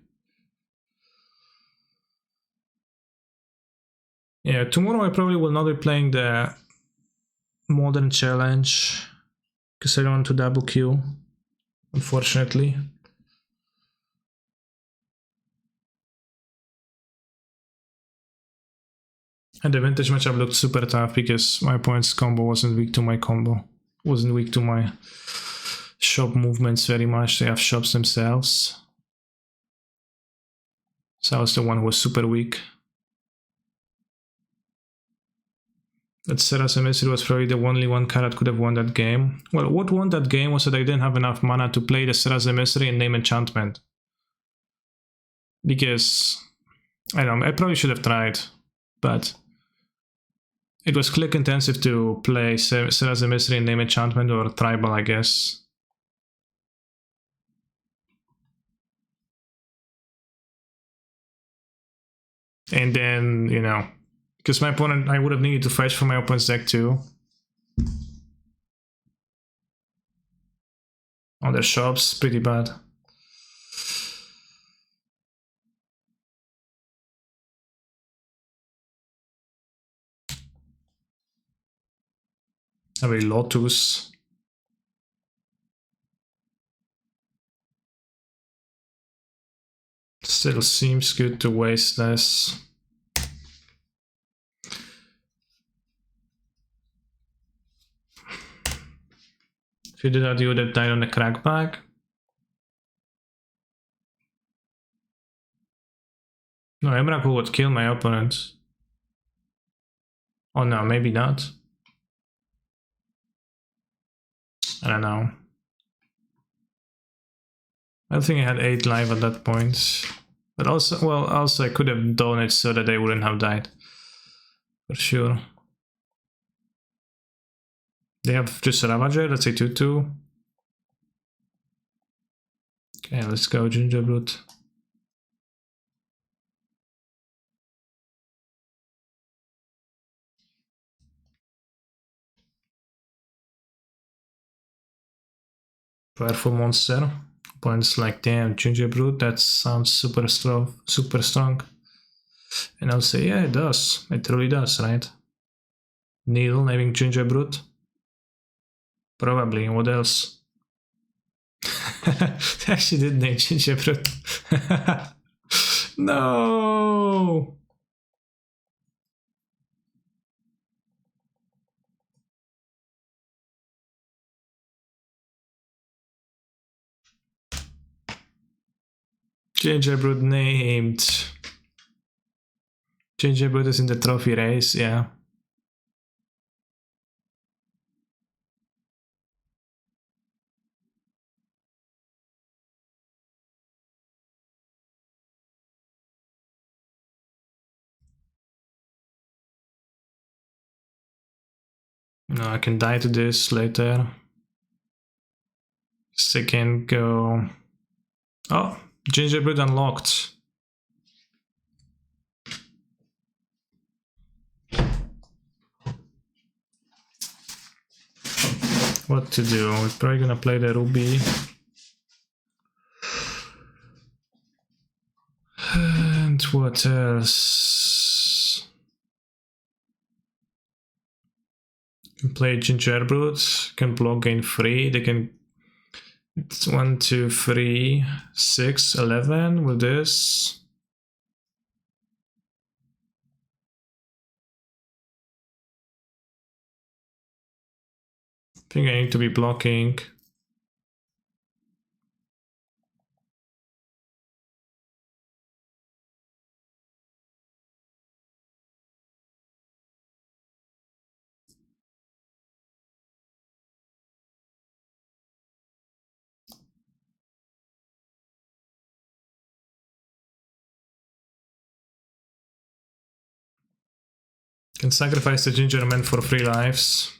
Yeah, tomorrow I probably will not be playing the Modern Challenge, because I don't want to double queue, unfortunately. And the Vintage matchup looked super tough because my opponent's combo wasn't weak to my combo. Wasn't weak to my shop movements very much. They have shops themselves. So I was the one who was super weak. That Serra's Emissary was probably the only one card that could have won that game. Well, what won that game was that I didn't have enough mana to play the Serra's Emissary and name enchantment. Because, I don't know, I probably should have tried, but it was click intensive to play Serra's Emissary and name enchantment or tribal, I guess. And then, you know, because my opponent, I would have needed to fetch from my opponent's deck too. On their shops, pretty bad. Have a Lotus. Still seems good to waste this. If you do that, you would have died on the crackback. No, Emrakul would kill my opponent. Oh no, maybe not. I don't know. I think I had 8 life at that point. But also, well, also I could have done it so that they wouldn't have died. For sure. They have just a Ravager, that's a 2-2. Okay, let's go Gingerbrute. Powerful monster. Opponent's like, damn, Gingerbrute, that sounds super strong. And I'll say, yeah, it does. It really does, right? Needle naming Gingerbrute? Probably. What else? They actually did name Gingerbrute. No! Gingerbrute named. Gingerbrute is in the trophy race, yeah. No, I can die to this later. So I can go... Oh, Gingerbrute unlocked. What to do? We're probably gonna play the Ruby. And what else? Can play Gingerbrute, can block gain 3, they can... It's 1, 2, 3, 6, 11 with this. I think I need to be blocking. Can sacrifice the Gingerman for 3 lives.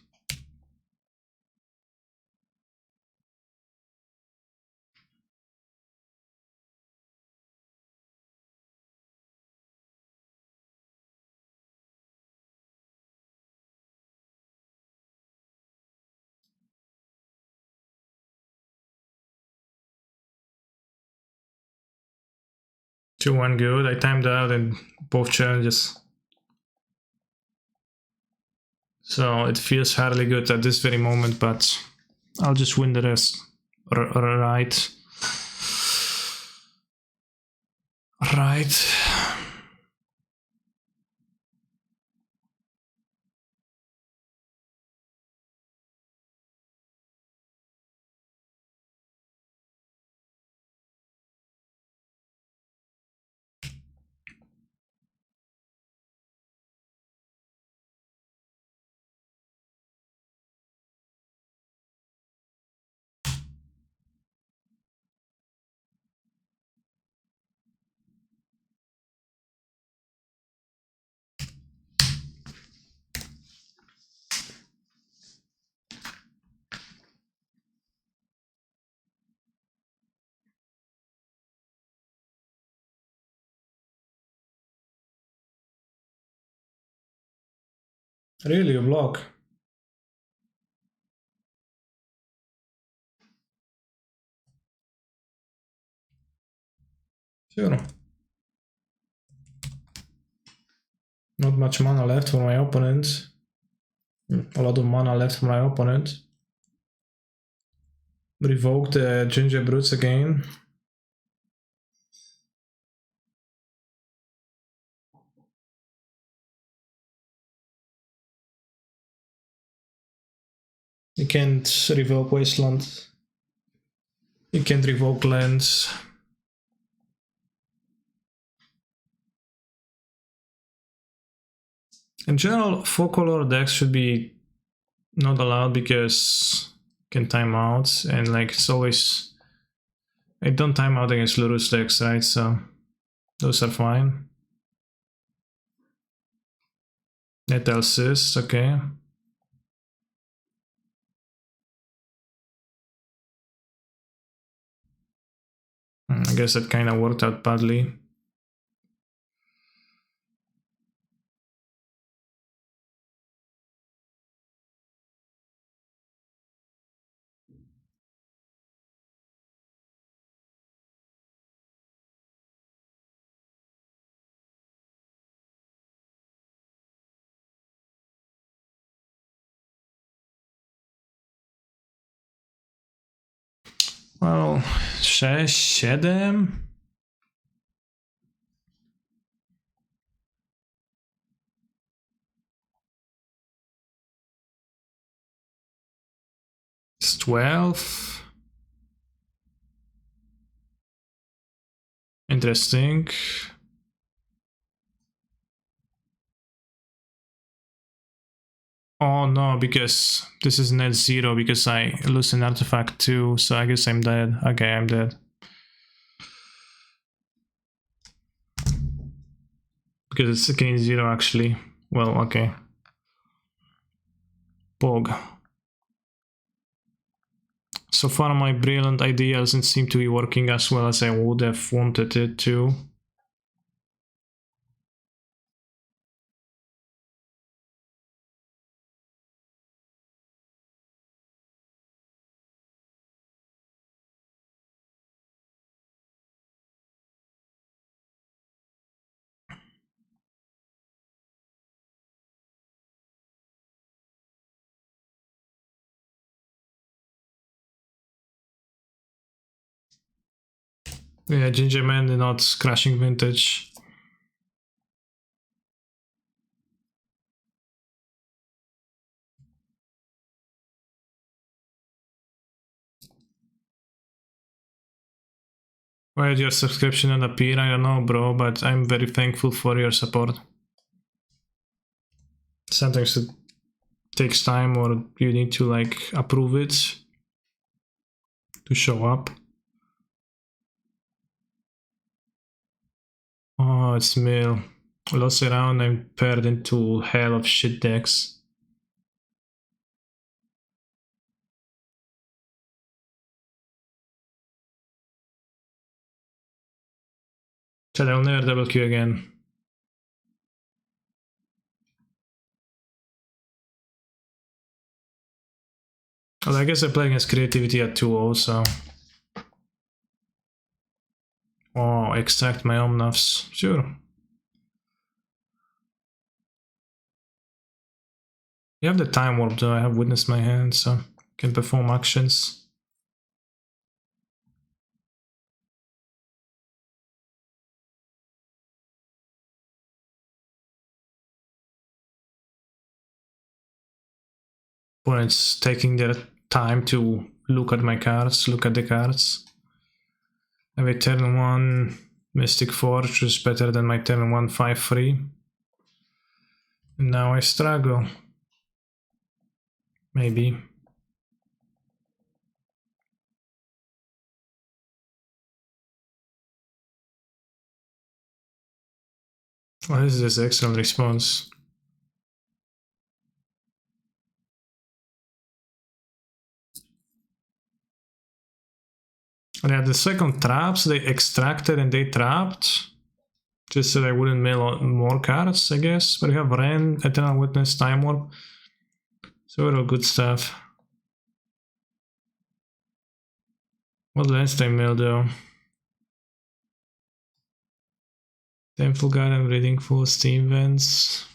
Two, 1 good. I timed out in both challenges. So it feels fairly good at this very moment, but I'll just win the rest. Right. Right. Really, you block? Sure. Not much mana left for my opponent. A lot of mana left for my opponent. Revoke the Gingerbrutes again. You can't revoke Wasteland. You can't revoke lands. In general, 4-color decks should be not allowed because you can time out, and like it's always... I don't time out against Lurus decks, right? So those are fine. Netelsis, okay. I guess that kind of worked out badly. Well, 6, 7... It's 12. Interesting. Oh no, because this is net 0 because I lose an artifact too, so I guess I'm dead. Okay, I'm dead. Because it's again 0 actually. Well, okay. Pog. So far my brilliant idea doesn't seem to be working as well as I would have wanted it to. Yeah, Ginger Man not crashing vintage. Why did your subscription not appear? I don't know, bro, but I'm very thankful for your support. Sometimes it takes time or you need to like approve it to show up. Oh, it's Mill. Lost a round and paired into hell of shit decks. Chad, I'll never double Q again. Well, I guess I play against creativity at 2-0, so... Oh, extract my Omnavs. Sure. You have the time warp though, I have witnessed my hand, so can perform actions. Opponent's taking their time to look at my cards, look at the cards. I have a turn 1 Mystic Forge, which is better than my turn 1 5-3. And now I struggle. Maybe. What is this excellent response? Yeah, the second traps, they extracted and they trapped. Just so I wouldn't mill more cards, I guess. But we have Ren, Eternal Witness, Time Warp. So we're all good stuff. What lands they mill though? Temple Garden, Reading Full, Steam Vents.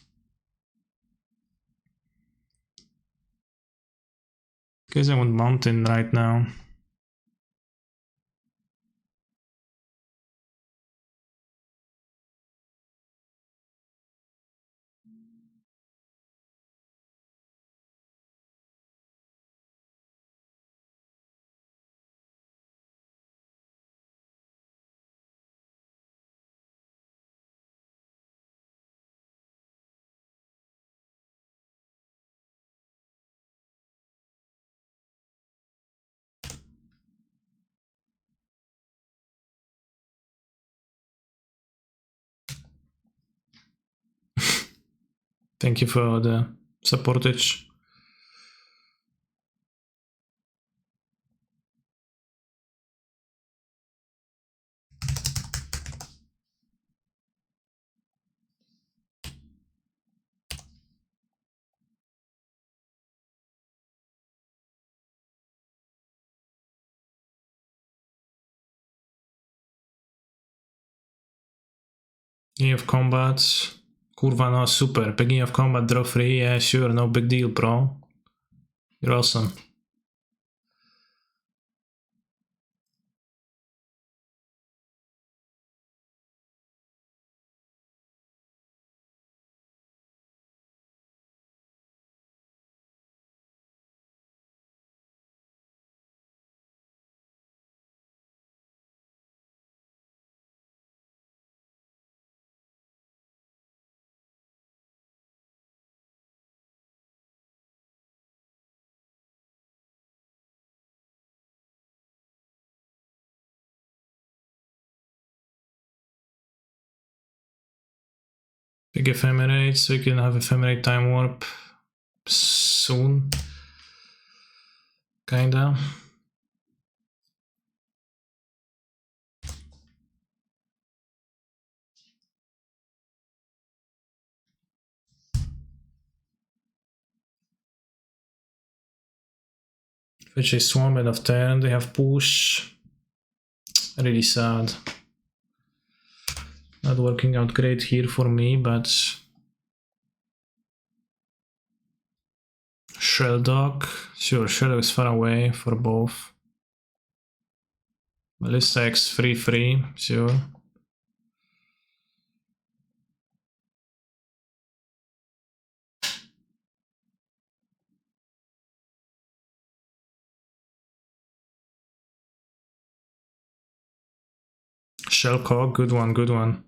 Guess I want Mountain right now. Thank you for the supportage. Beginning of combat. Kurwa, no super. Beginning of combat, draw free. Yeah, sure, no big deal, bro. You're awesome. Big ephemerate, so you can have ephemerate time warp soon. Kinda. Which is swarm end of turn, they have push. Really sad. Not working out great here for me, but Shelldog. Sure, Shelldog is far away for both. Melissa X free, sure. Shellcock, good one, good one.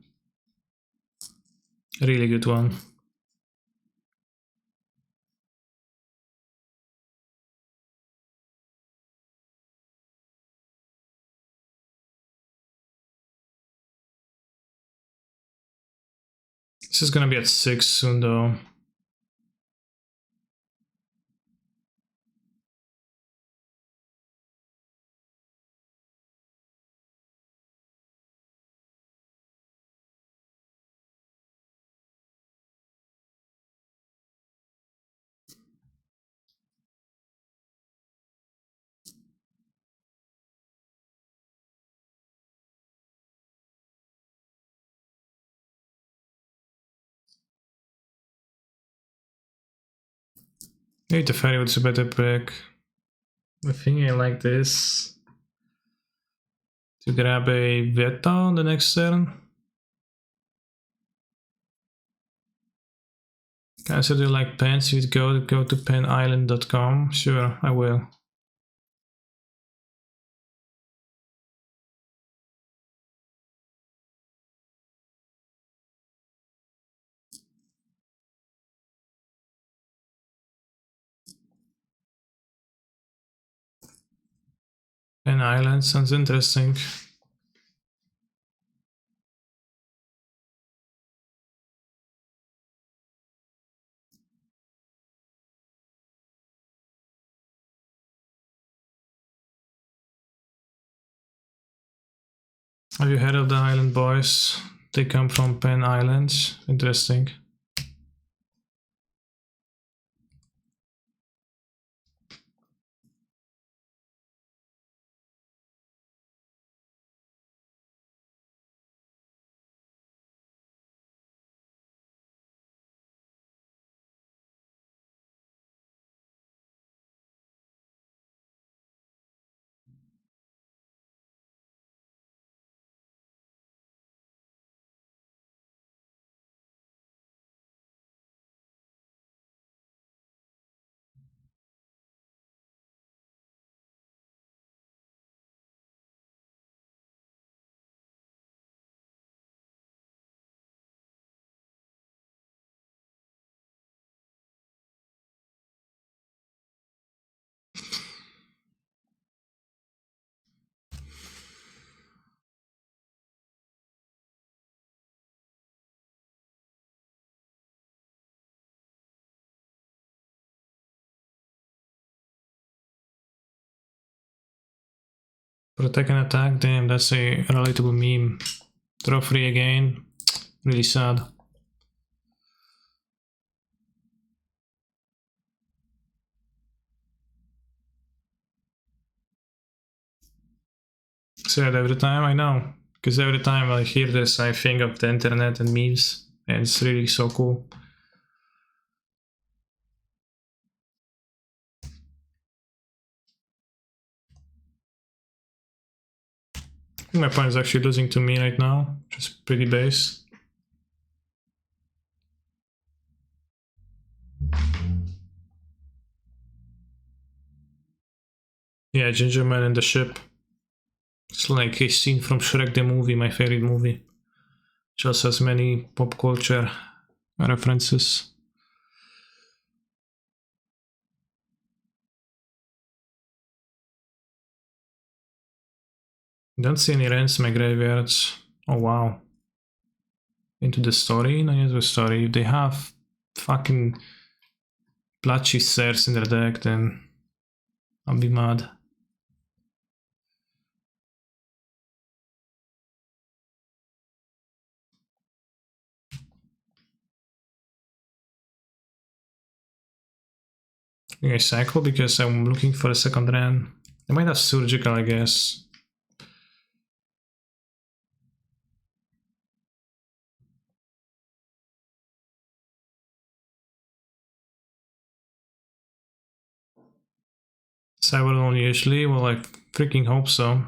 Really good one. This is gonna be at 6 soon though. Maybe the Fairy was a better pick. I think I like this. To grab a Veta on the next turn. Guys, do you like pens? You'd go to penisland.com. Sure, I will. Pen Island sounds interesting. Have you heard of the Island Boys? They come from Pen Islands. Interesting. Protect and attack, damn, that's a relatable meme. Draw 3 again, really sad. Sad every time, I know. Because every time I hear this, I think of the internet and memes, and it's really so cool. I think my opponent is actually losing to me right now, which is pretty base. Yeah, Gingerman and the ship. It's like a scene from Shrek the movie, my favorite movie. Just has many pop culture references. Don't see any Rents in my graveyards. Oh wow. Into the story? No, into the story. If they have fucking Blotchy Stairs in their deck, then I'll be mad. I cycle because I'm looking for a second Ren. They might have Surgical, I guess. Cyber only usually? Well, I freaking hope so.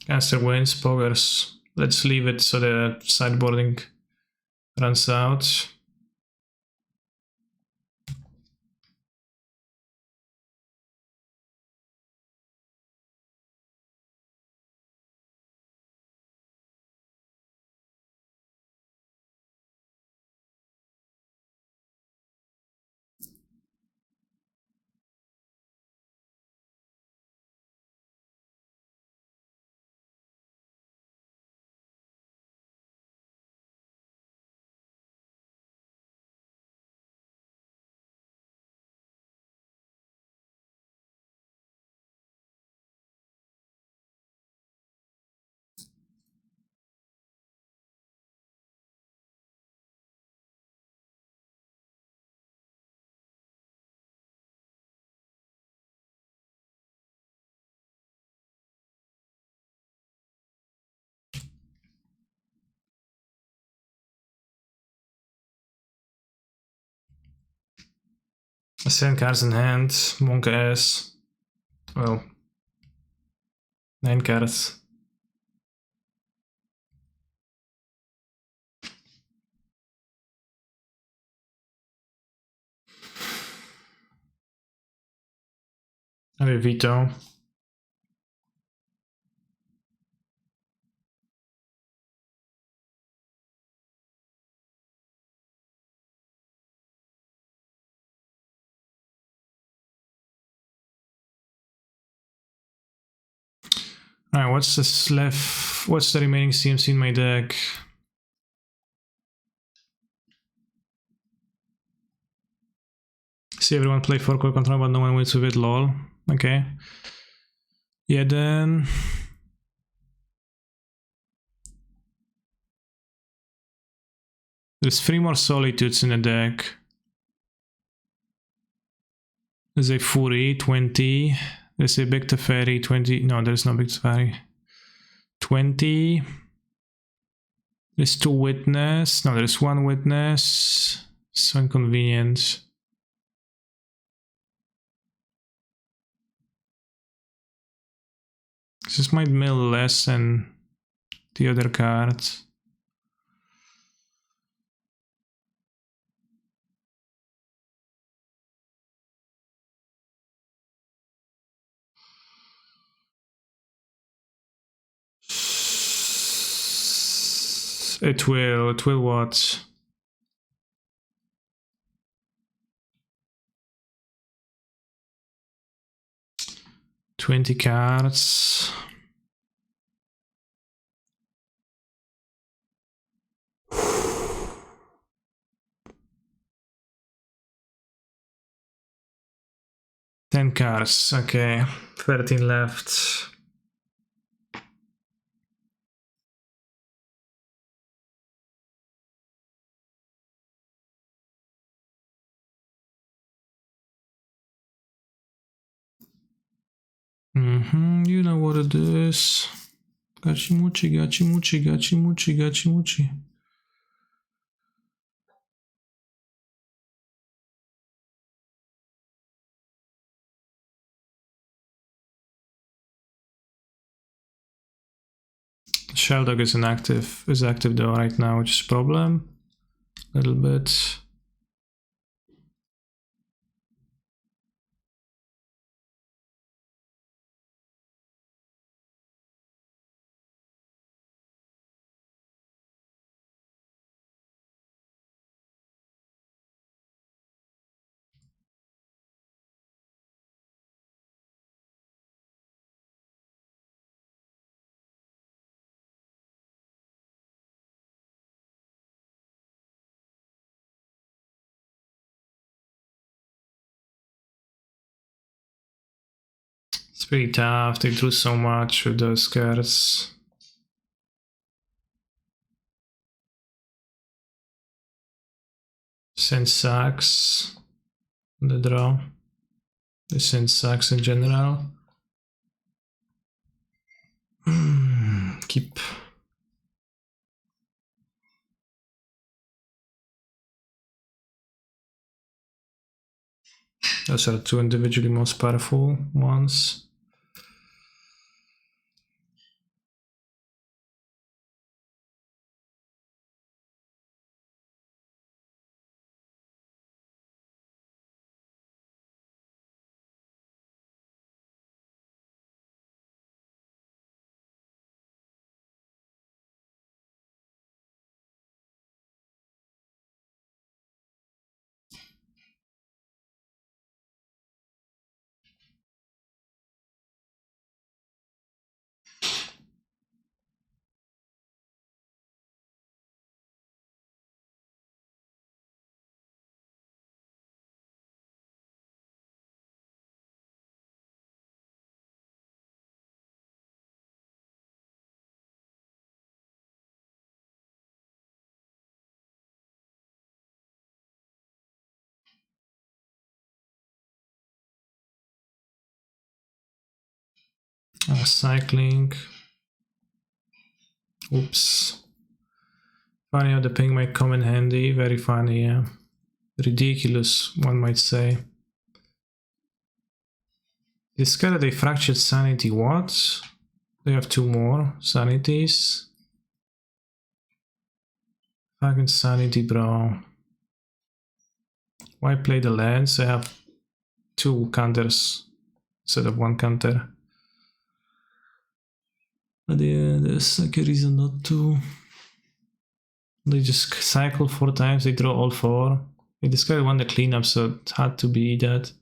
Caster wins, Poggers. Let's leave it so the sideboarding runs out. Send cards in hand, Monk ass. Well, 9 cards. I have a veto. Alright, what's this left? What's the remaining CMC in my deck? See everyone play 4 core control, but no one wins with it, lol. Okay. Yeah, then... There's 3 more Solitudes in the deck. There's a Fury, 20. There's a Big Teferi, 20. No, there's no Big Teferi. 20. There's 2 Witness. No, there's 1 Witness. So inconvenient. This might mill less than the other cards. It will what? $20 cards. 10 cards, okay. 13 left. You know what it is. Gachimuchi, gachimuchi, gachimuchi, gachimuchi. Sheldog is active though right now, which is a problem. A little bit. It's pretty tough, they drew so much with those cards. Sin sucks. The draw. The Sin sucks in general. Keep. Those are two individually most powerful ones. Cycling. Oops. Funny how the ping might come in handy. Very funny, yeah. Ridiculous, one might say. Discovered a fractured sanity. What? They have two more sanities. Fucking sanity, bro. Why play the lands? I have two counters instead of one counter. But yeah, there's like a reason not to. They just cycle 4 times, they draw all 4. This guy won the cleanup, so it had to be that.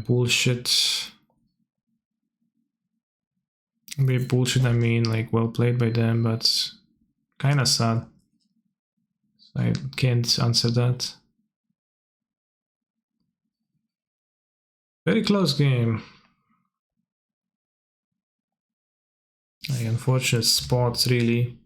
Bullshit. By bullshit, I mean like well played by them, but kinda sad. I can't answer that. Very close game. Unfortunate spots, really.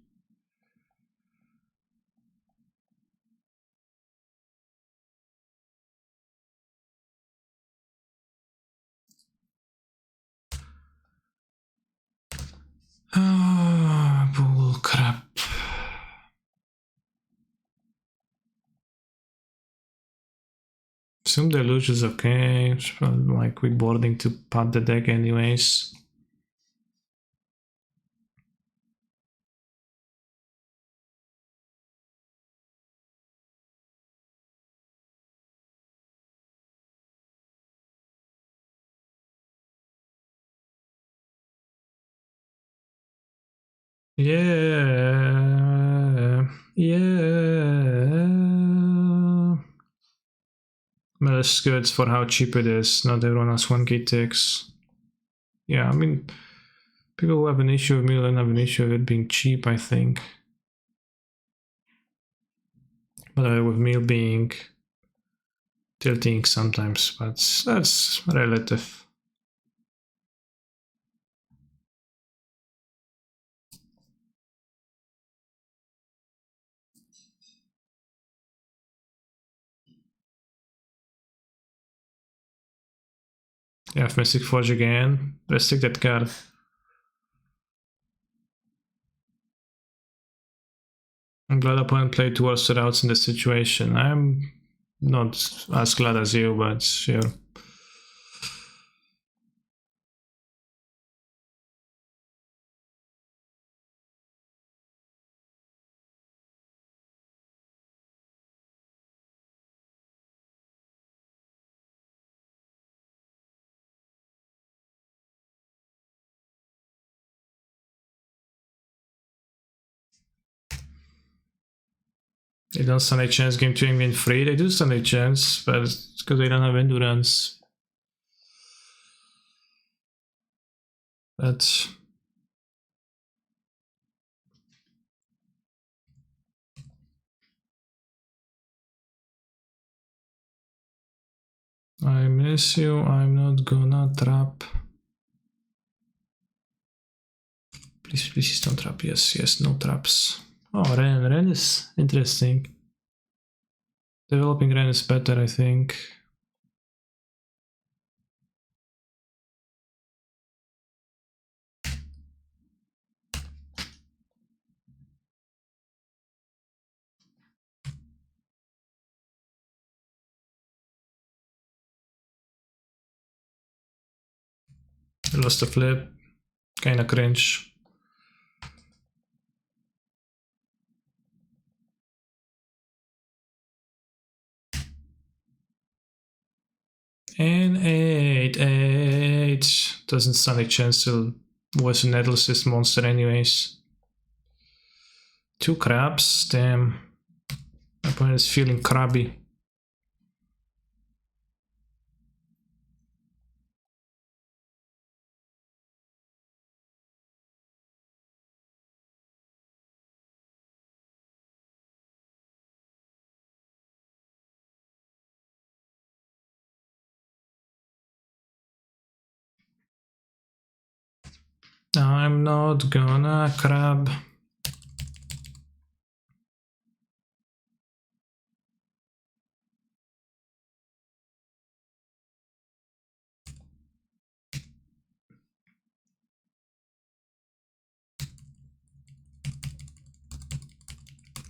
Bull crap. Some deluge is okay. It's like quick boarding to pad the deck anyways. Yeah. Well, it's good for how cheap it is. Not everyone has 1k ticks. Yeah, I mean, people who have an issue with Mill don't have an issue with it being cheap, I think. But with Mill being tilting sometimes, but that's relative. You have Mystic Forge again. Restricted card. I'm glad opponent played towards the routes in this situation. I'm not as glad as you, but sure. They don't stand a chance game 2 and game 3. They do stand a chance, but it's because they don't have endurance. But I miss you, I'm not gonna trap. Please don't trap. Yes, no traps. Oh, Ren is interesting. Developing Ren is better, I think. I lost the flip. Kinda cringe. And 8. Doesn't stand a chance to voice a Nettles monster anyways. 2 crabs, damn. My opponent is feeling crabby. I'm not gonna crab.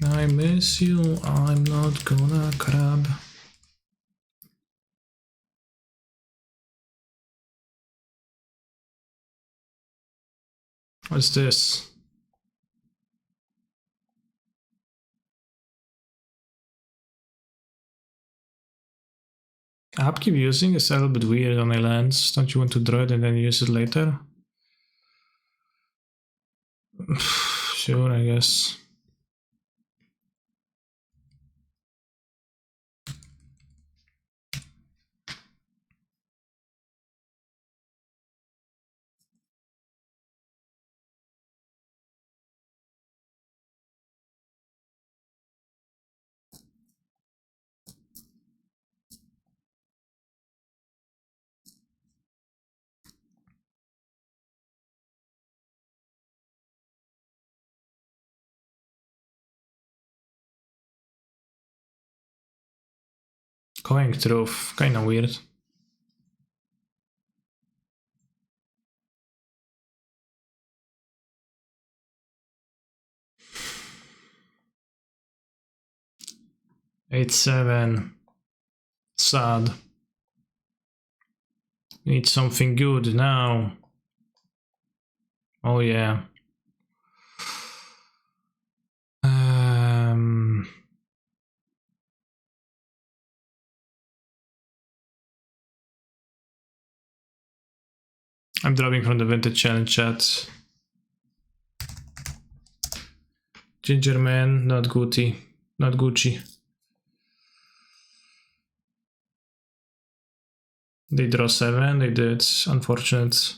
I miss you, I'm not gonna crab. What's this? Upkeep using is a little bit weird on a lands. Don't you want to draw it and then use it later? Sure, I guess. Going through, kinda weird. Eight, 7. Sad. Need something good now. Oh yeah. I'm dropping from the Vintage Challenge chat. Ginger Man, not Gucci. Not Gucci. They draw 7, they did. Unfortunate.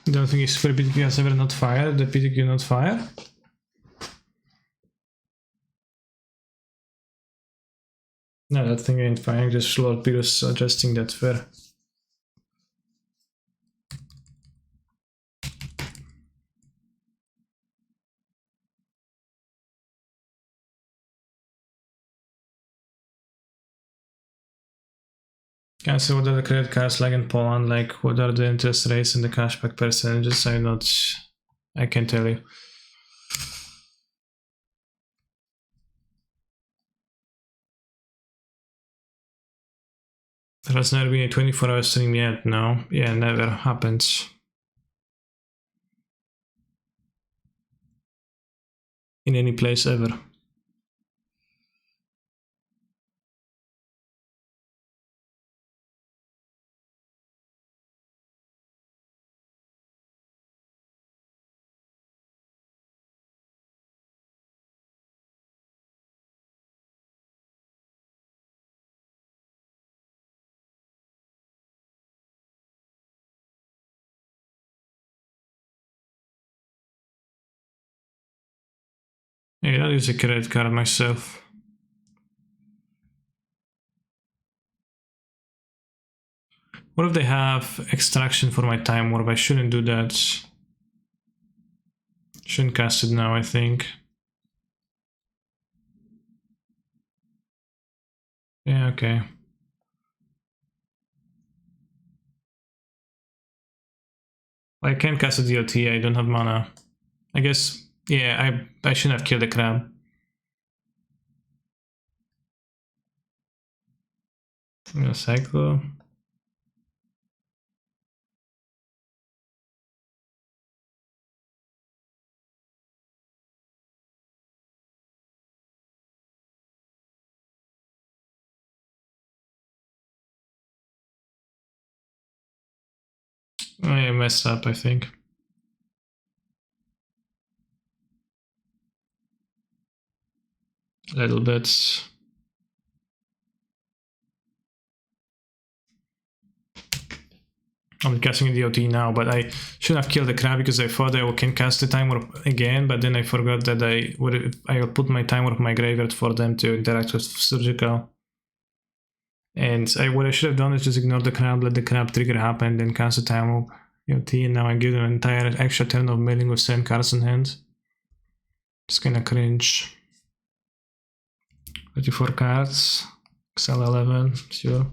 Don't think his super PTQ has ever not fired, the PTQ not fire? No, that thing ain't firing, just Lord Pyrrhus adjusting that fair. Can say what are the credit cards like in Poland, like what are the interest rates and the cashback percentages? I can't tell you. There has never been a 24-hour stream yet, no? Yeah, never happens. In any place ever. Yeah, I'll use a credit card myself. What if they have extraction for my time warp? I shouldn't do that. Shouldn't cast it now, I think. Yeah, okay. I can't cast a DOT, I don't have mana. I guess, yeah, I shouldn't have killed the crab. I'm gonna cycle. I messed up, I think. A little bit. I'm casting a DOT now, but I should have killed the crab because I thought I can cast the time warp again, but then I forgot that I will put my time warp in my graveyard for them to interact with surgical. And what I should have done is just ignore the crab, let the crab trigger happen, then cast the time warp DOT, and now I give them an entire extra turn of milling with 7 cards in hand. It's kinda cringe. 34 cards, XL 11, sure.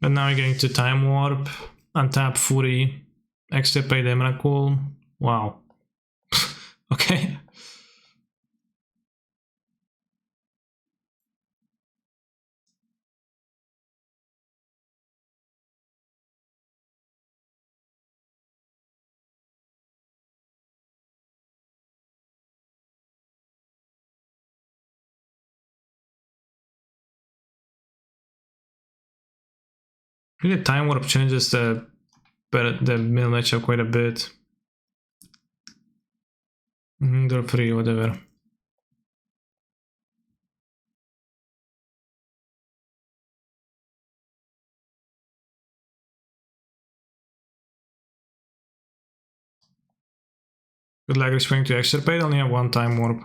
But now I'm going to time warp, untap Fury, extirpate Emrakul. Wow. Okay. I think the time warp changes the middle matchup quite a bit. They're free, whatever. Good luck responding to extirpate, only have one time warp.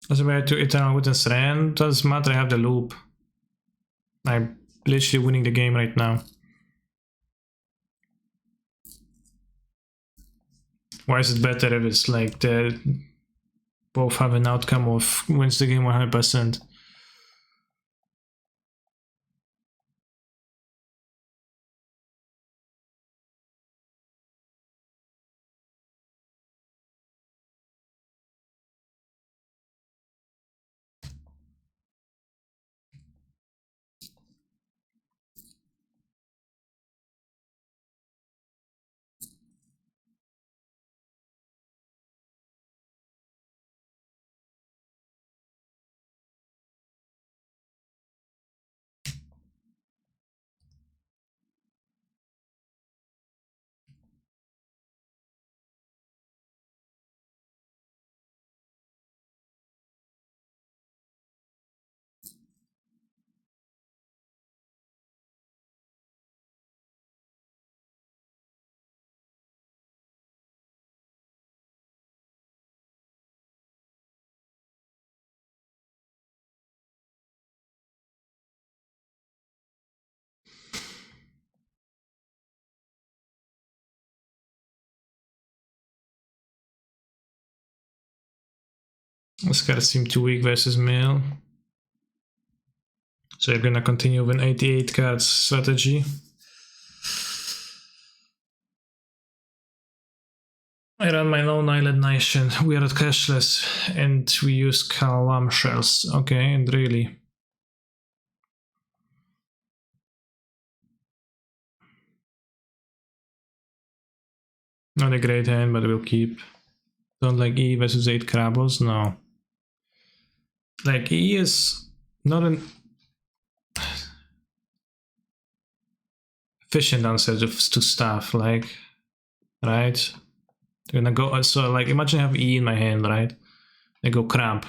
Als wij to Eternal Witness ran, doesn't matter, I have the loop. I'm literally winning the game right now. Why is it better if it's like the both have an outcome of wins the game 100%? This card seemed too weak versus Mill. So you're gonna continue with an 88 cards strategy. I run my Lone Island Nation. We are at cashless and we use Kalam shells. Okay, and really. Not a great hand, but we'll keep. Don't like E versus 8 Krabos? No. Like, E is not an efficient answer to stuff, like, right? They're gonna go, so like, imagine I have E in my hand, right? They go crab.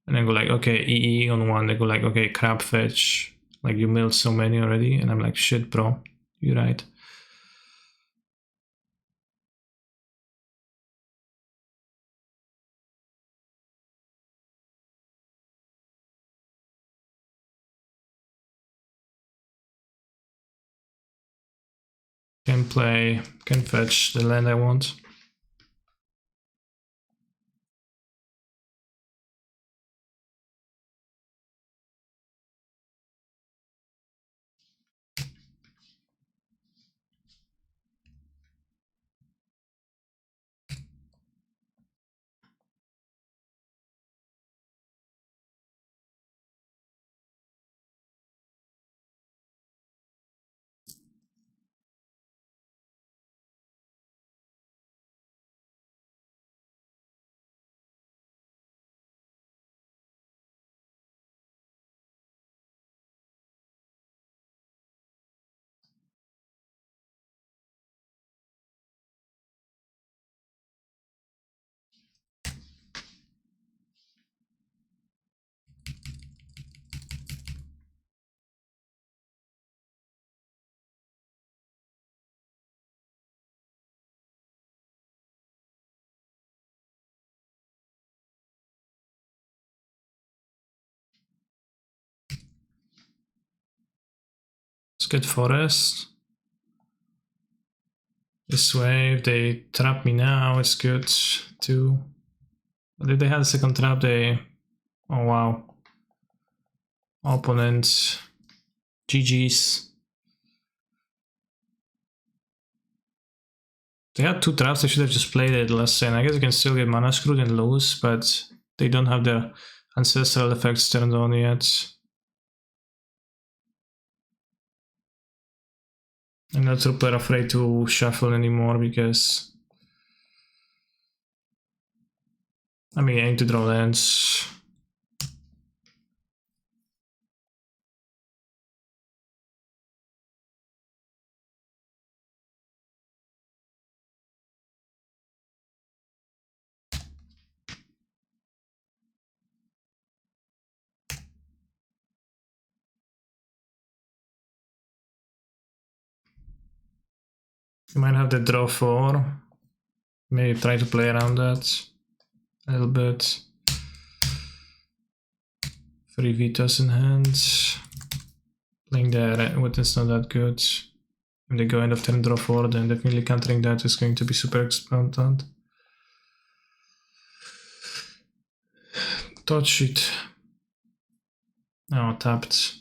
And I go like, okay, EE on one. They go like, okay, crab fetch. Like, you milled so many already. And I'm like, shit, bro. You're right. Can play, can fetch the land I want. Let's get forest. This way, if they trap me now, it's good too. But if they had a second trap, they... Oh wow. Opponent. GG's. They had 2 traps, they should have just played it less and I guess you can still get mana screwed and lose, but they don't have their ancestral effects turned on yet. I'm not super afraid to shuffle anymore because... I mean, I aim to draw lands. You might have the draw 4. Maybe try to play around that. a little bit. 3 Vitas in hand. Playing there when it's not that good. When they go end of turn draw 4, then definitely countering that is going to be super exponent. Touch it. Oh, tapped.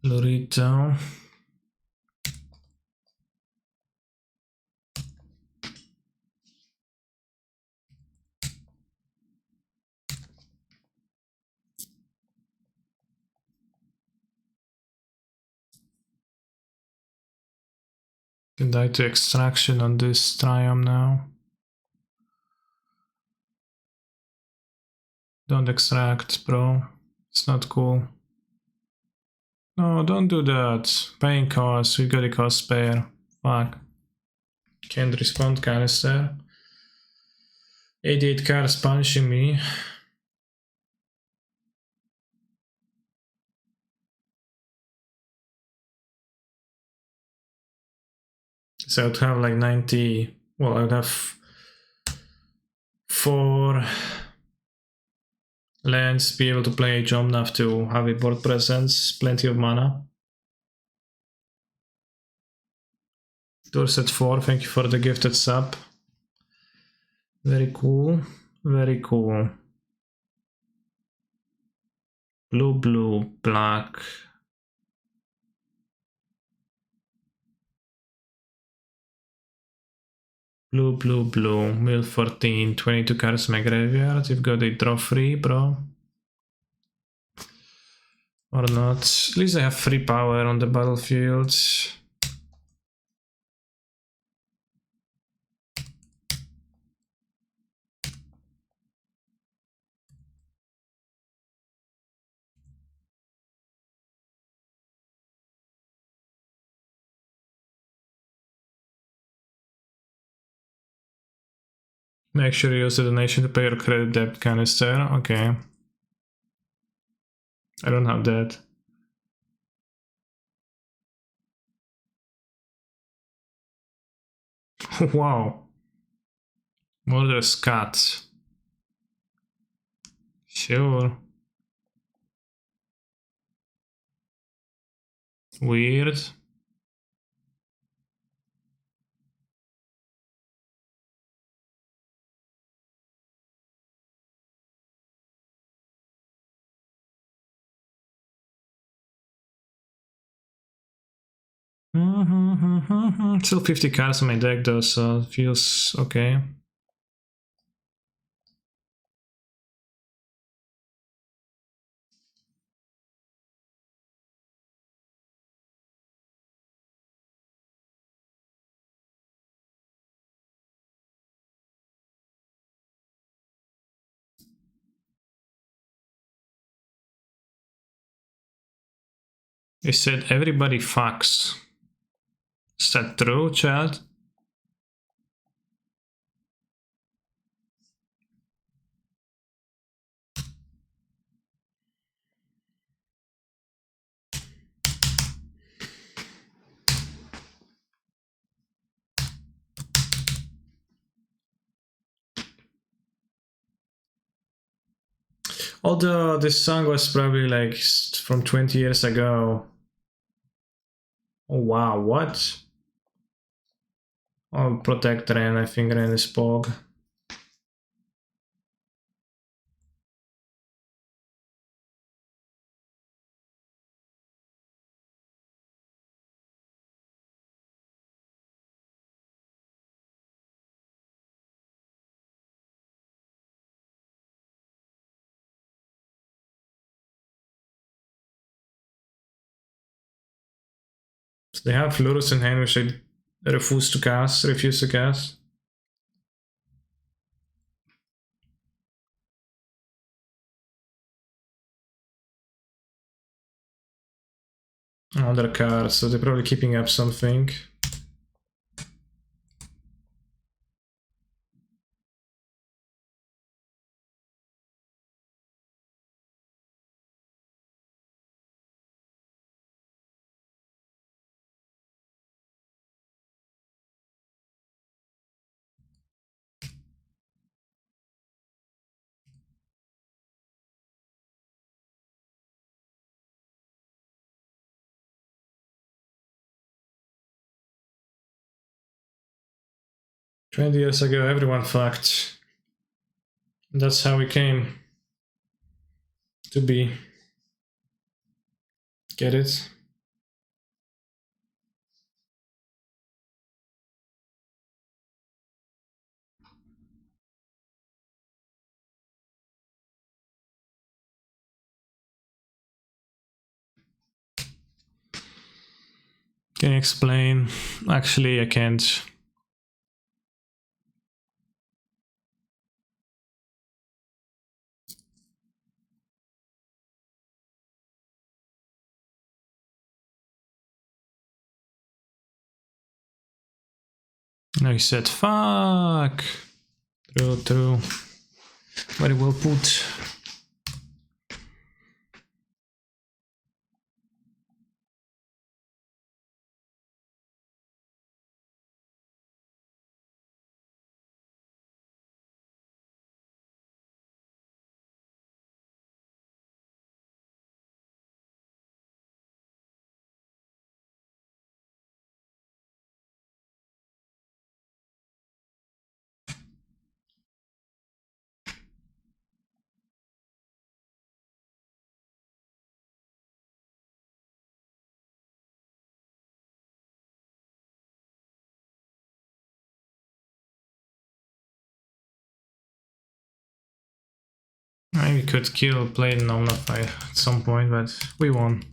Lorito. Can die to extraction on this Triumph now. Don't extract, bro. It's not cool. No, don't do that. Paying cost, we got a cost spare. Fuck. Can't respond canister. 88 cars punching me. So I'd have like 90. Well, I'd have 4 lands, be able to play Jomnath to have a board presence, plenty of mana. Dorset 4, thank you for the gifted sub. Very cool, very cool. Blue, blue, black. Blue, blue, blue. Mill 14, 22 cards in my graveyard. You've got a draw 3, bro. Or not. At least I have free power on the battlefield. Make sure you use the donation to pay your credit debt canister. Okay. I don't have that. Wow. Murderous cat. Sure. Weird. Still 50 cards in my deck though, so it feels okay. They said everybody fucks. Is that true, Chad? Although this song was probably like from 20 years ago. Oh wow, what? I'll protect Ren, I think Ren is Pog. So they have Lurus in hand, which I refuse to cast. on their cards, so they're probably keeping up something. "20 years ago, everyone fucked. That's how we came to be." Get it? Can you explain? Actually, I can't. No, he said, fuck. True. Very well put. Maybe could play Nomnify at some point, but we won.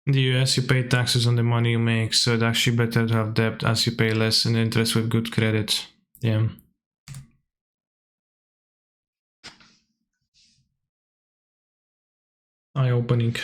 In the US, you pay taxes on the money you make, so it's actually better to have debt as you pay less in interest with good credit. Yeah. Eye-opening.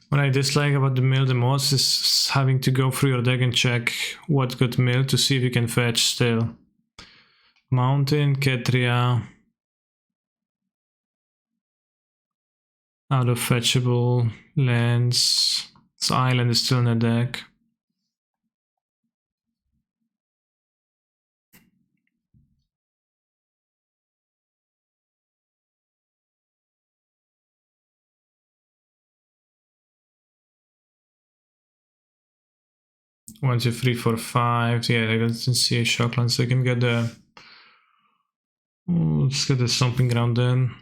What I dislike about the mill the most is having to go through your deck and check what got milled to see if you can fetch still. Mountain, Ketria. Out of fetchable lands. This island is still in the deck. One, two, three, four, five. Yeah, I don't see a shockland, so I can get the. Oh, let's get the stomping ground then.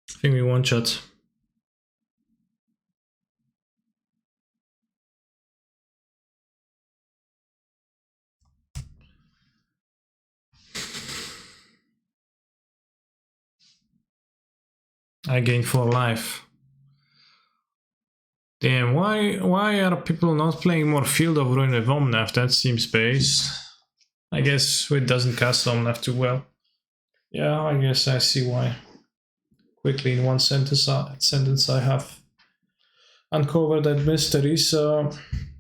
I think we one shot. I gained 4 life. Damn, why are people not playing more Field of Ruin with Omnath? That seems based. I guess it doesn't cast Omnath too well. Yeah, I guess I see why. Quickly in one sentence I have uncovered that mystery, so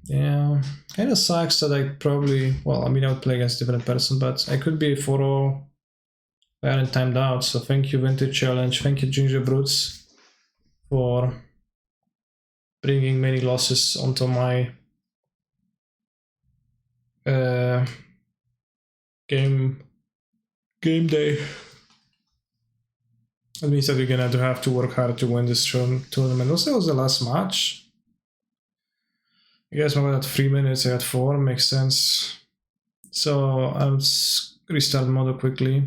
yeah. Kinda sucks that I probably, well, I mean I would play against a different person, but I could be a 4-0 and timed out, so thank you Vintage Challenge, thank you Ginger Brutes for bringing many losses onto my game day. That means that we're gonna have to work hard to win this tournament. Also, it was the last match. I guess maybe at 3 minutes, I had 4, makes sense. So I'll restart Modo quickly.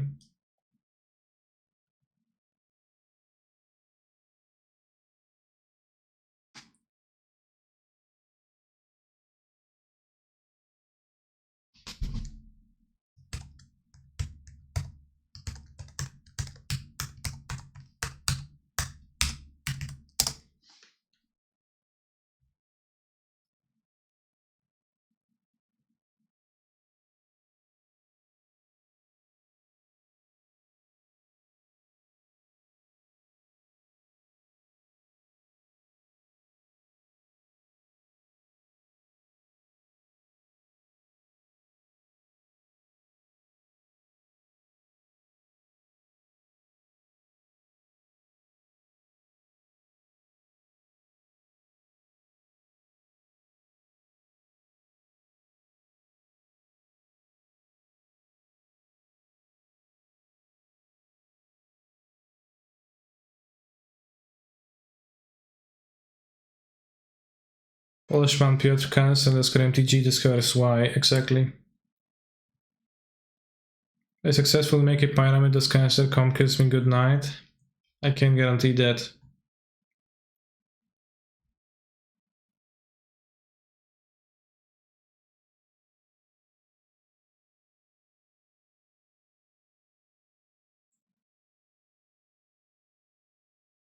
Polishman Piotr cancel the Scream TG discovers why exactly. I successfully make a pyramid, this cancer come kiss me goodnight. I can't guarantee that.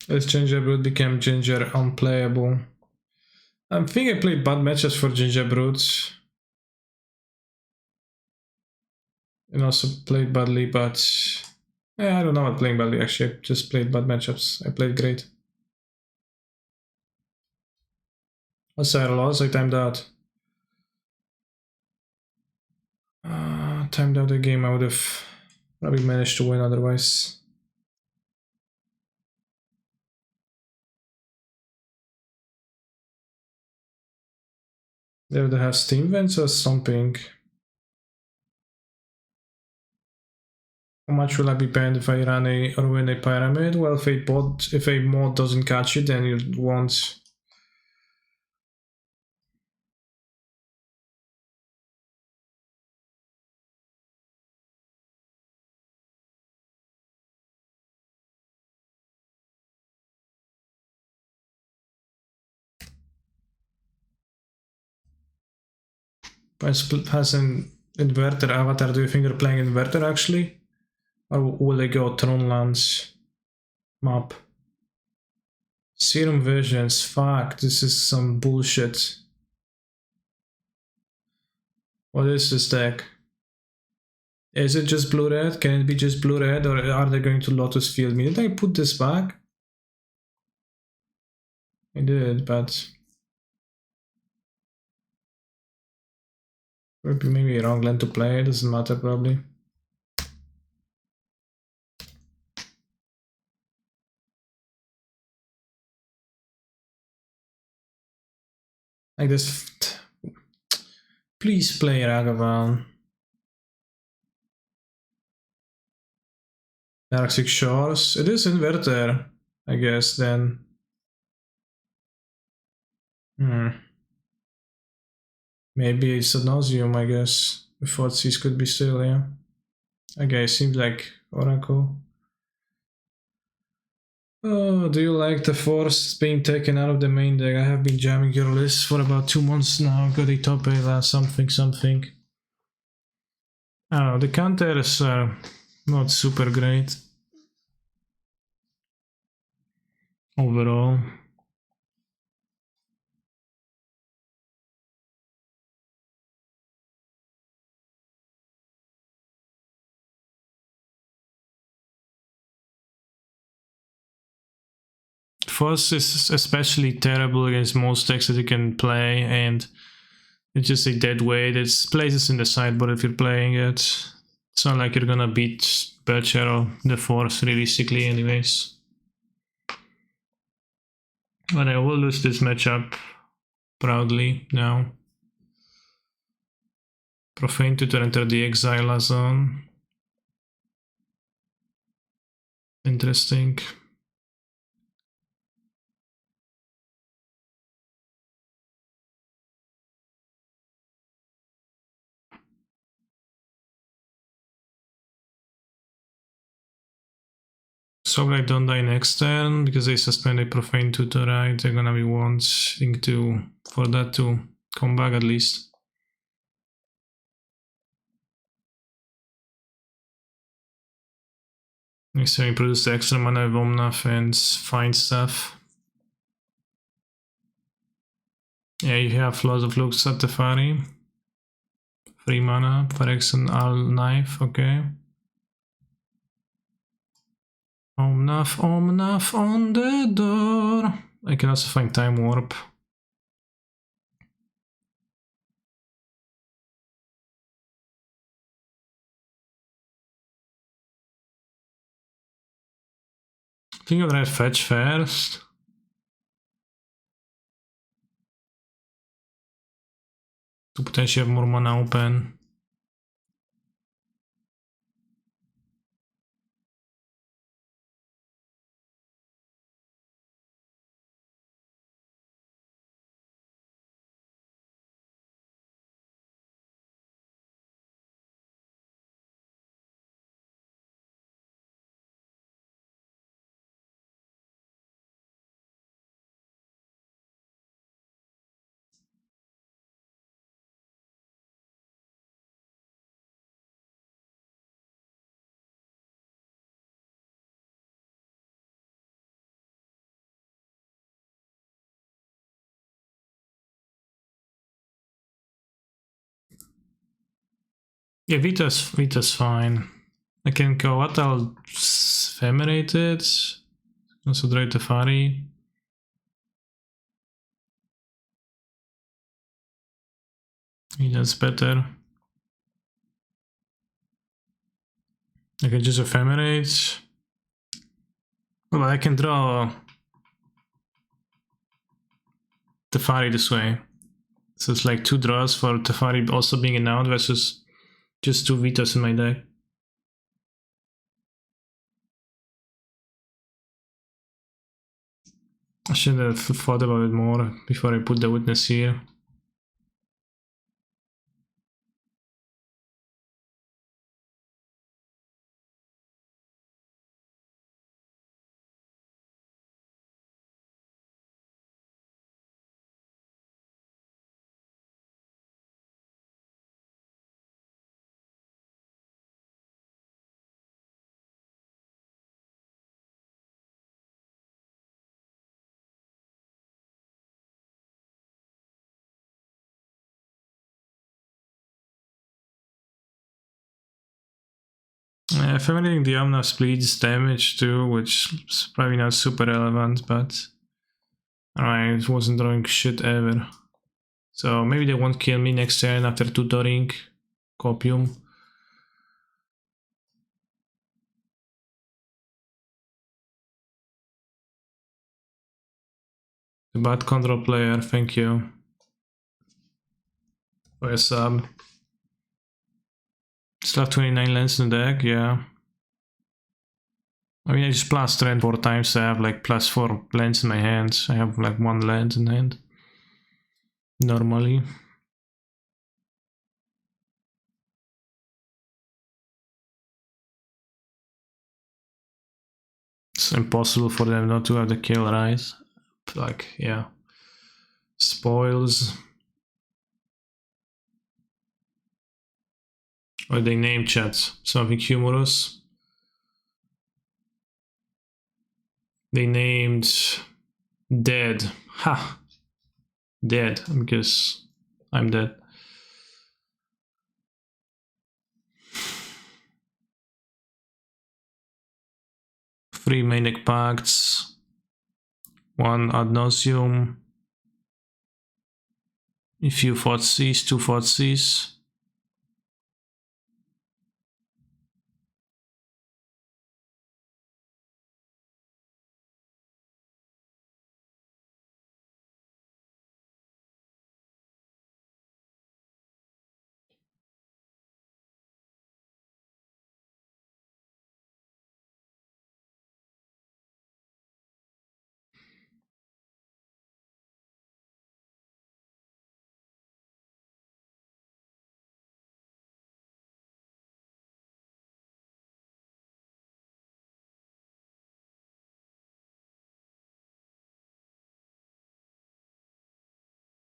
This Ginger Brute became Ginger unplayable. I think I played bad matches for Ginger Brutes. And also played badly, but yeah, I don't know about playing badly actually. I just played bad matchups. I played great. Also, I lost. I timed out. Timed out the game. I would have probably managed to win otherwise. They would have Steam Vents or something. How much will I be paying if I run or win a pyramid? Well, if a mod doesn't catch you, then you won't. Has an inverter avatar. Do you think they're playing inverter actually? Or will they go Tronlands map? Serum Visions, fuck, this is some bullshit. What is this deck? Is it just blue-red? Can it be just blue-red, or are they going to Lotus Field me? Did I put this back? I did, but maybe wrong land to play, it doesn't matter probably. Like this. Please play Ragavan. Dark Shores. It is inverter, I guess, then. Maybe it's a Nauseum, I guess. The Thoughtseize could be still, yeah. Okay, seems like Oracle. Oh, do you like the force being taken out of the main deck? I have been jamming your list for about 2 months now. Got a top something. I don't know, the counters are not super great overall. Force is especially terrible against most decks that you can play, and it's just a dead weight. It places in the sideboard if you're playing it. It's not like you're gonna beat Belcher or the Force realistically anyways. But I will lose this matchup proudly now. Profane Tutor enter the Exile zone. Interesting. So I don't die next turn because they suspend a Profane Tutor, right? They're gonna be wanting to for that to come back at least. So you produce the extra mana with Omnath and find stuff. Yeah, you have lots of looks at Teferi. 3 mana, Phyrexian Al Knife, okay. Omnath on the door. I can also find Time Warp. I think I'll try Fetch first. To potentially have more mana open. Yeah, Vita's fine. I can go what? I'll ephemerate it. Also try Teferi. Yeah, that's better. I can just ephemerate. Well, I can draw Teferi this way. So it's like 2 draws for Teferi also being an out versus just 2 Vitas in my deck. I should have thought about it more before I put the Witness here. Ephemerate the Omnath splits damage too, which is probably not super relevant, but alright, it wasn't drawing shit ever. So maybe they won't kill me next turn after tutoring Copium. The bad control player, thank you. For a sub. Still have 29 lands in the deck, yeah. I mean, I just plus trend 4 times, so I have like plus 4 lands in my hands. I have like 1 land in hand. Normally. It's impossible for them not to have the kill, right? Like, yeah. Spoils. Or they name chat something humorous. They named dead. Ha! Dead, because I'm dead. Three Maniac Pacts. One Ad Nauseum. A few Thoughtseize, two Thoughtseize.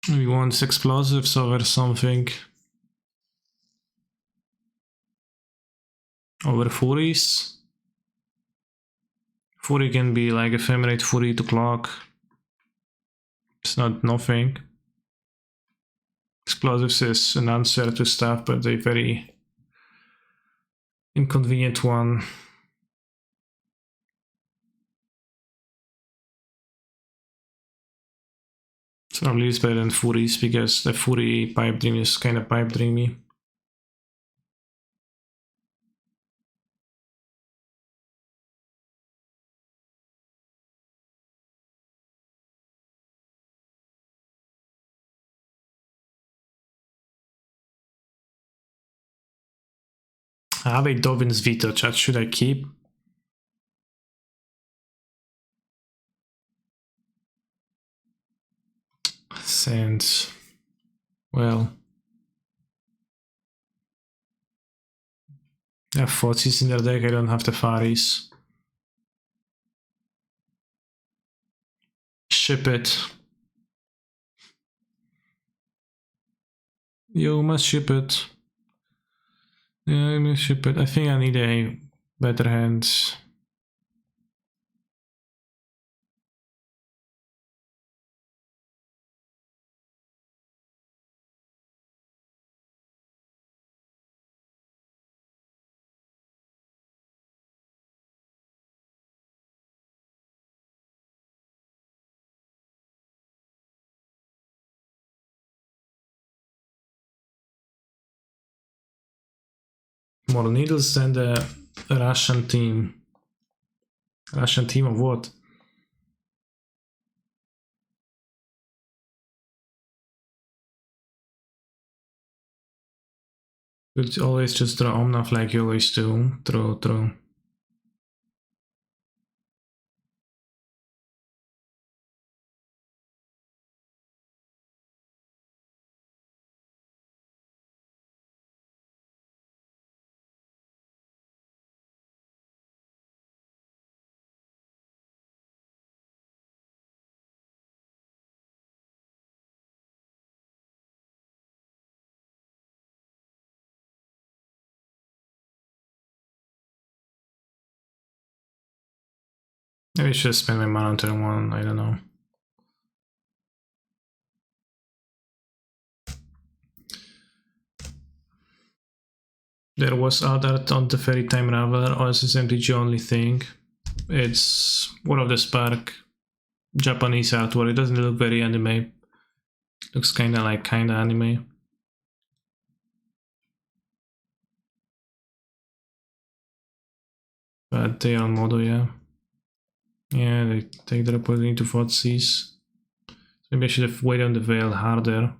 Maybe wants explosives over something. Over Furies. Fury can be like ephemerate Fury to clock. It's not nothing. Explosives is an answer to stuff, but a very inconvenient one. It's probably better than Furies because the Fury pipe dream is kind of pipe dreamy. I have a Dovin's Veto, chat. Should I keep? And well, I have Thoughtseize in their deck. I don't have the Faris. Ship it. You must ship it. Yeah, I must ship it. I think I need a better hand. More needles than the Russian team. Russian team of what? You'd always just draw Omnath like you always do. True. Maybe I should spend my mana on turn one, I don't know. There was other on the Fairy Time Raveler, or is this MTG only thing? It's War of the Spark, Japanese artwork. It doesn't look very anime. Looks kinda anime. But they are on Modo, yeah. Yeah, they take their opponent into Thoughtseize. Maybe I should have waited on the Veil harder.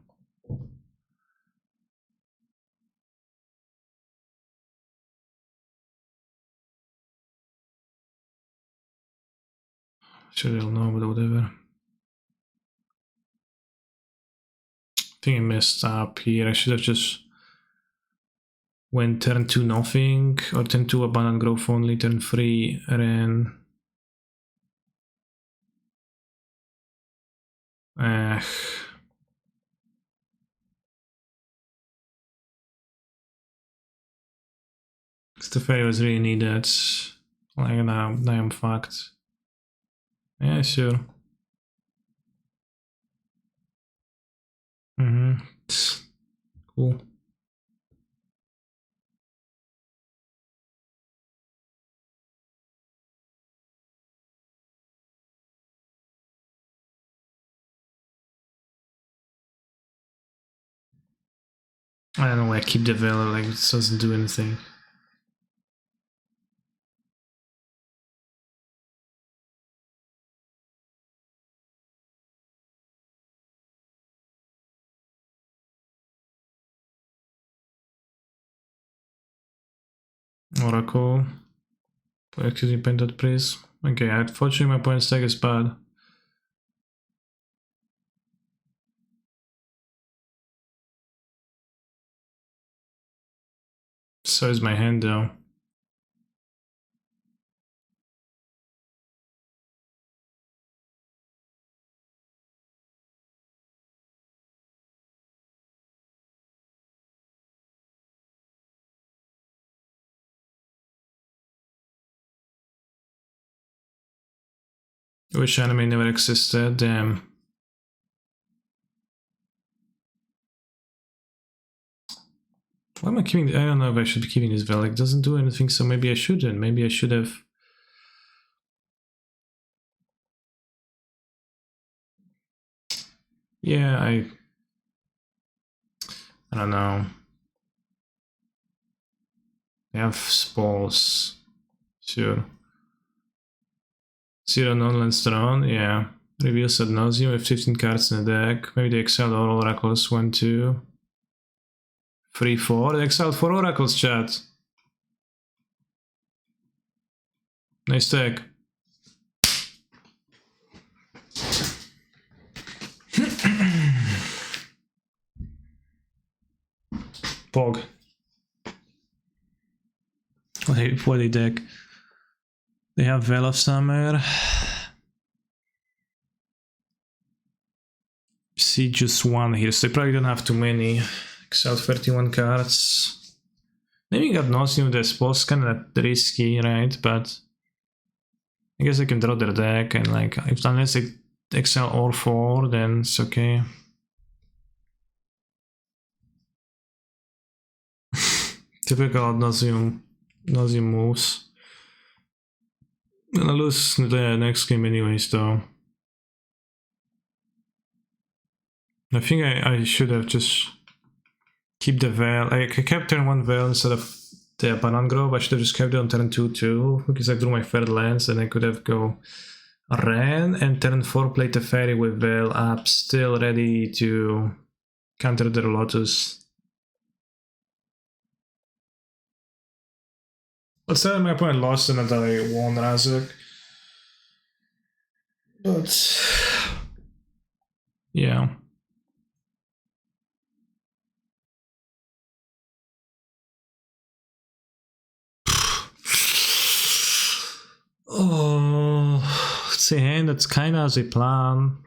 Sure they'll know, but whatever. I think I messed up here. I should have just went turn 2 nothing, or turn 2 Abundant Growth only, turn 3 Ren. Because the fairy was really needed. Like now I'm fucked. Yeah, sure. Cool. I don't know why I keep the Valor, like it doesn't do anything. Oracle. Excuse me, painted please. Okay, unfortunately my point stack is bad. So is my hand though. I wish anime never existed, damn. Why am I keeping? I don't know if I should be keeping this Vel. It doesn't do anything, so maybe I shouldn't. Maybe I should have. Yeah, I don't know. I have spalls. Sure. Zero non-lands drawn, yeah. Reveals ad nauseam with 15 cards in the deck. Maybe they exiled all oracles. 1, 2, 3, 4. They exiled 4 oracles, chat. Nice deck. Pog. What a deck. They have Veil of Summer. See just one here, so they probably don't have too many. Exiled 31 cards. Naming ad nauseam with the spells kinda risky, right? But I guess I can draw their deck and like unless they exile all 4, then it's okay. Typical ad nauseam moves. I'm gonna lose the next game anyways though. I think I should have just keep the Veil. I kept turn 1 Veil instead of the Banana Grove. I should have just kept it on turn 2 too, because I drew my third lands and I could have go Ren and turn 4 play the Fairy with Veil up, still ready to counter their Lotus. Let's say my opponent lost and that I won Razak. But yeah. Oh, it's a hand that's kinda as a plan.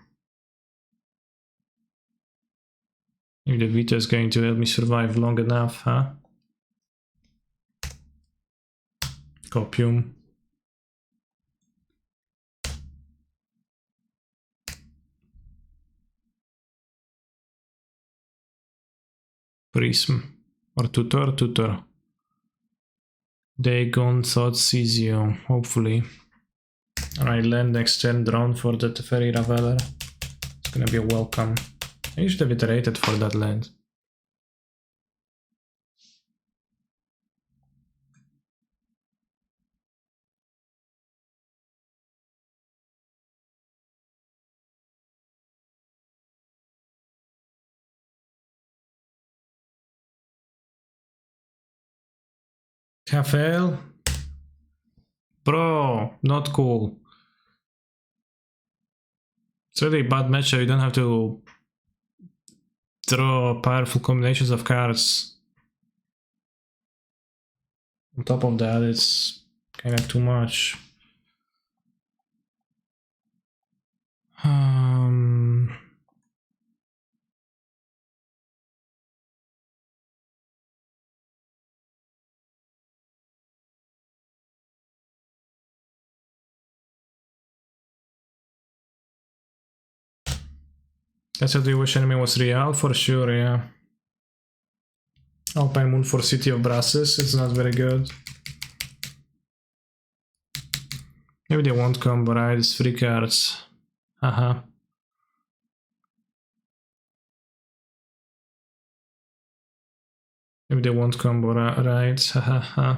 Maybe the Vita is going to help me survive long enough, huh? Copium. Prism. Or tutor. Dagon, Thought, Cizio, hopefully. Alright, land next turn, drawn for the Teferi Raveler. It's gonna be a welcome. I should have iterated for that land. Cafel? Bro, not cool. It's really a bad matchup, you don't have to draw powerful combinations of cards. On top of that, it's kind of too much. That's how you wish enemy was real, for sure, yeah. Alpine Moon for City of Brasses, it's not very good. Maybe they won't combo, right? It's 3 cards. Haha. Maybe they won't combo, right? Haha.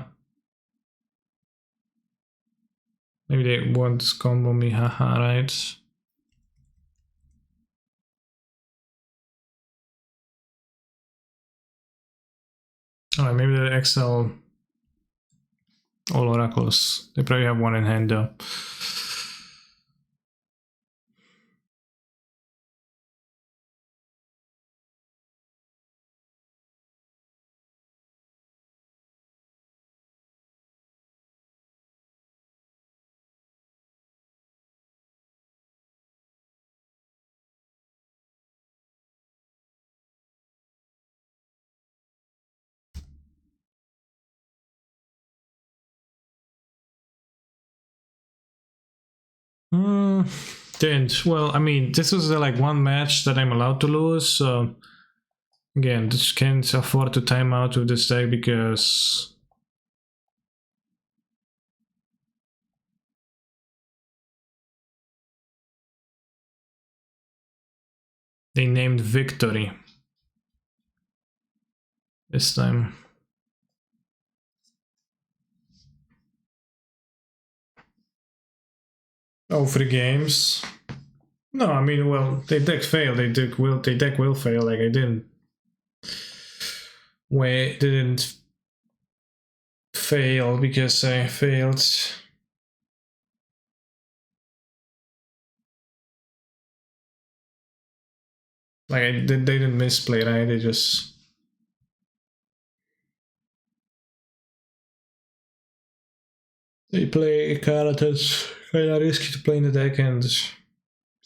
Maybe they won't combo me, haha, right? Alright, maybe they exile all oracles. They probably have one in hand though. Didn't. Well, I mean, this was like one match that I'm allowed to lose, so again, just can't afford to time out with this deck because they named Victory this time. Oh, 3 games. No, I mean, well, they deck failed. They deck will fail. Like I didn't fail because I failed. Like they didn't misplay, right? They just they play a card that's kind of risky to play in the deck, and it's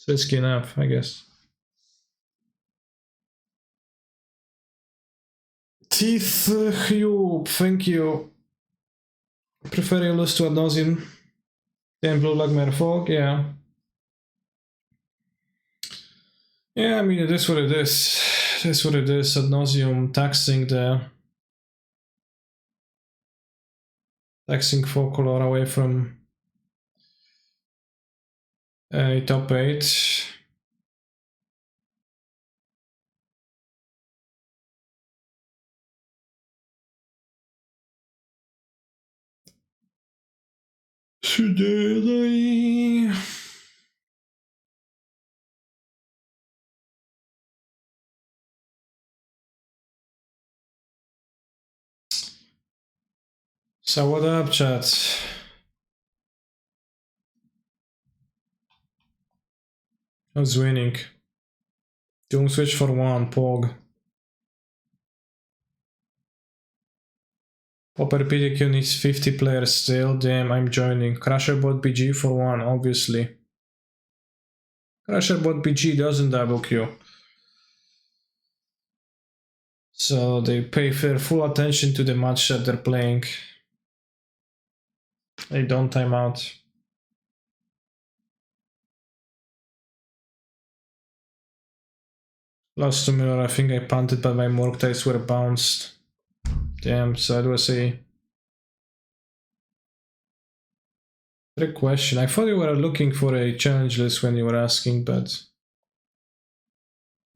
risky enough, I guess. Teeth Cube, thank you. Prefer you lose to ad nauseam than Blue Lagmare Fog, yeah. Yeah, I mean, it is what it is. It is what it is. Ad nauseam taxing Folklore away from a top 8. Today. So what up, chat? Who's winning? Doom switch for 1, Pog. Popper PDQ needs 50 players still. Damn, I'm joining. Crusherbot BG for 1, obviously. Crusherbot BG doesn't double Q. So they pay full attention to the match that they're playing. They don't time out. Last 2 mirror, I think I punted, but my Murktide were bounced. Damn, so it was a trick question. I thought you were looking for a challenge list when you were asking, but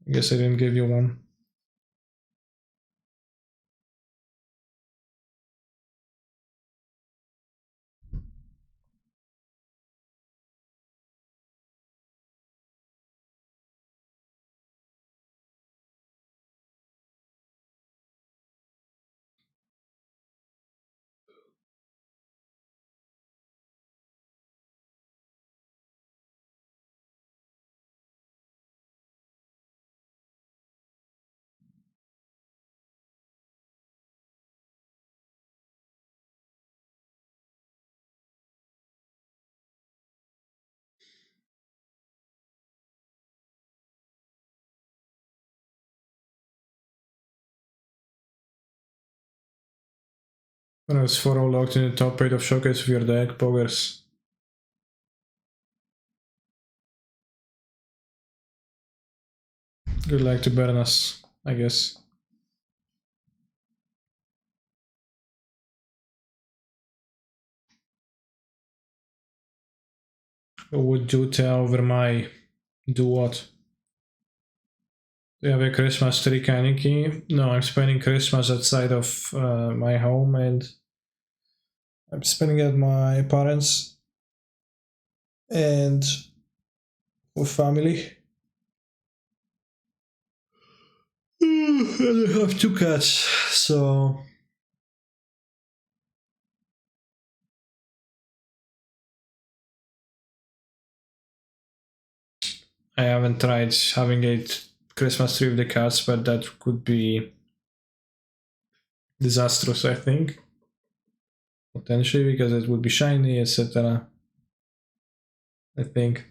I guess I didn't give you one. When I was 4 locked in the top 8 of Showcase with your deck, Poggers. Good luck to Bernas, I guess. Would you tell over my do what? Do you have a Christmas tree, Kaniki? No, I'm spending Christmas outside of my home, and I'm spending it at my parents and with family. And I have 2 cats, so I haven't tried having a Christmas tree with the cats, but that could be disastrous, I think. Potentially, because it would be shiny, etc. I think.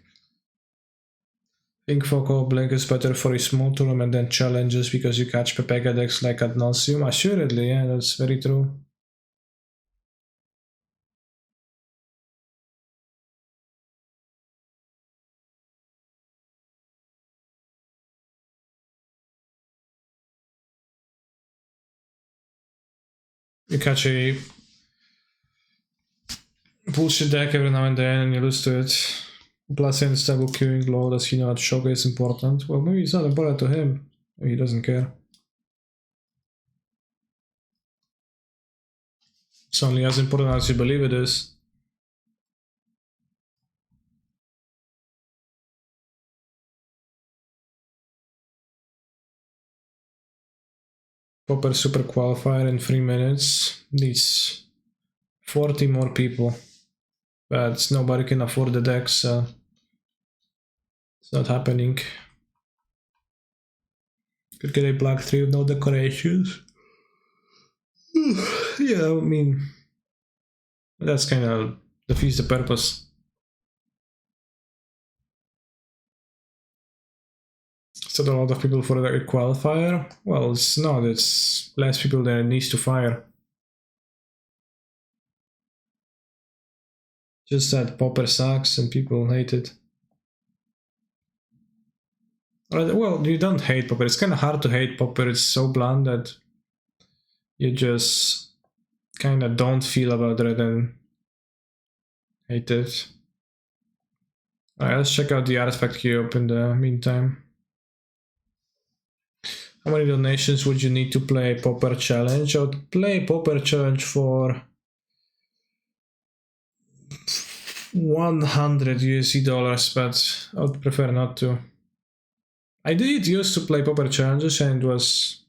Focal Blink is better for a small tournament than challenges because you catch Pepega decks like Ad Nauseam. Assuredly, yeah, that's very true. You catch a bullshit deck every now and then and you lose to it. Plus, in stable queuing low, does he know that Shoga is important? Well, maybe it's not important to him. Maybe he doesn't care. It's only as important as you believe it is. Popper Super Qualifier in 3 minutes needs 40 more people. But nobody can afford the deck, so it's not happening. Could get a black 3 with no decorations. Yeah, I mean, that's kind of defeats the purpose. Is that a lot of people for a qualifier? Well, it's not. It's less people than it needs to fire. Just that Popper sucks and people hate it. Well, you don't hate Popper. It's kind of hard to hate Popper. It's so blunt that you just kind of don't feel about it and hate it. Alright, let's check out the artifact queue up in the meantime. How many donations would you need to play Popper Challenge? I would play Popper Challenge for 100 USD dollars, but I would prefer not to. I did used to play Popper Challenges and it was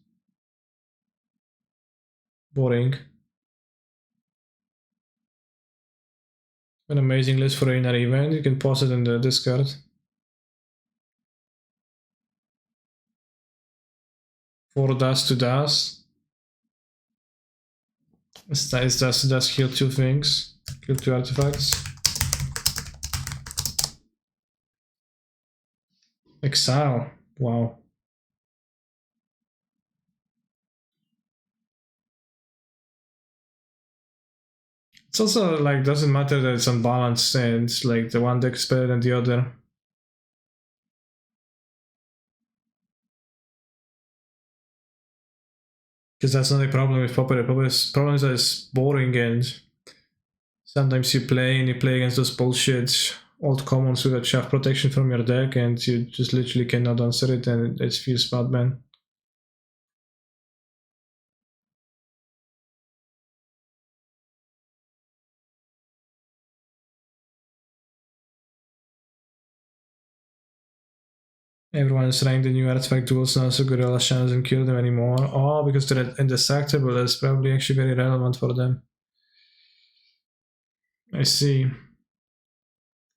boring. An amazing list for an event. You can post it in the Discord. For dust to dust. It's dust to dust, kill 2 things. Kill 2 artifacts. Exile. Wow. It's also like doesn't matter that it's unbalanced and like the one deck is better than the other. Because that's not a problem with Popper. The problem is that it's boring and sometimes you play against those bullshit old commons with a shaft protection from your deck and you just literally cannot answer it and it feels bad, man. Everyone is trying the new artifact duels now, so Gorilla Shan doesn't kill them anymore. Oh, because they're indestructible, that's probably actually very relevant for them. I see.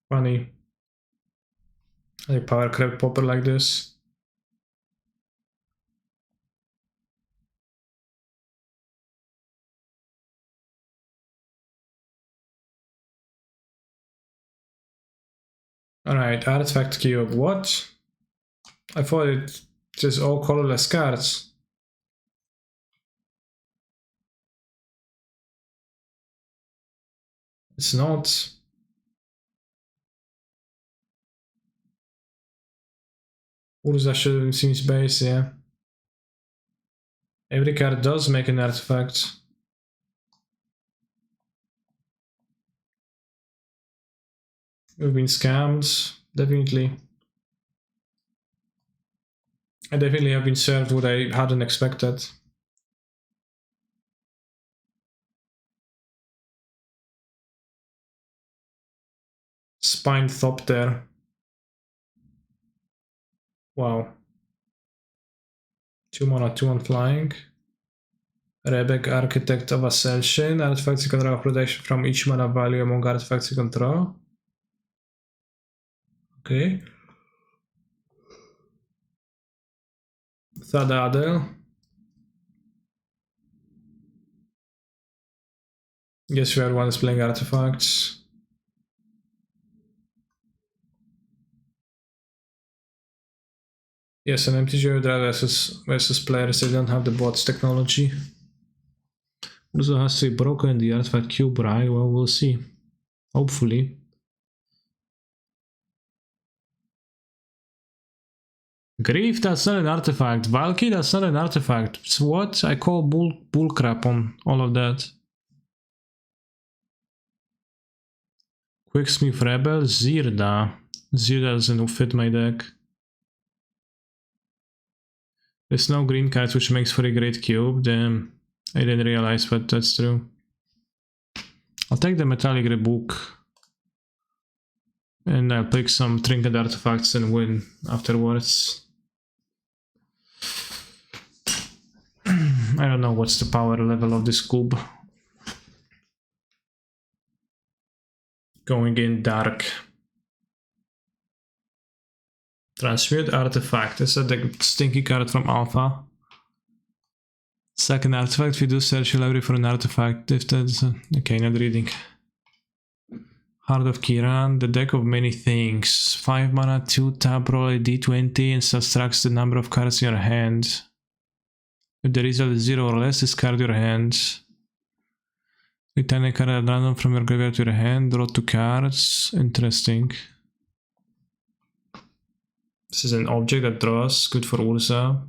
Funny. I power crab Popper like this. Alright, artifact cube. What? I thought it just all colorless cards. It's not. Urza seems base, yeah. Every card does make an artifact. We've been scammed, definitely. I definitely have been served what I hadn't expected. Spinethopter. Wow. 2 mana, 2 on flying. Rebek, Architect of Ascension. Artifacts you control protection from each mana value among artifacts you control. Okay. Thadadel. Yes, everyone is playing artifacts. Yes, an MTGO draft versus players, they don't have the bots technology. Also has to be broken the artifact cube, right? Well, we'll see. Hopefully. Grief, that's not an artifact. Valky, that's not an artifact. So what? I call bullcrap on all of that. Quicksmith Rebel, Zirda. Zirda doesn't fit my deck. There's no green cards, which makes for a great cube. Damn, I didn't realize, but that's true. I'll take the Metallic Rebook. And I'll pick some trinket artifacts and win afterwards. I don't know what's the power level of this cube. Going in dark. Transmute artifact. Is that the stinky card from Alpha? Second artifact, we do search your library for an artifact. If that's okay, not reading. Heart of Kiran, the deck of many things. 5 mana, 2 tap, roll a d20 and subtracts the number of cards in your hand. If the result is 0 or less, discard your hand. Return a card at random from your graveyard to your hand, draw 2 cards. Interesting. This is an object that draws, good for Urza.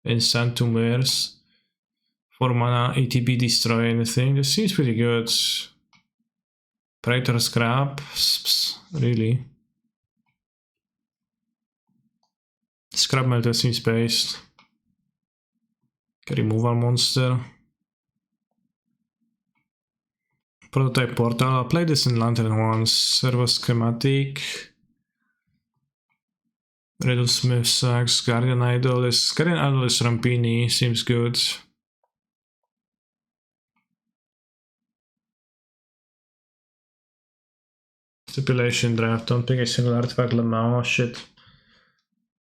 Instant 2 Mares. 4 mana, ATB, destroy anything. This seems pretty good. Praetor Scrap, really. Scrap Melter seems based. Removal monster. Prototype Portal. I'll play this in Lantern once. Servo Schematic. Riddlesmith sucks. Guardian Idol is Rampini. Seems good. Stipulation draft. Don't pick a single artifact. Lamau. Oh shit.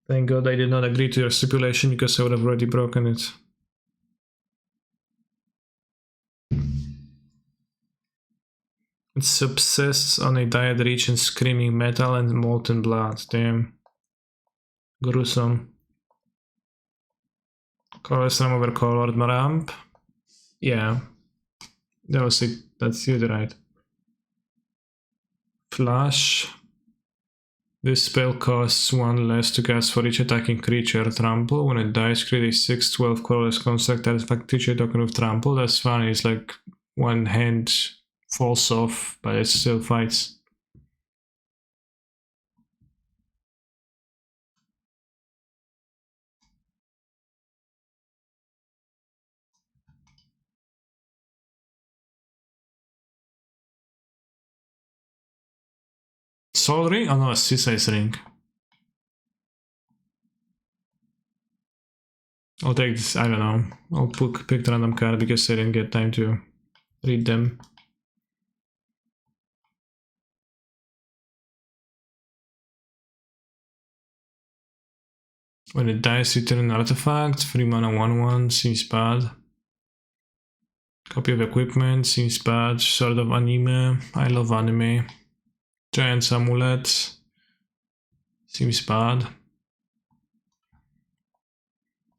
Thank God I did not agree to your stipulation because I would have already broken it. It subsists on a diet rich in screaming metal and molten blood. Damn. Gruesome. Colorless Ram over Colored Ramp. Yeah. That was it. That's you, right. Flash. This spell costs 1 less to cast for each attacking creature. Trample. When it dies, create a 6/12 colorless construct artifact creature token with trample. That's funny. It's like one hand falls off, but it still fights. Soul Ring? Oh no, a Suicide Ring. I'll take this, I don't know. I'll pick the random card because I didn't get time to read them. When it dies, return an artifact. 3 mana 1/1 seems bad. Copy of equipment seems bad. Sword of Anime. I love anime. Giant's Amulet seems bad.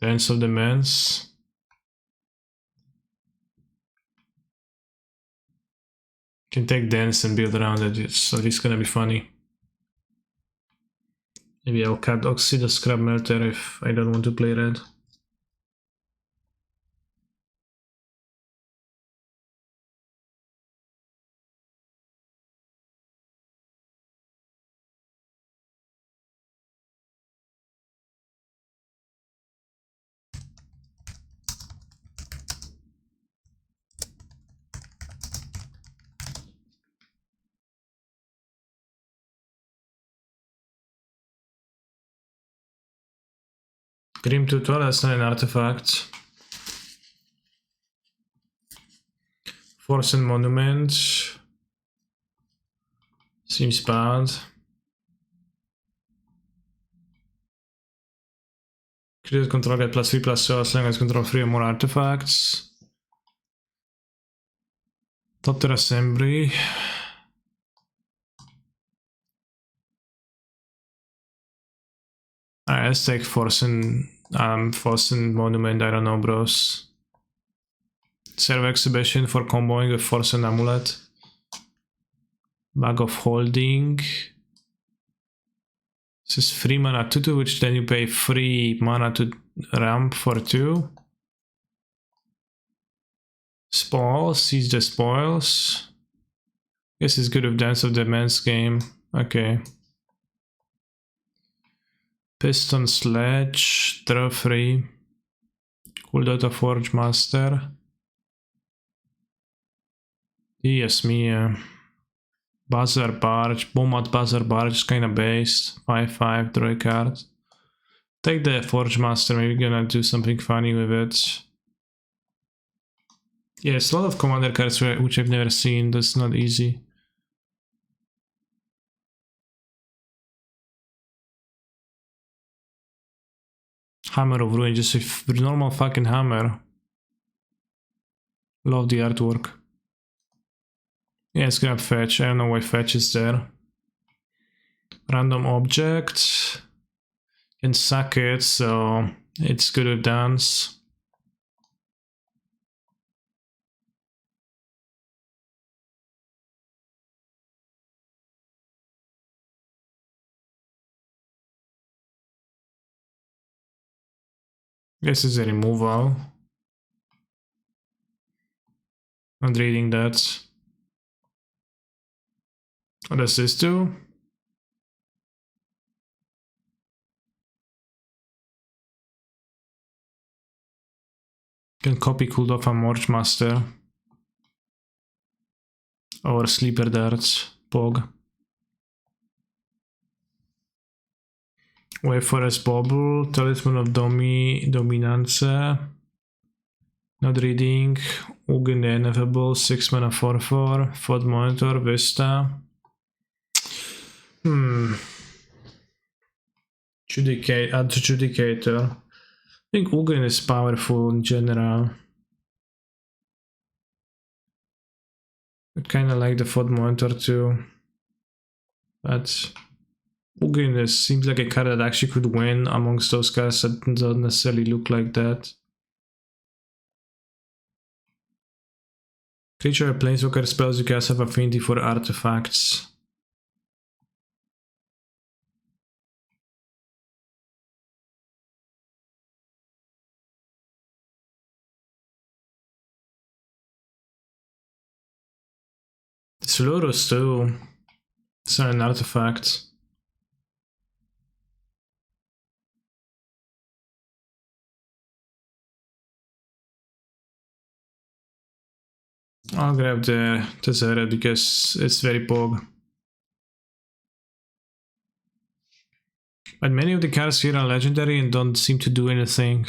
Dance of the Mens. Can take Dance and build around it, so it's gonna be funny. Maybe I'll see the scrap melter if I don't want to play red. Grim Tutorial, that's not an artifact. Force and Monument. Seems bad. Create control get +3/+2 as long as control 3 or more artifacts. Top tier assembly. Alright, let's take Force and Monument, I don't know, bros. Serve Exhibition for comboing with Force and Amulet. Bag of Holding. This is 3 mana 2/2, which then you pay 3 mana to ramp for 2. Spoils, seize the spoils. Guess it's good with Dance of the Men's game. Okay. Piston Sledge, draw 3. Cool Dota Forge Master. Yes, me. Buzzer Barge, Bomat Buzzer Barge is kinda based. 5/5, draw a card. Take the Forge Master, maybe gonna do something funny with it. Yeah, it's a lot of commander cards which I've never seen, that's not easy. Hammer of Ruin, just a normal fucking hammer. Love the artwork. Yeah, it's gonna fetch, I don't know why fetch is there. Random object. Can suck it, so it's good with dance. This is a removal. Not reading that. What does this do? Can copy cooled off a Morch Master. Or Sleeper Darts. Pog. Wait for a Bobble. Talisman of Dominance. Not reading. Ugin the Ineffable. 6 mana 4/4. FOD Monitor. Vista. Adjudicator. I think Ugin is powerful in general. I kinda like the FOD Monitor too. But Ugin seems like a card that actually could win amongst those cards that don't necessarily look like that. Creature or planeswalker spells you cast have affinity for artifacts. It's Lurus too. It's not an artifact. I'll grab the Tezzeret because it's very pog. But many of the cards here are legendary and don't seem to do anything.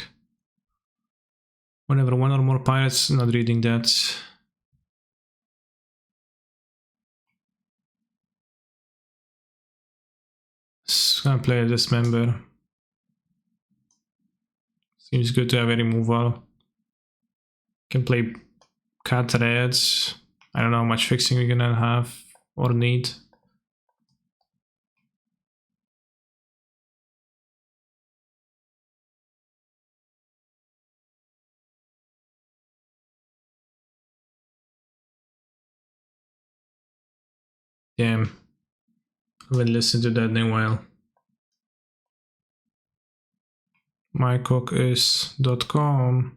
Whenever one or more pirates, not reading that. Just gonna play a Dismember. Seems good to have a removal. Can play Cat Reds. I don't know how much fixing we're gonna have or need. Damn. I haven't listened to that in a while. mycookies.com.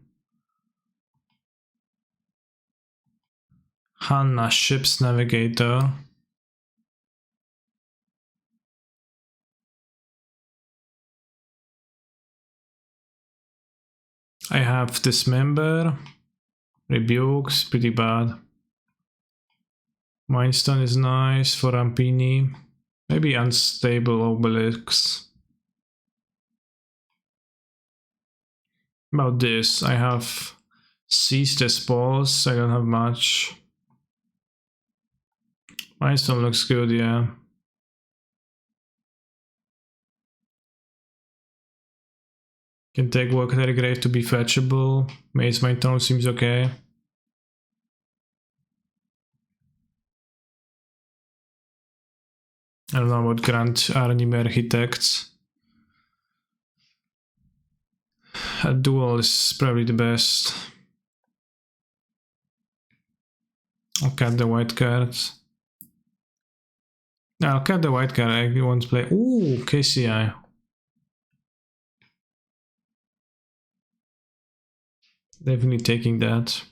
Hanna Ships Navigator. I have Dismember. Rebukes, pretty bad. Mindstone is nice for Rampini. Maybe Unstable Obelix. About this, I have Seize the Spalls. I don't have much. Mindstone looks good, yeah. Can take Vocatory Grave to be fetchable. Maze Mindstone seems okay. I don't know about Grand Arnim Architects. A duel is probably the best. I'll cut the white cards. No, I'll cut the white card. I want to play. Ooh, KCI. Definitely taking that.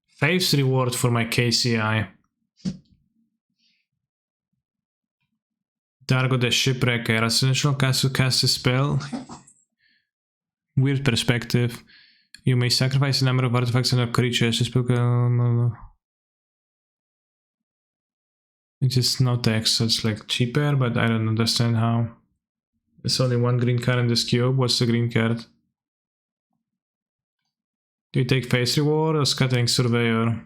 Faith's reward for my KCI. Dargo the Shipwrecker. Ascensional cast a spell. Weird perspective. You may sacrifice a number of artifacts and creatures. It's just no text, so it's like cheaper, but I don't understand how. There's only one green card in this cube. What's the green card? Do you take Face Reward or Scattering Surveyor?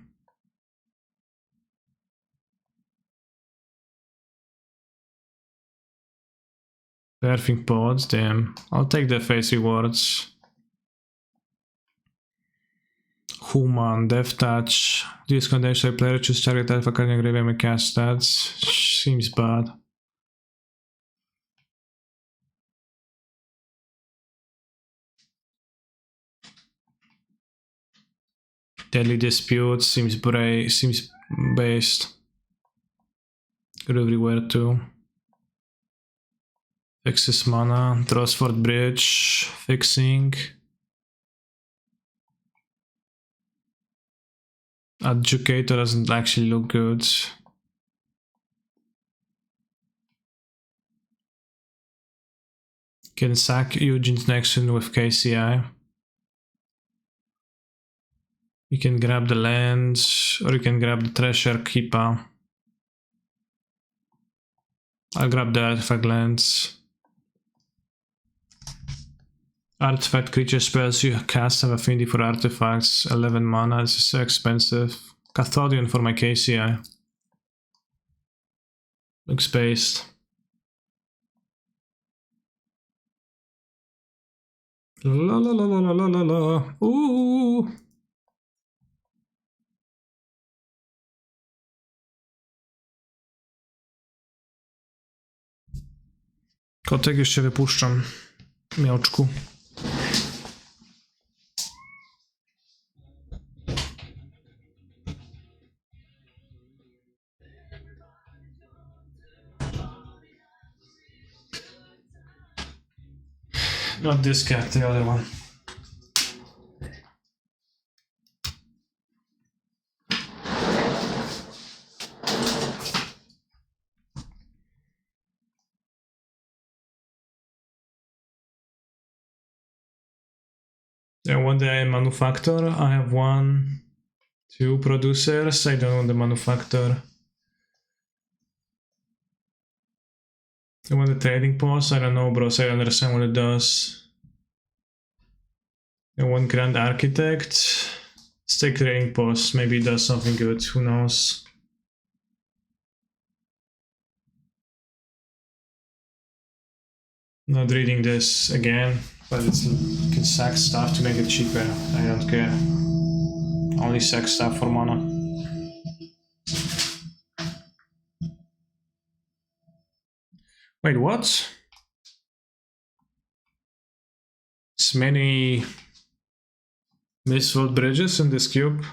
Perfect Pods, damn. I'll take the Face Rewards. Human, Death Touch. This condition a player choose target alpha card and grave and cast stats. Seems bad. Deadly Dispute seems based. Good everywhere too. Fixes mana. Drosford Bridge. Fixing. Adjudicator doesn't actually look good. Can sack Eugene's Nexus with KCI. You can grab the lands, or you can grab the Treasure Keeper. I'll grab the artifact lands. Artifact creature spells you cast have affinity for artifacts. 11 mana, this is so expensive. Cathodian for my KCI. Looks based. La la la la la la la la. Ooh. Kotek jeszcze wypuszczam. Miałczku. Not this cat, the other one. I want the manufacturer. I have 1, 2 producers. I don't want the manufacturer. I want the trading post. I don't know, bros. I understand what it does. I want Grand Architect. Let's take trading post. Maybe it does something good. Who knows? Not reading this again, but you can sack stuff to make it cheaper. I don't care. Only sack stuff for mana. Wait, what? It's many Mistworld bridges in this cube.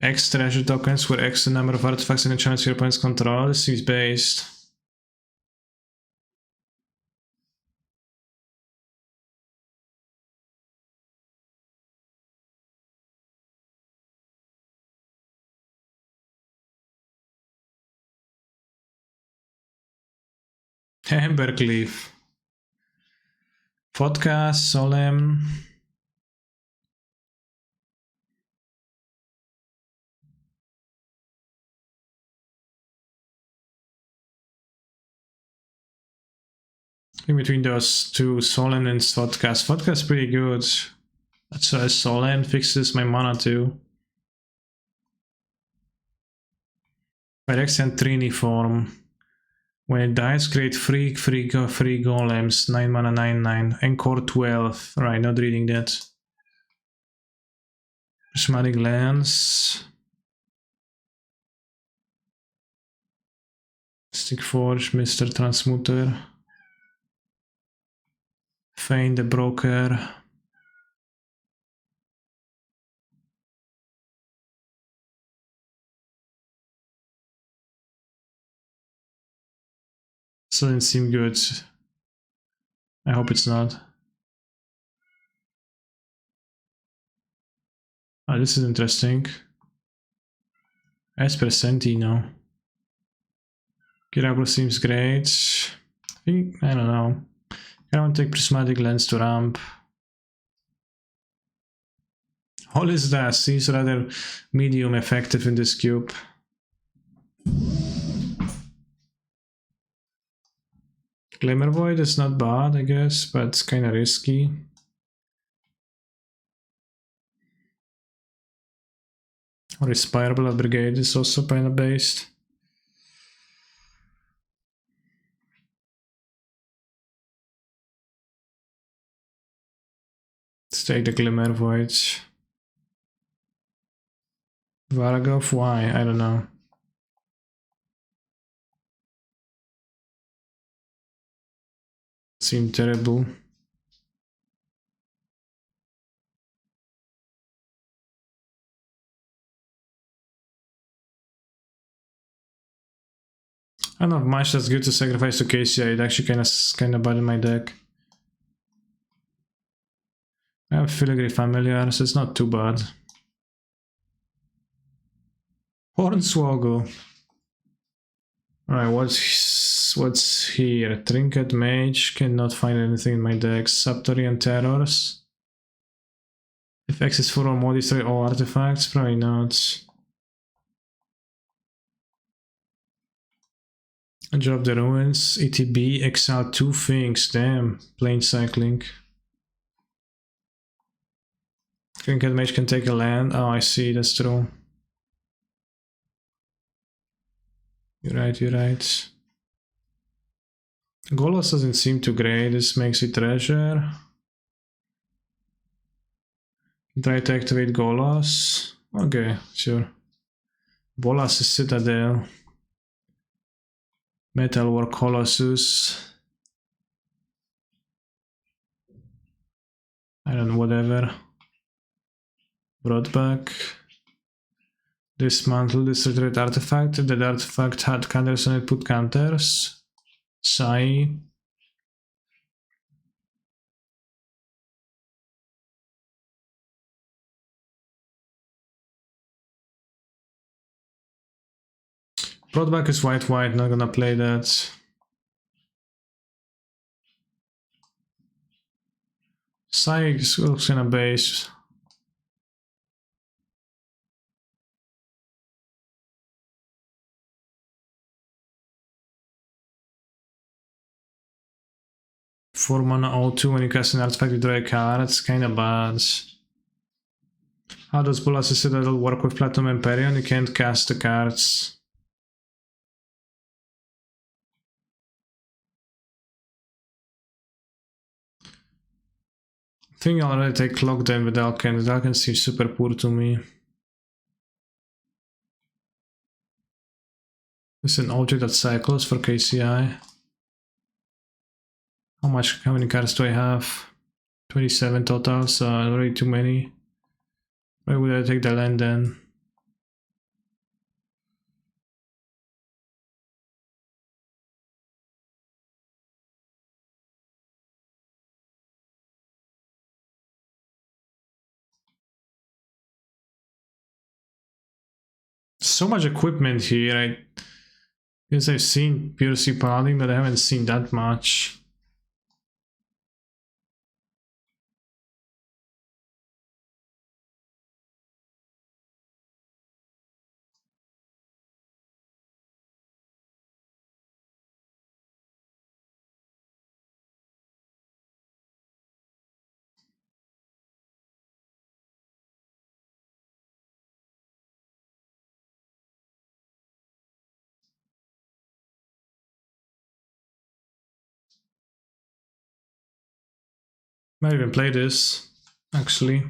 X treasure tokens for X the number of artifacts and enchantments your opponents control. This seems based. Ambercleave. Vodka, Solemn. In between those two, Solemn and Vodka. Vodka is pretty good. That's why Solemn fixes my mana too. Phyrexian Trini form. When it dies, create free golems. 9 mana, 9/9. Encore 12. Right, not reading that. Prismatic Lens. Stickforge, Mr. Transmuter. Feign the Broker. Doesn't seem good. I hope it's not. Oh, this is interesting. Esper Sentino. Kirablo seems great. I don't know. I don't take Prismatic Lens to ramp. Hollis Dash seems rather medium effective in this cube. Glimmer Void is not bad, I guess, but it's kind of risky. Or Respirable Brigade is also kind of based. Let's take the Glimmer Void. Varagov, why? I don't know. Seemed terrible. I don't have much that's good to sacrifice to KCI. It actually kind of bad in my deck. I have Filigree Familiar, so it's not too bad. Hornswoggle. Alright, what's here? Trinket Mage, cannot find anything in my deck. Subtorian Terrors. If X is 4 or more, destroy all artifacts? Probably not. Drop the Ruins, ETB, exile 2 things, damn, plain cycling. Trinket Mage can take a land, oh I see, that's true. You're right. Golos doesn't seem too great, this makes it treasure. Try to activate Golos. Okay, sure. Bolas is Citadel. Metalwork Colossus. I don't know, whatever. Brought back. Dismantle this retrieved artifact. If that artifact had counters on it, put counters. Sai. Brought back is white, not gonna play that. Sai looks in a base. Four mana 0-2 when you cast an artifact, you draw a card. It's kinda bad. How does Bolas Citadel work with Platinum Empyrean? You can't cast the cards. I think I'll already take Lockdown with Alken. The Alken seems super poor to me. This is an object that cycles for KCI. How many cards do I have? 27 total, so already too many. Why would I take the land then? so much equipment here. I guess I've seen PRC Paladin, but I haven't seen that much. Might even play this, actually.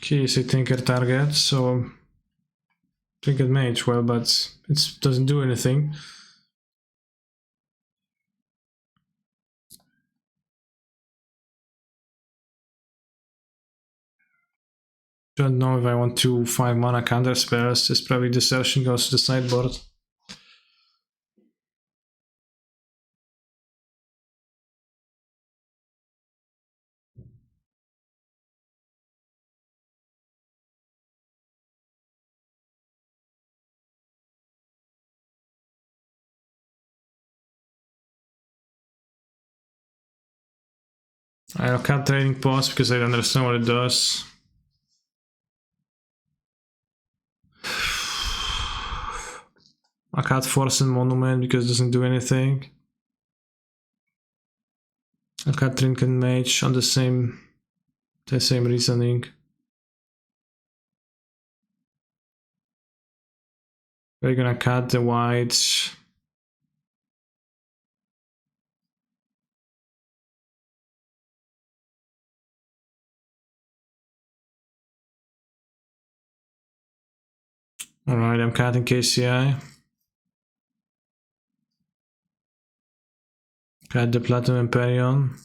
Okay, so Tinker target, so Trinket Mage, well, but it doesn't do anything. Don't know if I want to 5 mana counter spells. This probably Desertion goes to the sideboard. I can't Trading Post because I understand what it does. I can't Force and Monument because it doesn't do anything. I can't Trinket Mage on the same reasoning. We're gonna cut the whites. Alright, I'm cutting KCI. Cut the Platinum Empyrean.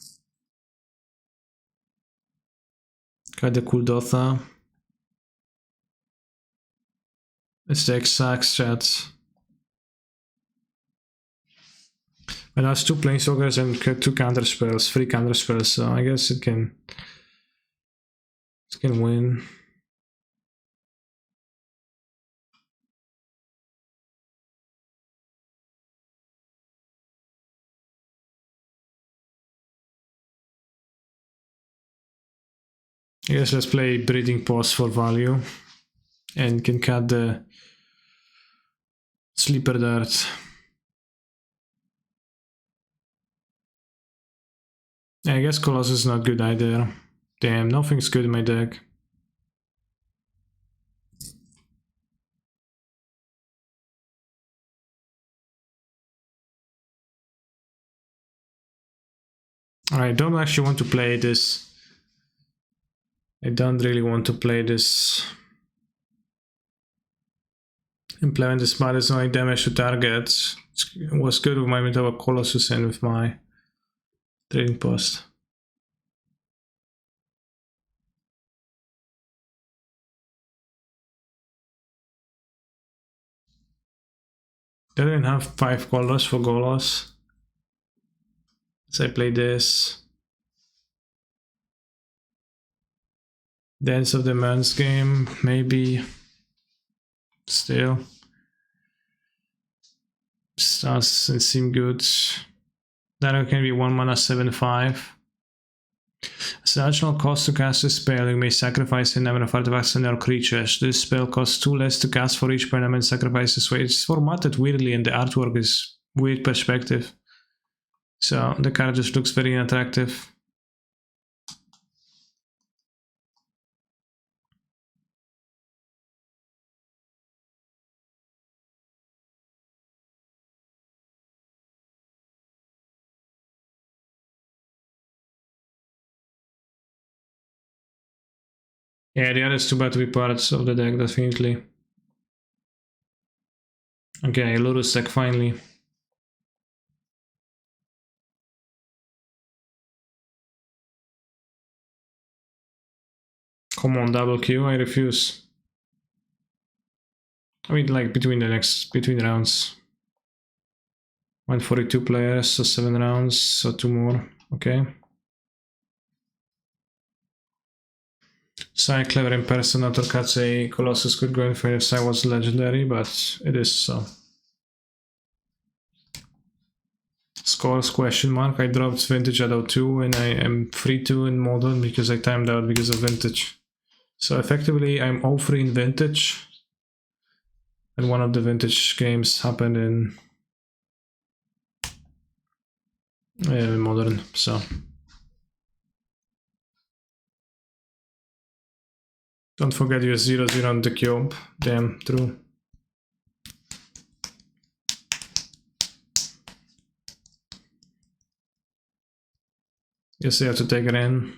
Cut the Kuldotha. It's the exact strat. But now it's 2 Planeswalkers and 2 counter spells, 3 counter spells, so I guess it can win. I guess let's play Breeding Post for value and can cut the Sleeper Dart. I guess Colossus is not good either. Damn, nothing's good in my deck. I don't actually want to play this. I don't really want to play this. Implement the smartest only damage to targets. It was good with my Minotaur Colossus and with my Trading Post. They don't have 5 colors for Golos. So I play this. Dance of the Man's Game, maybe. Still. Doesn't seem good. That can be 1 mana 7/5. As an additional cost to cast a spell, you may sacrifice a number of artifacts and or creatures. This spell costs 2 less to cast for each permanent sacrifice this way. It's formatted weirdly and the artwork is weird perspective. So the card just looks very unattractive. Yeah, the other is too bad to be parts of the deck, definitely. Okay, Ludus deck finally. Come on, double Q, I refuse. I mean, like between rounds. 142 players, so 7 rounds, so 2 more, okay. Sai clever impersonator cuts a Colossus could go in for if Sai was legendary, but it is so. Scores question mark. I dropped Vintage at 02 and I am free to in Modern because I timed out because of Vintage. So effectively I'm 0-3 in Vintage. And one of the Vintage games happened in Modern, so. Don't forget you 0-0 on the cube. Damn, true. Guess you have to take it in.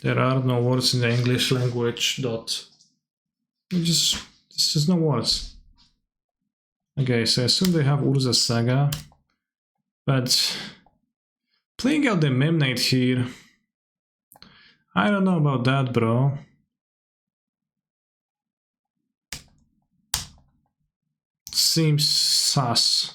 There are no words in the English language. There's just no words. Okay, so I assume they have Urza Saga, but playing out the Memnite here, I don't know about that, bro. Seems sus.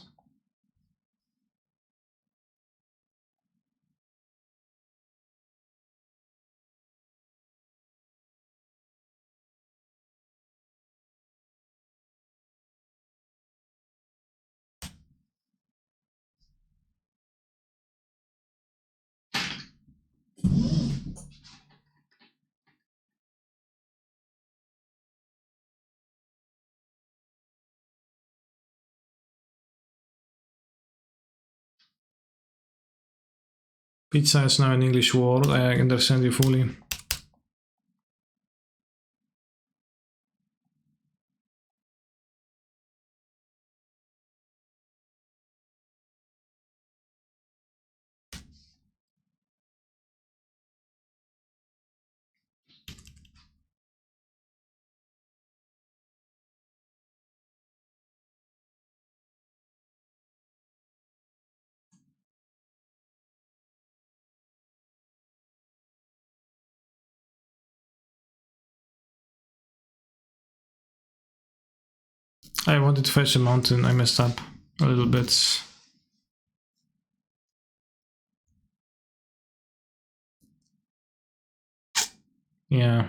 Pizza is now an English word, I understand you fully. I wanted to fetch a mountain, I messed up a little bit. Yeah.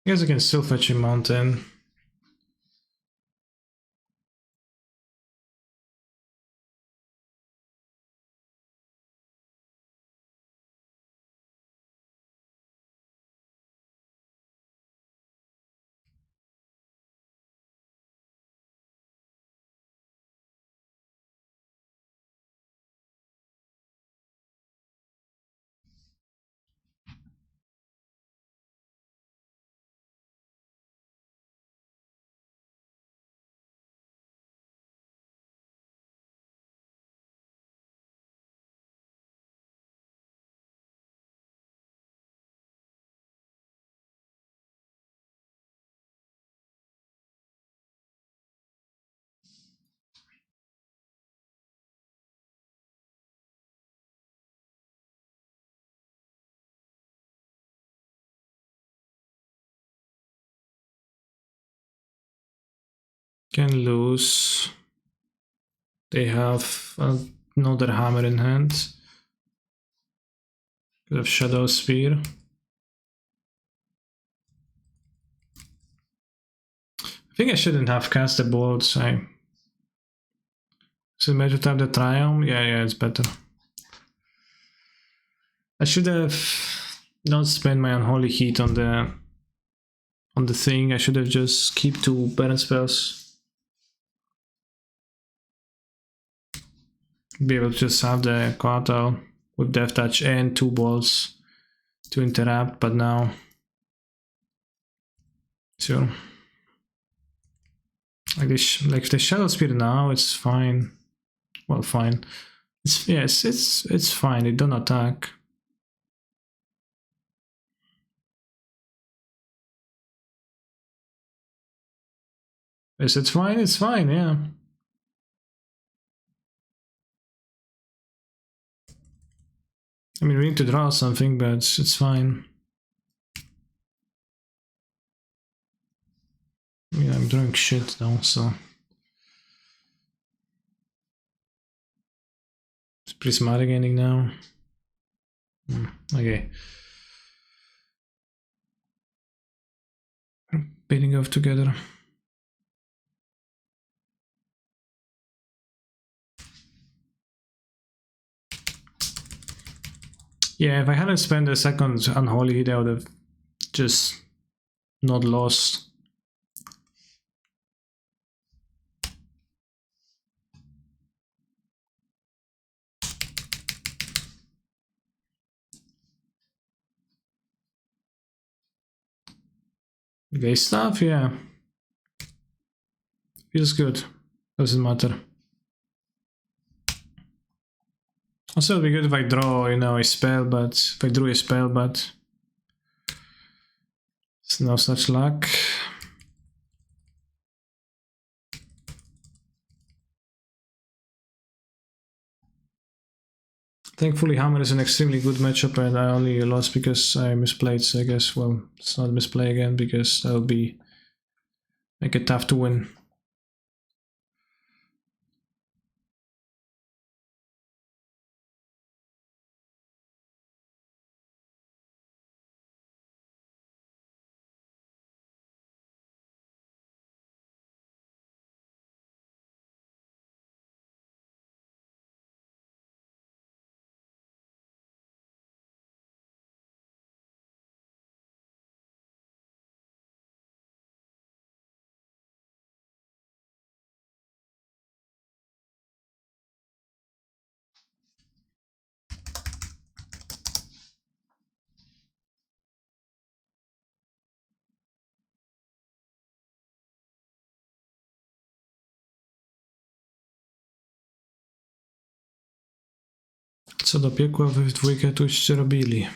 I guess I can still fetch a mountain. Can lose. They have another hammer in hand. Could have Shadow Spear. I think I shouldn't have cast the bolts. Is it better to have the Triumph? Yeah, it's better. I should have not spent my Unholy Heat on the thing. I should have just keep 2 Baron spells. Be able to just have the Kotal with Death Touch and 2 balls. to interrupt, but now, sure. Like this, like the Shadow Spear now, it's fine. Well, fine. It's fine. It don't attack. Yes, it's fine. It's fine. Yeah. I mean, we need to draw something, but it's fine. Yeah, I'm drawing shit though, so. It's prismatic ending now. Okay. Beating off together. Yeah, if I hadn't spent a second Unholy Hit, I would have just not lost. Okay, stuff, yeah. Feels good. Doesn't matter. Also, it'd be good if I draw, you know, a spell, but if I drew a spell, but it's no such luck. Thankfully, Hammer is an extremely good matchup, and I only lost because I misplayed, so I guess, well, it's not misplay again, because that'll be make it tough to win. Co do piekła wy w dwójkę tuście robili.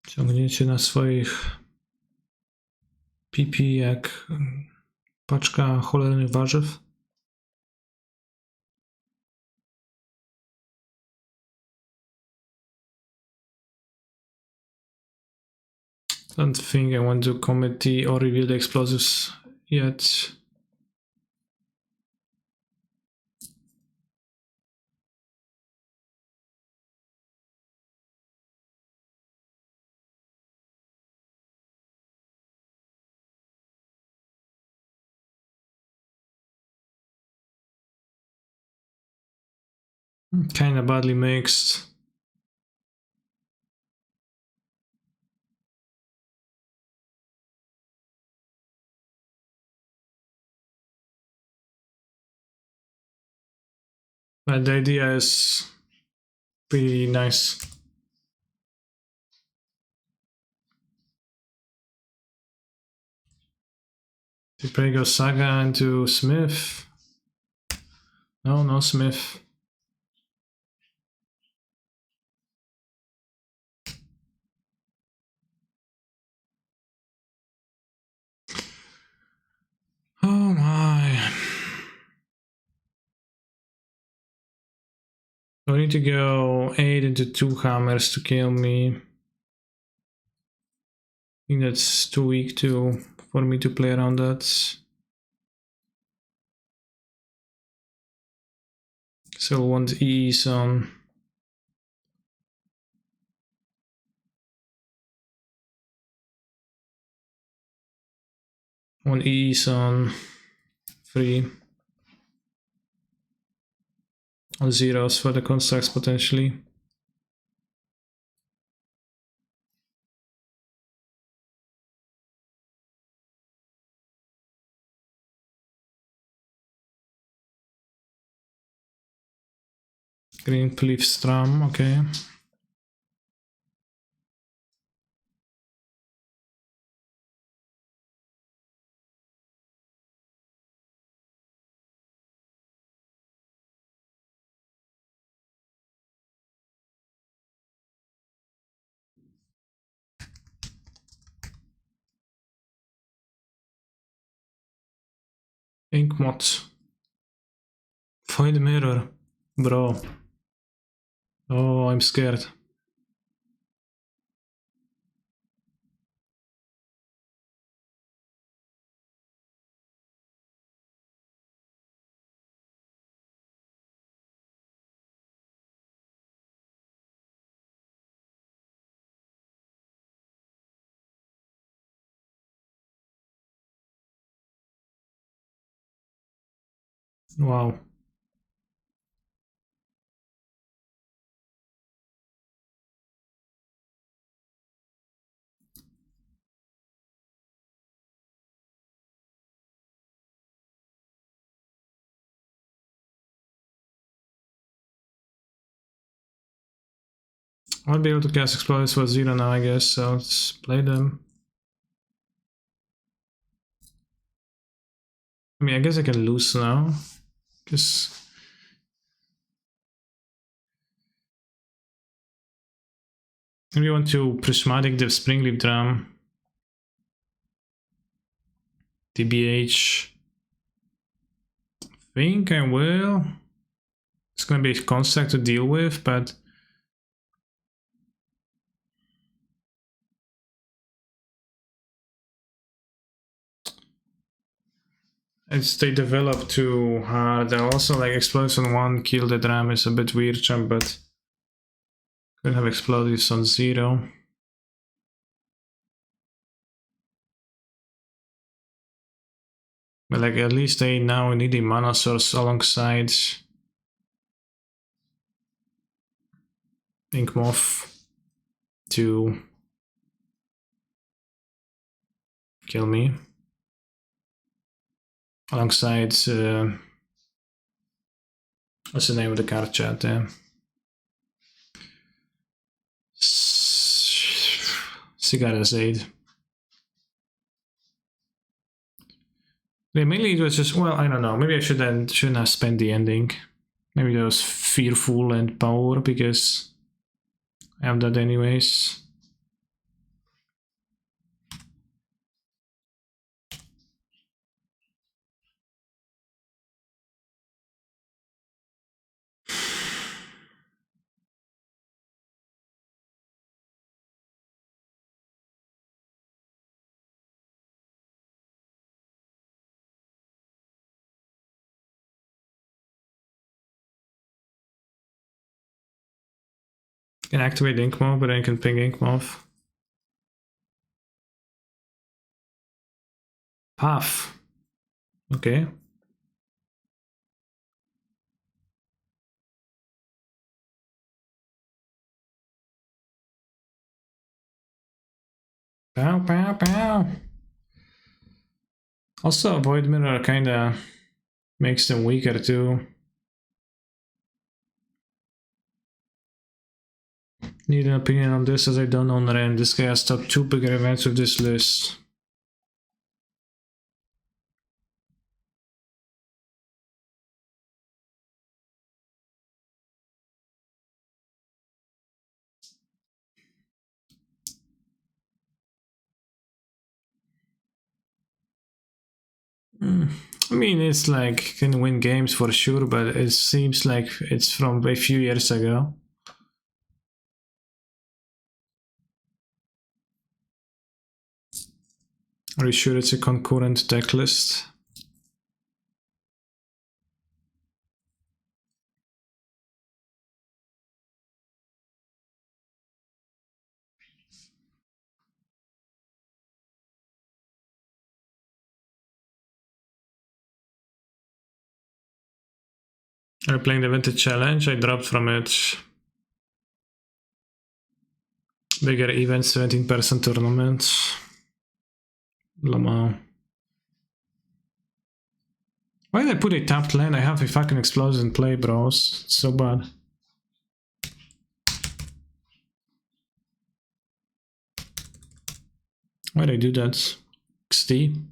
Ciągniecie na swoich pipi jak paczka cholernych warzyw. Don't think I want to commit the or reveal the explosives yet. Kinda badly mixed. But the idea is pretty nice. Did Prey go Saga into Smith? No, no Smith. Oh my. I need to go 8 into 2 hammers to kill me. I think that's too weak for me to play around that. So I want ease on. One ease on 3. On zeros for the constructs potentially. Green Leaf Strum, okay. Inkmod. Find the mirror. Bro. Oh, I'm scared. Wow. I'll be able to cast explosives for 0 now, I guess, so let's play them. I mean, I guess I can lose now, because maybe I want to Prismatic the Springleaf Drum. TBH. I think I will. It's gonna be a construct to deal with, but as they develop too hard. Also, like Explosion 1 kill the drum is a bit weird jump, but could have explosives on 0. But like at least they now need a mana source alongside Inkmoth to kill me. Alongside what's the name of the card chat there? Cigarette Aid. Yeah, mainly it was just, well, I don't know. Maybe I shouldn't have spent the ending. Maybe that was Fearful and Power because I have that anyways. Can activate Inkmoth, but then I can ping Inkmoth. Path. Okay. Pow, pow, pow. Also, Void Mirror kinda makes them weaker too. Need an opinion on this as I don't own Ren. This guy has stopped 2 bigger events with this list. I mean, it's like can win games for sure, but it seems like it's from a few years ago. Are you sure it's a concurrent deck list? Are you playing the Vintage Challenge? I dropped from it. Bigger event, 17% tournament. Lama. Why did I put a tapped land? I have a fucking explosion play, bros. It's so bad. Why did I do that? XD.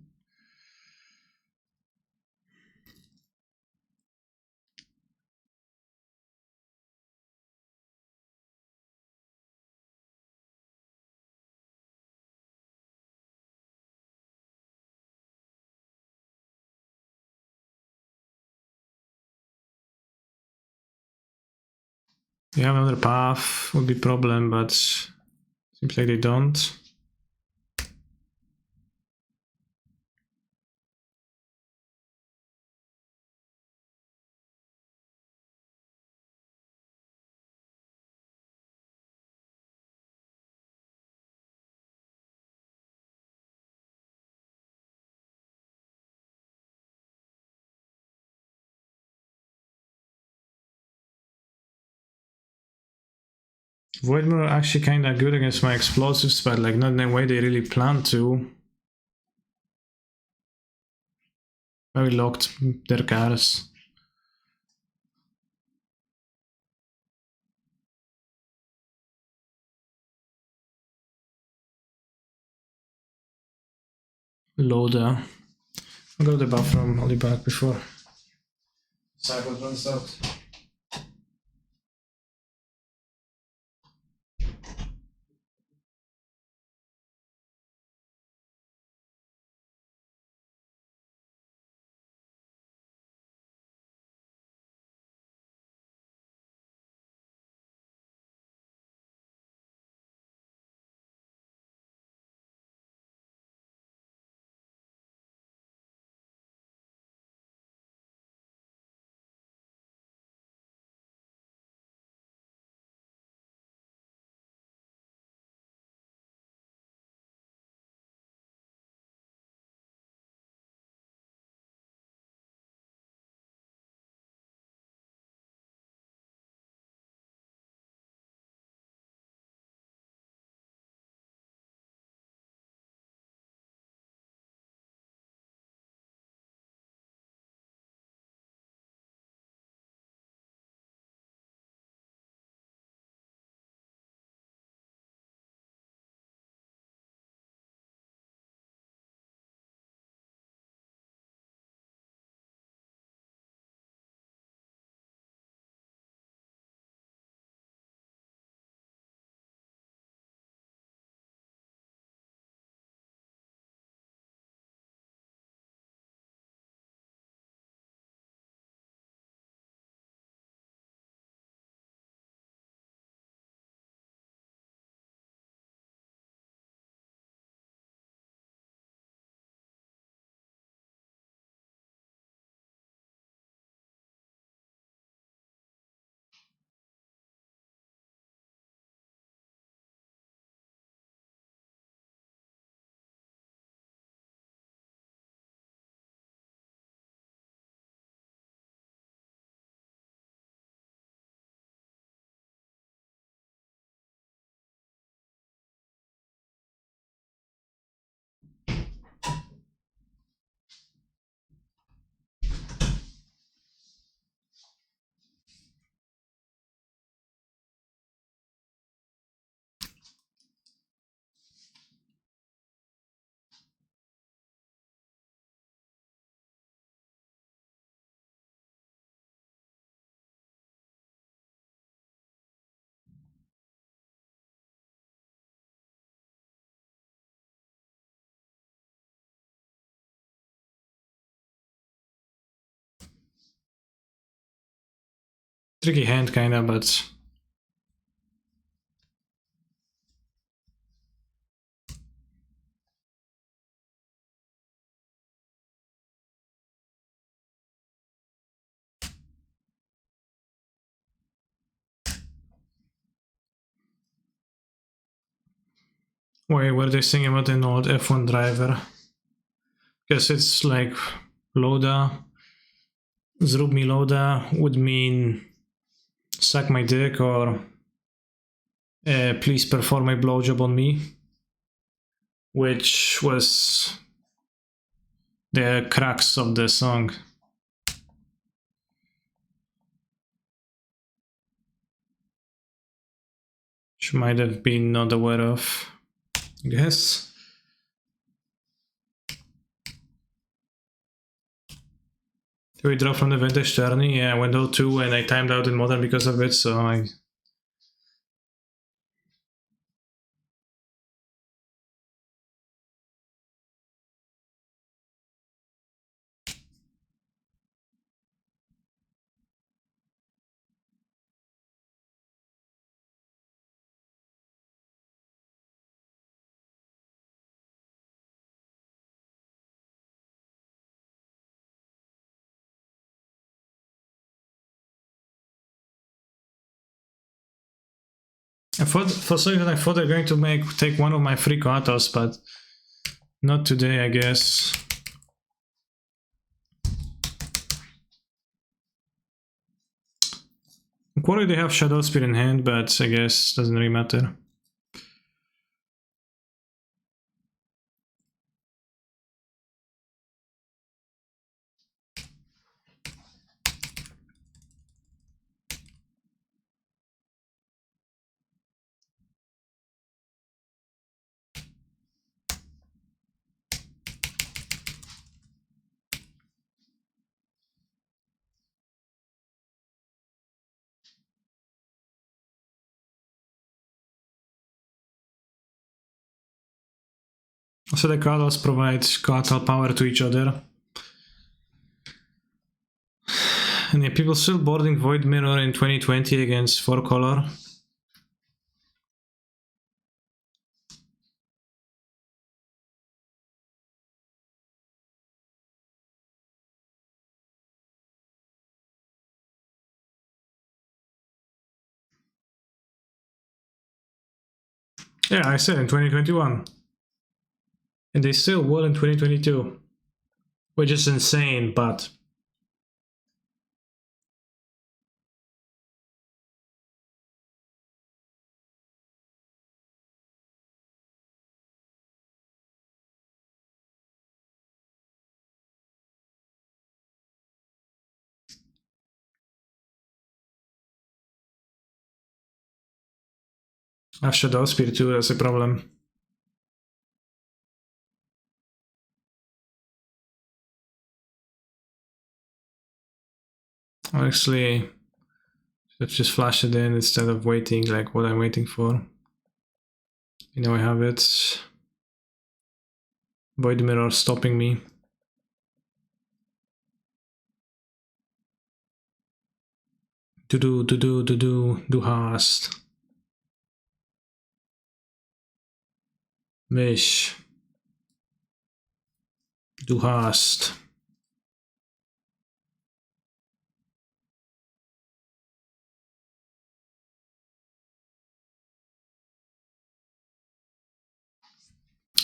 They have another path, would be problem, but seems like they don't. Voidmore are actually kinda good against my explosives, but like not in the way they really plan to. Very locked their cars. Loader. I'll go to the bathroom, I'll be back before cycle runs out. Tricky hand kinda, but wait, what are they saying about an old F1 driver? Guess it's like Loda. Zrób mi Loda would mean suck my dick or please perform a blowjob on me, which was the crux of the song. She might have been not aware of, I guess. Did we drop from the vintage journey? Yeah, I went 0-2 and I timed out in modern because of it, so I For a second I thought they're going to take one of my free katas, but not today, I guess. In quarry they have Shadow Spear in hand, but I guess doesn't really matter. So the katas provide katal power to each other. And yeah, people still boarding Void Mirror in 2020 against 4-color. Yeah, I said in 2021. And they still will in 2022. Which is insane, but... I have Shadow Spear too, that's a problem. Actually, let's just flash it in instead of waiting like what I'm waiting for. You know I have it. Void Mirror stopping me. Do hast. Mich. Du hast.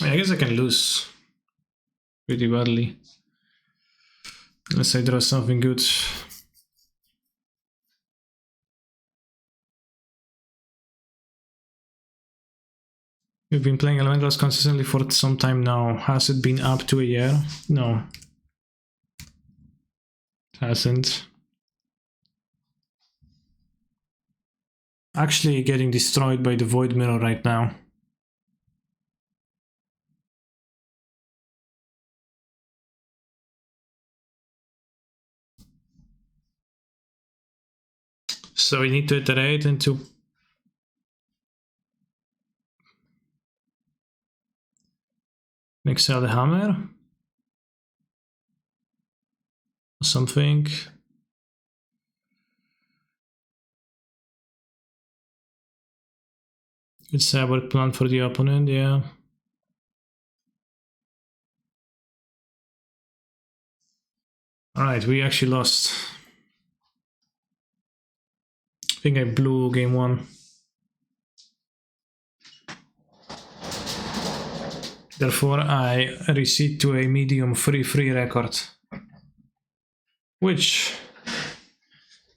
I guess I can lose pretty badly. Unless I draw something good. You've been playing Elementals consistently for some time now. Has it been up to a year? No. It hasn't. Actually getting destroyed by the Void Mirror right now. So we need to iterate into Excel the hammer or something. It's our plan for the opponent, yeah. Alright, we actually lost. I think I blew game 1. Therefore, I recede to a medium free record. Which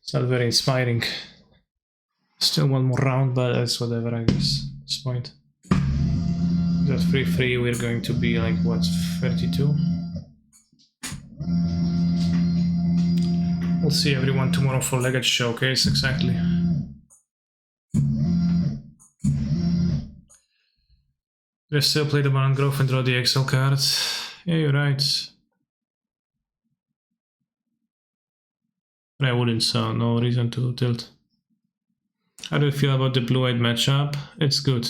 is not very inspiring. Still one more round, but that's whatever, I guess, at this point. That 3-3, we're going to be like, what, 32? We'll see everyone tomorrow for Leggett Showcase, exactly. They still play the Baron Grove and draw the Excel card. Yeah, you're right. But I wouldn't, so no reason to tilt. How do you feel about the blue-eyed matchup? It's good.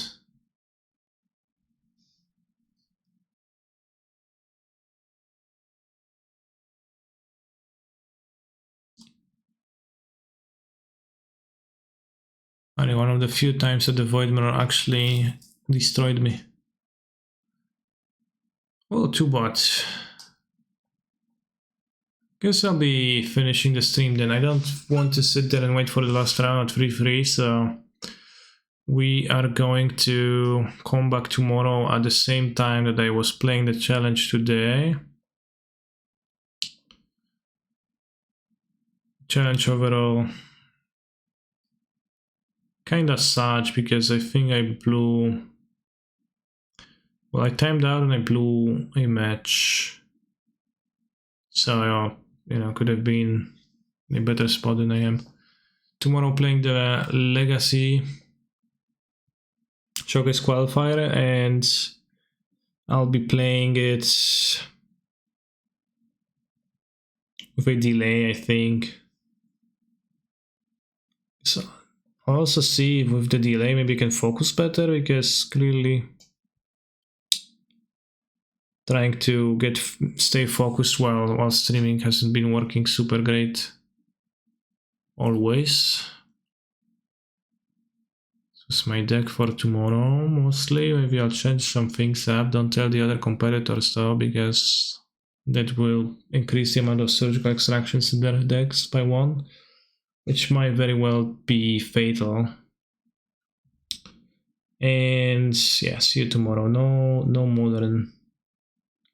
Only one of the few times that the Void Mirror actually destroyed me. Oh, 2 bots. Guess I'll be finishing the stream then. I don't want to sit there and wait for the last round at 3-3, so we are going to come back tomorrow at the same time that I was playing the challenge today. Challenge overall kinda sucks because I think I blew... Well, I timed out and I blew a match. So, you know, could have been in a better spot than I am. Tomorrow playing the Legacy Showcase Qualifier, and I'll be playing it with a delay, I think. So I'll also see if with the delay maybe I can focus better, because clearly trying to stay focused while streaming hasn't been working super great always. This is my deck for tomorrow mostly. Maybe I'll change some things up. Don't tell the other competitors though, because that will increase the amount of surgical extractions in their decks by 1, which might very well be fatal. And yeah, see you tomorrow. No modern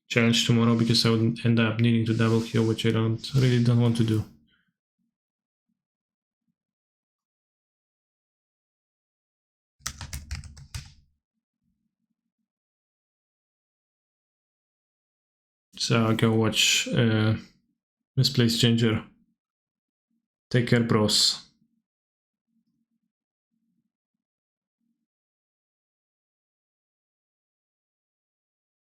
challenge tomorrow, because I would end up needing to double kill, which I really don't want to do. So I'll go watch Misplaced Ginger. Take care, bros.